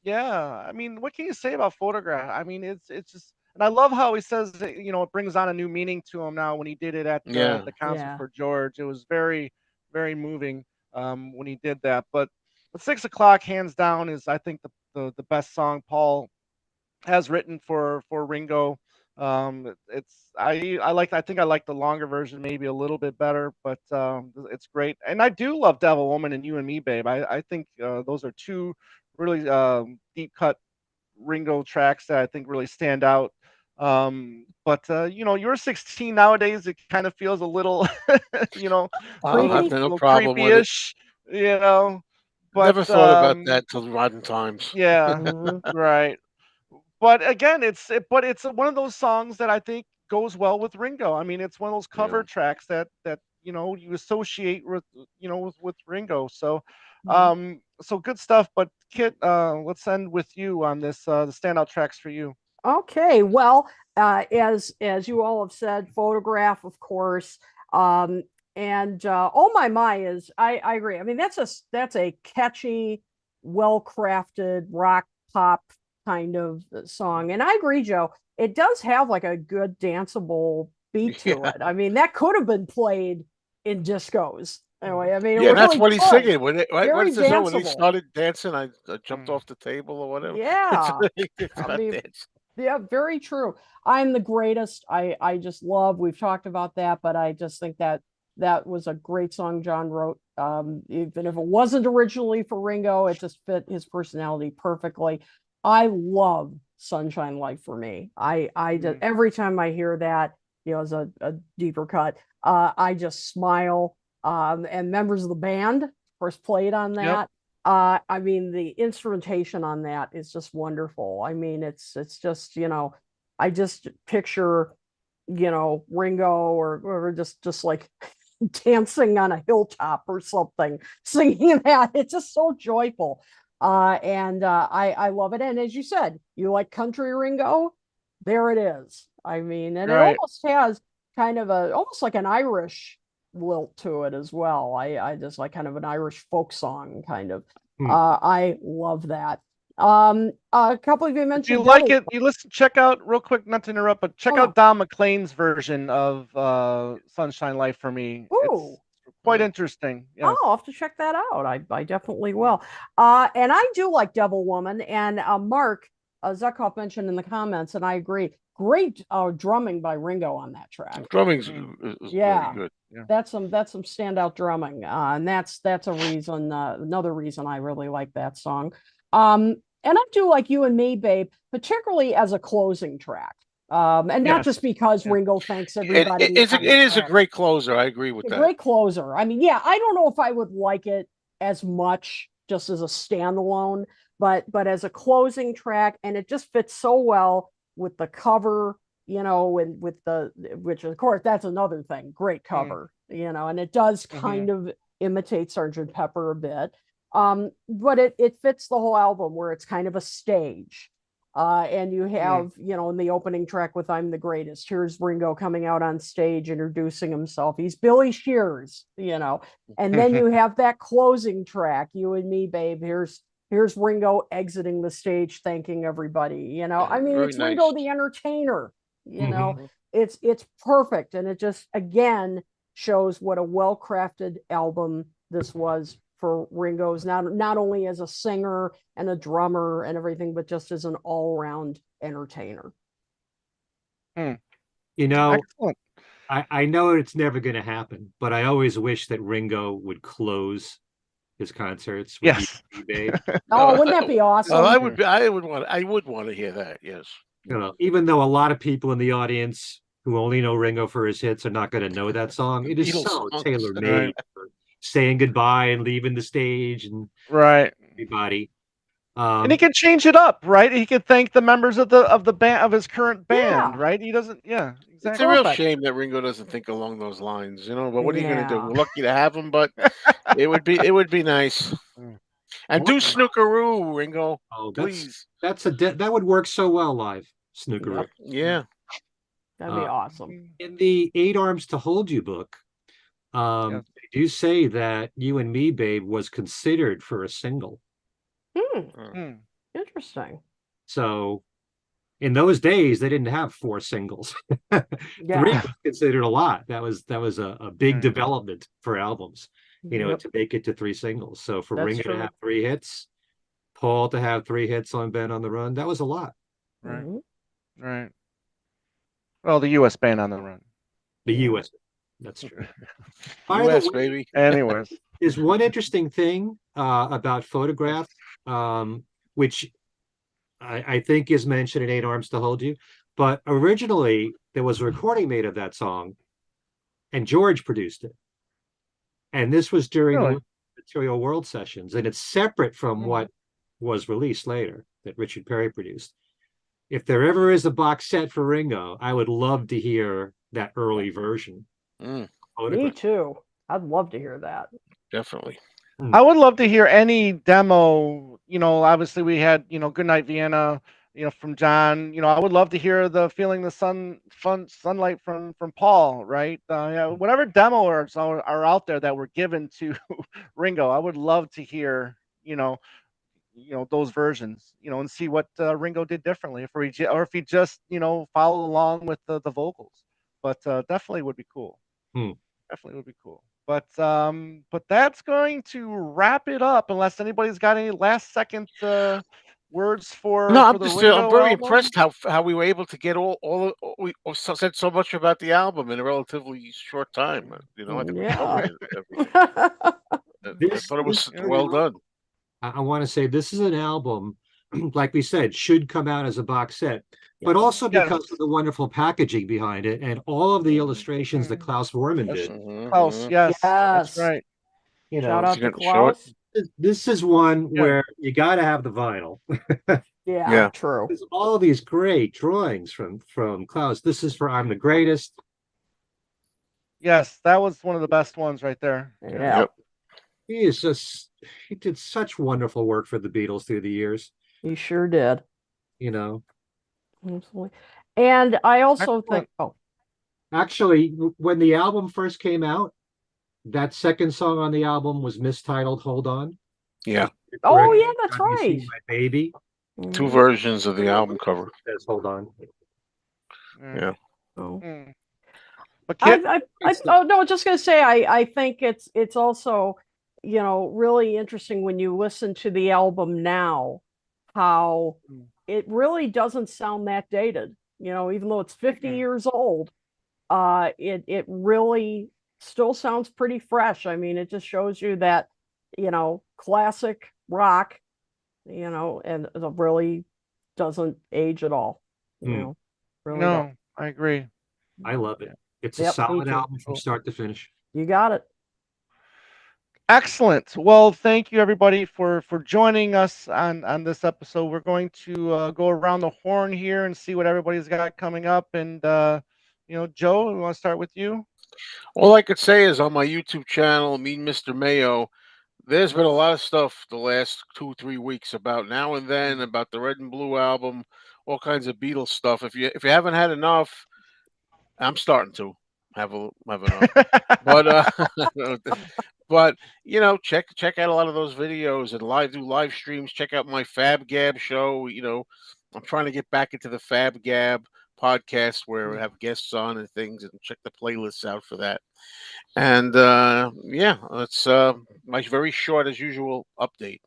yeah. I mean, what can you say about Photograph? I mean, it's just, and I love how he says that, it brings on a new meaning to him now when he did it at Yeah, the concert Yeah. for George. It was very, very moving when he did that. But 6 o'clock, hands down, is I think the best song Paul has written for Ringo. I think I like the longer version maybe a little bit better, but it's great. And I do love Devil Woman and You and Me, Babe. I think those are two really deep cut Ringo tracks that I think really stand out. But you're 16 nowadays. It kind of feels a little, you know, I've Creepy. no little problem with it. creepy-ish, you know. Never But thought about that till modern times. yeah, Mhm. right. But again, but it's one of those songs that I think goes well with Ringo. I mean, it's one of those Yeah. cover tracks that you associate with with Ringo. Mhm. So good stuff. But Kit, let's end with you on this the standout tracks for you. Okay, well, as you all have said, photograph, of course, and oh my is I agree. I mean, that's a catchy, well crafted rock pop kind of song, and I agree, Joe. It does have like a good danceable beat to Yeah. it. I mean, that could have been played in discos. Anyway, I mean, it Yeah, and that's really what he's could. singing. What Very is the song? When they danceable. started dancing, I jumped Mm. off the table or whatever. Yeah. It's I not mean, dance. yeah, very true. I'm the greatest. I just love. We've talked about that, but I just think that that was a great song John wrote. Even if it wasn't originally for Ringo, it just fit his personality perfectly. I love Sunshine Life for me. I just Mm. every time I hear that, as a deeper cut, I just smile. And members of the band, of course, played on Yep. that. I mean, the instrumentation on that is just wonderful. I mean, it's just, I just picture, Ringo or just like dancing on a hilltop or something, singing that. It's just so joyful. And I love it. And as you said, you like country Ringo, there it is. I mean, and it Right. almost has kind of almost like an Irish lilt to it as well. I just like kind of an Irish folk song kind of. Hmm. I love that. A couple of you If you mentioned like Devil. it, you listen. Check out real quick, not to interrupt, but Oh check no. out Don McLean's version of "Sunshine Life" for me. Ooh. It's quite Mm. interesting. Oh, Yes. I'll have to check that out. I definitely will. And I do like Devil Woman. And Mark Zuckhoff mentioned in the comments, and I agree. Great drumming by Ringo on that track. Drumming's Mm. is very Yeah, good. Yeah. that's some standout drumming, and that's a reason. Another reason I really like that song. And I do like You and Me, Babe, particularly as a closing track. And not Yes. just because Yeah. Ringo thanks It, it, everybody it's a, on the it is a track. great closer. I agree with A that. great closer. I mean, yeah, I don't know if I would like it as much just as a standalone, but as a closing track, and it just fits so well with the cover, you know, and with which of course that's another thing, great cover, you know, and it does kind of imitate Sergeant Pepper a bit. But it fits the whole album where it's kind of a stage. And you have, you know, in the opening track with I'm the Greatest, here's Ringo coming out on stage, introducing himself. He's Billy Shears, you know, and then you have that closing track, You and Me, Babe. Here's Ringo exiting the stage, thanking everybody, you know. I mean, it's nice. Ringo the Entertainer, you know. It's perfect. And it just, again, shows what a well-crafted album this was for Ringo's, not only as a singer and a drummer and everything, but just as an all-around entertainer. You know, Excellent. I know it's never going to happen, but I always wish that Ringo would close his concerts with Yes. You and Me, Babe. Oh, wouldn't that be awesome? Well, I would want to hear that. Yes. You know, even though a lot of people in the audience who only know Ringo for his hits are not going to know that song, it is Beatles so songs. tailor-made for saying goodbye and leaving the stage and Right. everybody. And he can change it up, right? He could thank the members of the band of his current band, right? He doesn't. Yeah, exactly. It's a real shame that Ringo doesn't think along those lines, you know. But what are you going to do? Yeah. We're lucky to have him, but it would be nice. And do Snookeroo, Ringo, Oh, please. that would work so well live, Snookeroo. Yeah. That'd be awesome. In the Eight Arms to Hold You book, they do say that You and Me, Babe was considered for a single. Interesting. So in those days, they didn't have 4 singles. 3 was considered a lot. That was a big development for albums, you know, to make it to 3 singles. So for Ringo to have 3 hits, Paul to have 3 hits on Ben on the Run, that was a lot. Right. Right. Well, the U.S. band on the run. The U.S. That's true. U.S. baby. Anyways, there's one interesting thing about Photograph, which I think is mentioned in Eight Arms to Hold You, but originally there was a recording made of that song, and George produced it. And this was during the Material World sessions, and it's separate from what was released later that Richard Perry produced. If there ever is a box set for Ringo, I would love to hear that early version. Me too. I'd love to hear that. Definitely. I would love to hear any demo. You know, obviously we had, you know, Goodnight Vienna, you know, from John. You know, I would love to hear the Feeling the Sunlight from Paul, right? Whatever demo are out there that were given to Ringo, I would love to hear, you know, those versions, you know, and see what Ringo did differently, or if he just, you know, followed along with the vocals. But definitely would be cool. Definitely would be cool. But that's going to wrap it up, unless anybody's got any last second words for No, the Ringo I'm very album. impressed how we were able to get we said so much about the album in a relatively short time. You know, I think we covered everything. I thought it was well done. I want to say this is an album, like we said, should come out as a box set, but also because of the wonderful packaging behind it and all of the illustrations that Klaus Vormann did. Klaus, yes, that's right. You know, shout out to Klaus. This is one where you got to have the vinyl. True. There's all these great drawings from Klaus. This is for I'm the Greatest. Yes, that was one of the best ones right there. Yeah. He did such wonderful work for the Beatles through the years. He sure did. You know. Absolutely. And I also think, actually, when the album first came out, that second song on the album was mistitled Hold On. Yeah. Oh, yeah, that's right. My Baby. 2 versions of the album cover. It says Hold On. Yeah. But no, just gonna say I think it's also, you know, really interesting when you listen to the album now, how it really doesn't sound that dated. You know, even though it's 50 years old, it really still sounds pretty fresh. I mean, it just shows you that, you know, classic rock, you know, and it really doesn't age at all. You know, really don't. I agree. I love it. It's a solid album from start to finish. You got it. Excellent. Well, thank you everybody for joining us on this episode. We're going to go around the horn here and see what everybody's got coming up. And Joe, we want to start with you. All I could say is on my YouTube channel, Mean Mr. Mayo, there's been a lot of stuff the last 2 3 weeks about Now and Then, about the Red and Blue album, all kinds of Beatles stuff. If you haven't had enough, I'm starting to have enough. But but check out a lot of those videos and do live streams. Check out my Fab Gab show. I'm trying to get back into the Fab Gab podcast where we have guests on and things, and check the playlists out for that. And yeah, that's my very short as usual update.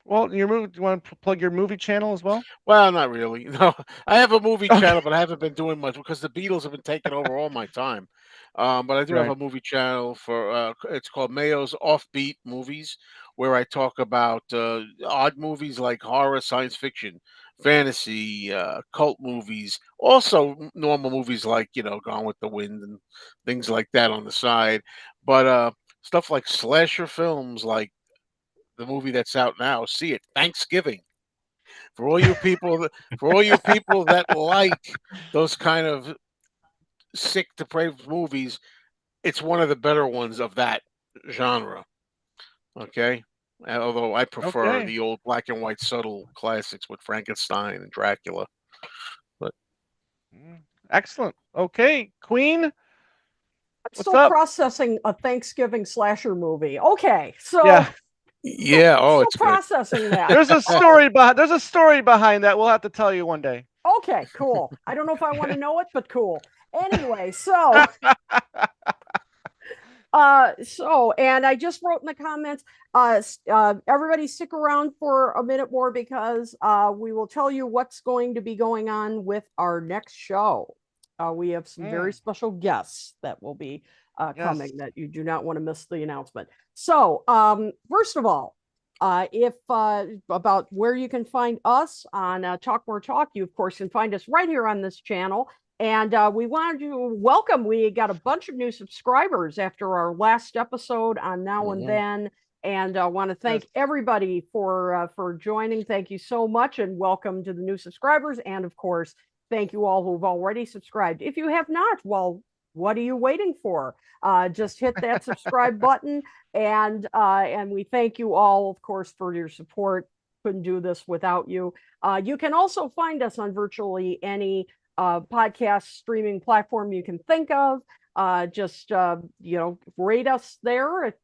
Well, your movie. Do you want to plug your movie channel as well? Well, not really. No, I have a movie channel, but I haven't been doing much because the Beatles have been taking over all my time. But I do have Right. a movie channel for it's called Mayo's Offbeat Movies, where I talk about odd movies like horror, science fiction, fantasy, cult movies, also normal movies like Gone with the Wind and things like that on the side. But stuff like slasher films, like the movie that's out now, see it Thanksgiving for all you people that like those kind of sick depraved movies. It's one of the better ones of that genre. Okay, although I prefer Okay. the old black and white subtle classics with Frankenstein and Dracula. But Excellent. Okay, Queen, I'm what's still up? processing a Thanksgiving slasher movie. Okay, so Yeah, yeah, oh, still it's good. processing that. there's a story behind. There's a story behind that. We'll have to tell you one day. Okay, cool. I don't know if I want to know it, but cool. Anyway, so and I just wrote in the comments, everybody stick around for a minute more because we will tell you what's going to be going on with our next show. We have some very special guests that will be Yes. coming that you do not want to miss the announcement. So, first of all, if about where you can find us on Talk More Talk, you of course can find us right here on this channel. And we wanted to welcome, we got a bunch of new subscribers after our last episode on Now and Mhm. Then. And I want to thank Yes. everybody for joining. Thank you so much, and welcome to the new subscribers. And of course, thank you all who've already subscribed. If you have not, well, what are you waiting for? Just hit that subscribe button, and we thank you all, of course, for your support. Couldn't do this without you. You can also find us on virtually any podcast streaming platform you can think of. Just rate us there if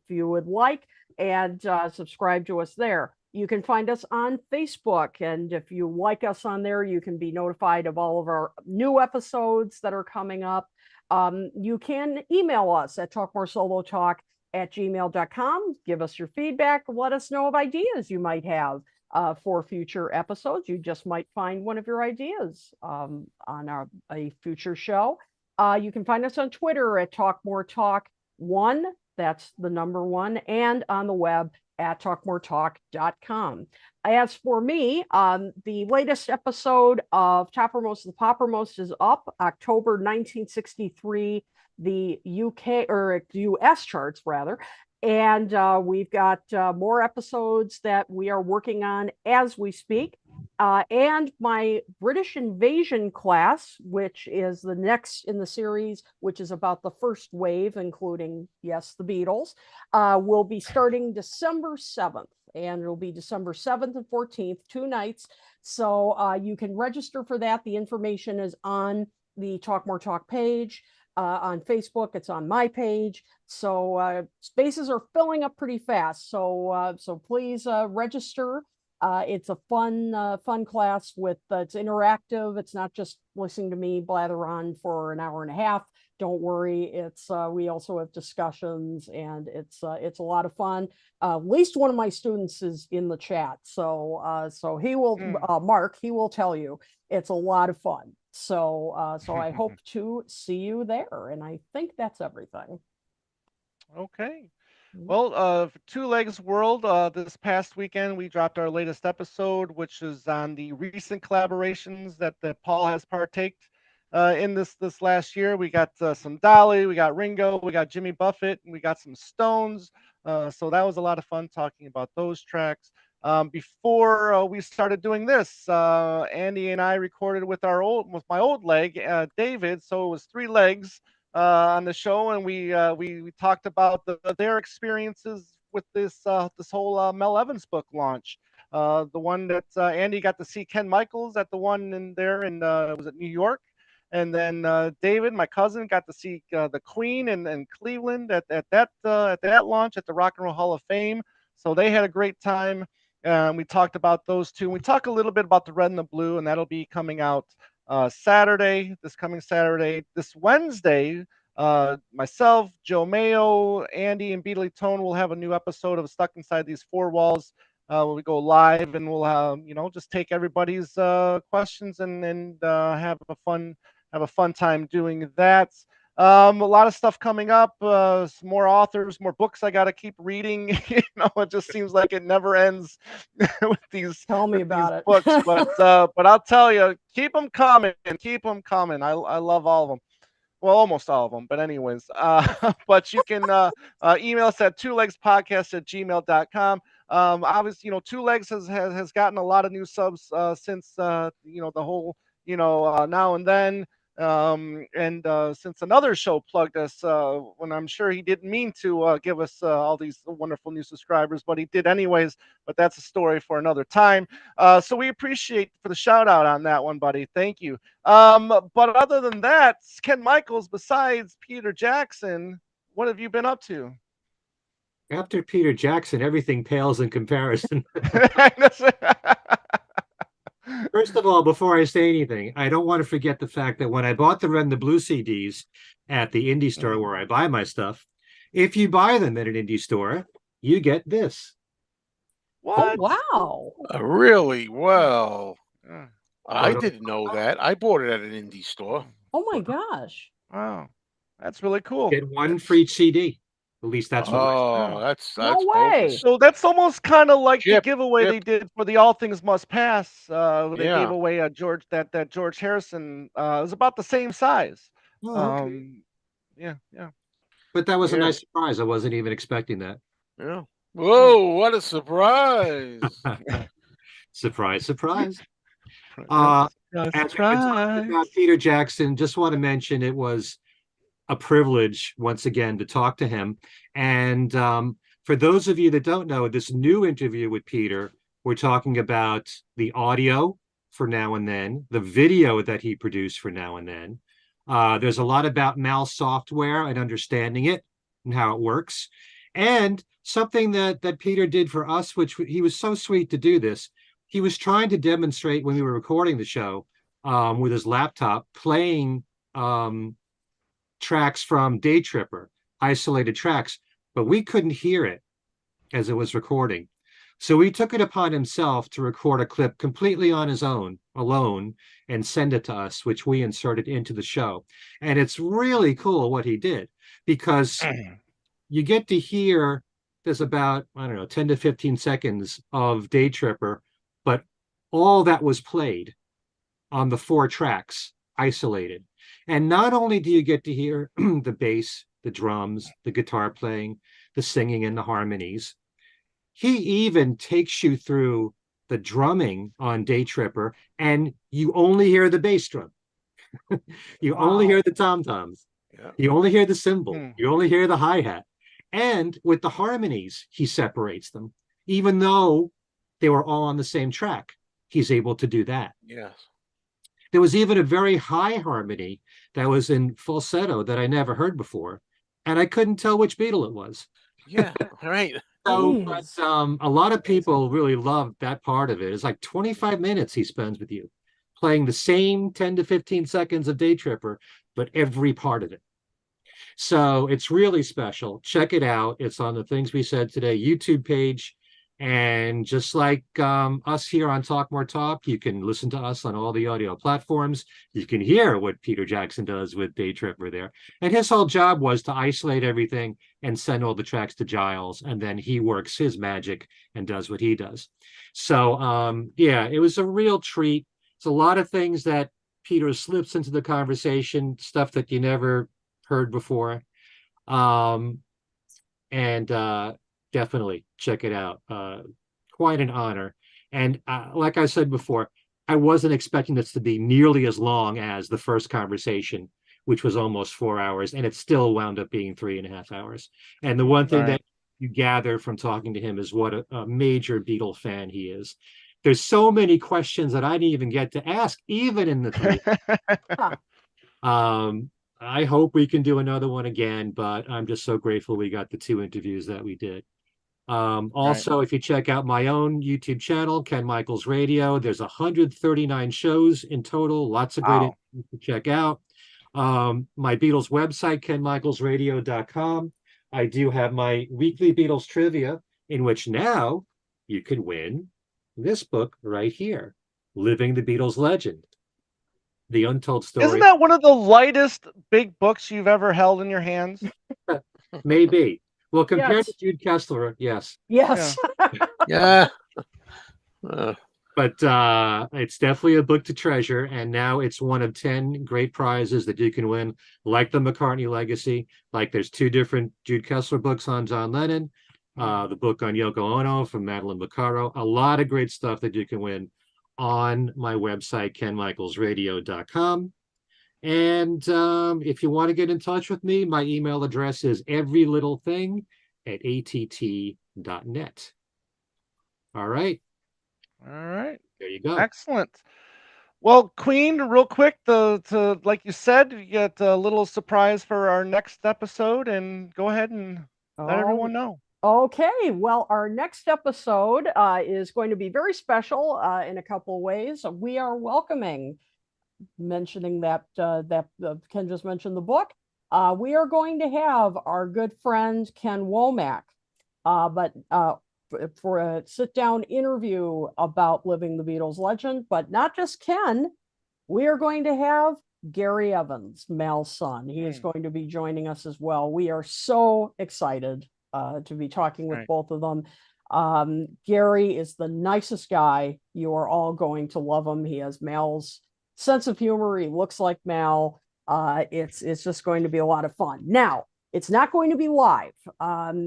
you would like, and subscribe to us there. You can find us on Facebook, and if you like us on there, you can be notified of all of our new episodes that are coming up. You can email us at talkmoresolotalk@gmail.com. Give us your feedback. Let us know of ideas you might have for future episodes. You just might find one of your ideas on a future show. You can find us on Twitter at talkmoretalk1. That's the number one, and on the web at talkmoretalk.com. As for me, the latest episode of Toppermost the Poppermost is up October 1963, the UK or US charts rather. And we've got more episodes that we are working on as we speak. And my British invasion class, which is the next in the series, which is about the first wave, including, yes, the Beatles, will be starting December 7th. And it'll be December 7th and 14th, 2 nights. So you can register for that. The information is on the Talk More Talk page. On Facebook, it's on my page. So spaces are filling up pretty fast. So please register. It's a fun class with it's interactive. It's not just listening to me blather on for an hour and a half. Don't worry. It's we also have discussions, and it's a lot of fun. At least one of my students is in the chat, so he will Mark. He will tell you it's a lot of fun. So I hope to see you there, and I think that's everything. Okay. Well, for Two Legs World, this past weekend we dropped our latest episode, which is on the recent collaborations that Paul has partaked in this last year. We got some Dolly, we got Ringo, we got Jimmy Buffett, and we got some Stones. So that was a lot of fun talking about those tracks. Before we started doing this, Andy and I recorded with my old leg, David. So it was three legs on the show, and we talked about their experiences with this whole Mel Evans book launch. The one that Andy got to see Ken Michaels at the one in there in was it New York, and then David, my cousin, got to see the Queen in Cleveland at that launch at the Rock and Roll Hall of Fame. So they had a great time. We talked about those two. We talk a little bit about the Red and the Blue, and that'll be coming out this coming Saturday. This Wednesday, myself, Joe Mayo, Andy, and Beatley Tone will have a new episode of Stuck Inside These Four Walls. Where we go live and we'll just take everybody's questions and have a fun time doing that. A lot of stuff coming up, some more authors, more books I got to keep reading. It just seems like it never ends with these Tell me about it. books. But I'll tell you, keep them coming. I love all of them. Well, almost all of them, but anyways, but you can email us at twolegspodcast@gmail.com. Obviously, Two Legs has gotten a lot of new subs since the whole now and then, and since another show plugged us when I'm sure he didn't mean to give us all these wonderful new subscribers, but he did anyways. But that's a story for another time. So we appreciate for the shout out on that one, buddy. Thank you. But other than that, Ken Michaels, besides Peter Jackson, what have you been up to? After Peter Jackson, everything pales in comparison. First of all, before I say anything, I don't want to forget the fact that when I bought the Red and the Blue CDs at the indie store where I buy my stuff, if you buy them at an indie store, you get this. What? Oh, wow. Really? Well, Yeah. I didn't know that. I bought it at an indie store. Oh my gosh. Wow, that's really cool. Get one free CD. At least that's what. Oh, that's No way. bogus. So that's almost kind of like the Chip, giveaway Chip. they did for the All Things Must Pass. They Yeah. gave away a George Harrison. It was about the same size. Oh, okay. Yeah. But that was a Yeah. nice surprise. I wasn't even expecting that. Yeah. Whoa, what a surprise. Surprise, surprise. Surprise. As we've been talking about Peter Jackson, just want to mention it was a privilege once again to talk to him. And for those of you that don't know, this new interview with Peter, we're talking about the audio for Now and Then, the video that he produced for Now and Then. There's a lot about Mal software and understanding it and how it works. And something that Peter did for us, which he was so sweet to do this. He was trying to demonstrate when we were recording the show with his laptop, playing tracks from Day Tripper, isolated tracks, but we couldn't hear it as it was recording. So he took it upon himself to record a clip completely on his own, alone, and send it to us, which we inserted into the show. And it's really cool what he did, because you get to hear, there's about, 10 to 15 seconds of Day Tripper, but all that was played on the 4 tracks, isolated. And not only do you get to hear the bass, the drums, the guitar playing, the singing, and the harmonies, he even takes you through the drumming on Day Tripper, and you only hear the bass drum. You only hear the tom-toms. Yeah. You only hear the cymbal. You only hear the hi-hat. And with the harmonies, he separates them. Even though they were all on the same track, he's able to do that. Yes. There was even a very high harmony that was in falsetto that I never heard before, and I couldn't tell which Beatle it was. Yeah, right. So, Jeez. but, a lot of people really loved that part of it. It's like 25 minutes he spends with you, playing the same 10 to 15 seconds of Day Tripper, but every part of it. So it's really special. Check it out. It's on the Things We Said Today YouTube page. And just like us here on Talk More Talk, you can listen to us on all the audio platforms. You can hear what Peter Jackson does with Day Tripper there. And his whole job was to isolate everything and send all the tracks to Giles. And then he works his magic and does what he does. So, yeah, it was a real treat. It's a lot of things that Peter slips into the conversation, stuff that you never heard before. And definitely check it out. Quite an honor. And like I said before, I wasn't expecting this to be nearly as long as the first conversation, which was almost 4 hours, and it still wound up being 3.5 hours. And the one thing that you gather from talking to him is what a major Beatle fan he is. There's so many questions that I didn't even get to ask, even in the three. I hope we can do another one again, but I'm just so grateful we got the 2 interviews that we did. Also, if you check out my own YouTube channel, Ken Michaels Radio, there's 139 shows in total, lots of great interviews to check out. My Beatles website, kenmichaelsradio.com. I do have my weekly Beatles trivia, in which now you can win this book right here, Living the Beatles Legend. The Untold Story. Isn't that one of the lightest big books you've ever held in your hands? Maybe. Well, compared to Jude Kessler, yes. Yes. Yeah. But it's definitely a book to treasure, and now it's one of 10 great prizes that you can win, like the McCartney Legacy. Like there's 2 different Jude Kessler books on John Lennon, the book on Yoko Ono from Madeline Maccaro. A lot of great stuff that you can win on my website, kenmichaelsradio.com. And if you want to get in touch with me, my email address is everylittlething@att.net. All right. All right. There you go. Excellent. Well, Queen, real quick, to like you said, you get a little surprise for our next episode, and go ahead and let everyone know. Okay, well, our next episode is going to be very special in a couple of ways. We are welcoming, mentioning that Ken just mentioned the book. We are going to have our good friend Ken Womack, but for a sit-down interview about Living the Beatles Legend. But not just Ken, we are going to have Gary Evans, Mal's son. He is going to be joining us as well. We are so excited to be talking with both of them. Gary is the nicest guy. You are all going to love him. He has Mal's sense of humor. He looks like Mal. It's just going to be a lot of fun. Now, it's not going to be live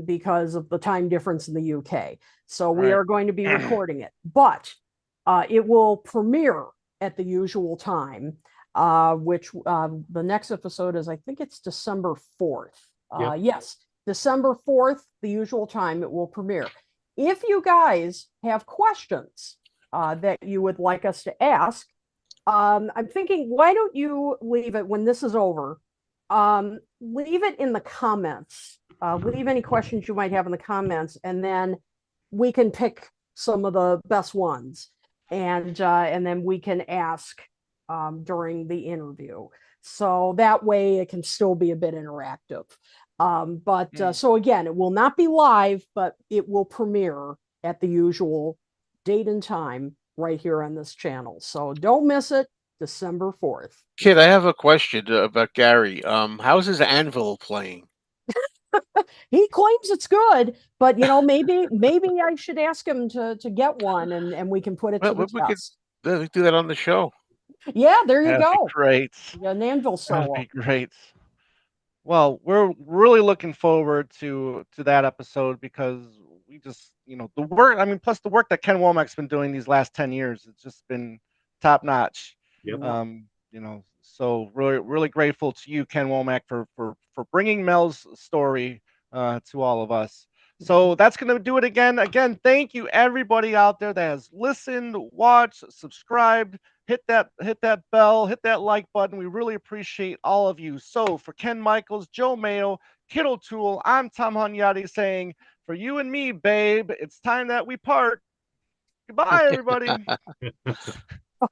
because of the time difference in the UK. So we are going to be recording it, but it will premiere at the usual time, which the next episode is, I think it's December 4th. Yes, December 4th, the usual time it will premiere. If you guys have questions that you would like us to ask, I'm thinking, why don't you leave it when this is over? Leave it in the comments. Leave any questions you might have in the comments, and then we can pick some of the best ones, and then we can ask during the interview. So that way it can still be a bit interactive. So again, it will not be live, but it will premiere at the usual date and time right here on this channel. So don't miss it, December 4th. Kid, I have a question about Gary. How's his anvil playing? He claims it's good, but maybe I should ask him to get one, and we can put it to the test. We do that on the show. Yeah, there you That'd go. Be great. An anvil solo. That'd be great. Well, we're really looking forward to that episode, because we just, the work, plus the work that Ken Womack's been doing these last 10 years, it's just been top notch. Yep. So really, really grateful to you, Ken Womack, for bringing Mel's story to all of us. So that's going to do it again. Again, thank you everybody out there that has listened, watched, subscribed, hit that bell, hit that like button. We really appreciate all of you. So for Ken Michaels, Joe Mayo, Kid O'Toole, I'm Tom Hunyadi saying, for you and me, babe, it's time that we part. Goodbye, everybody.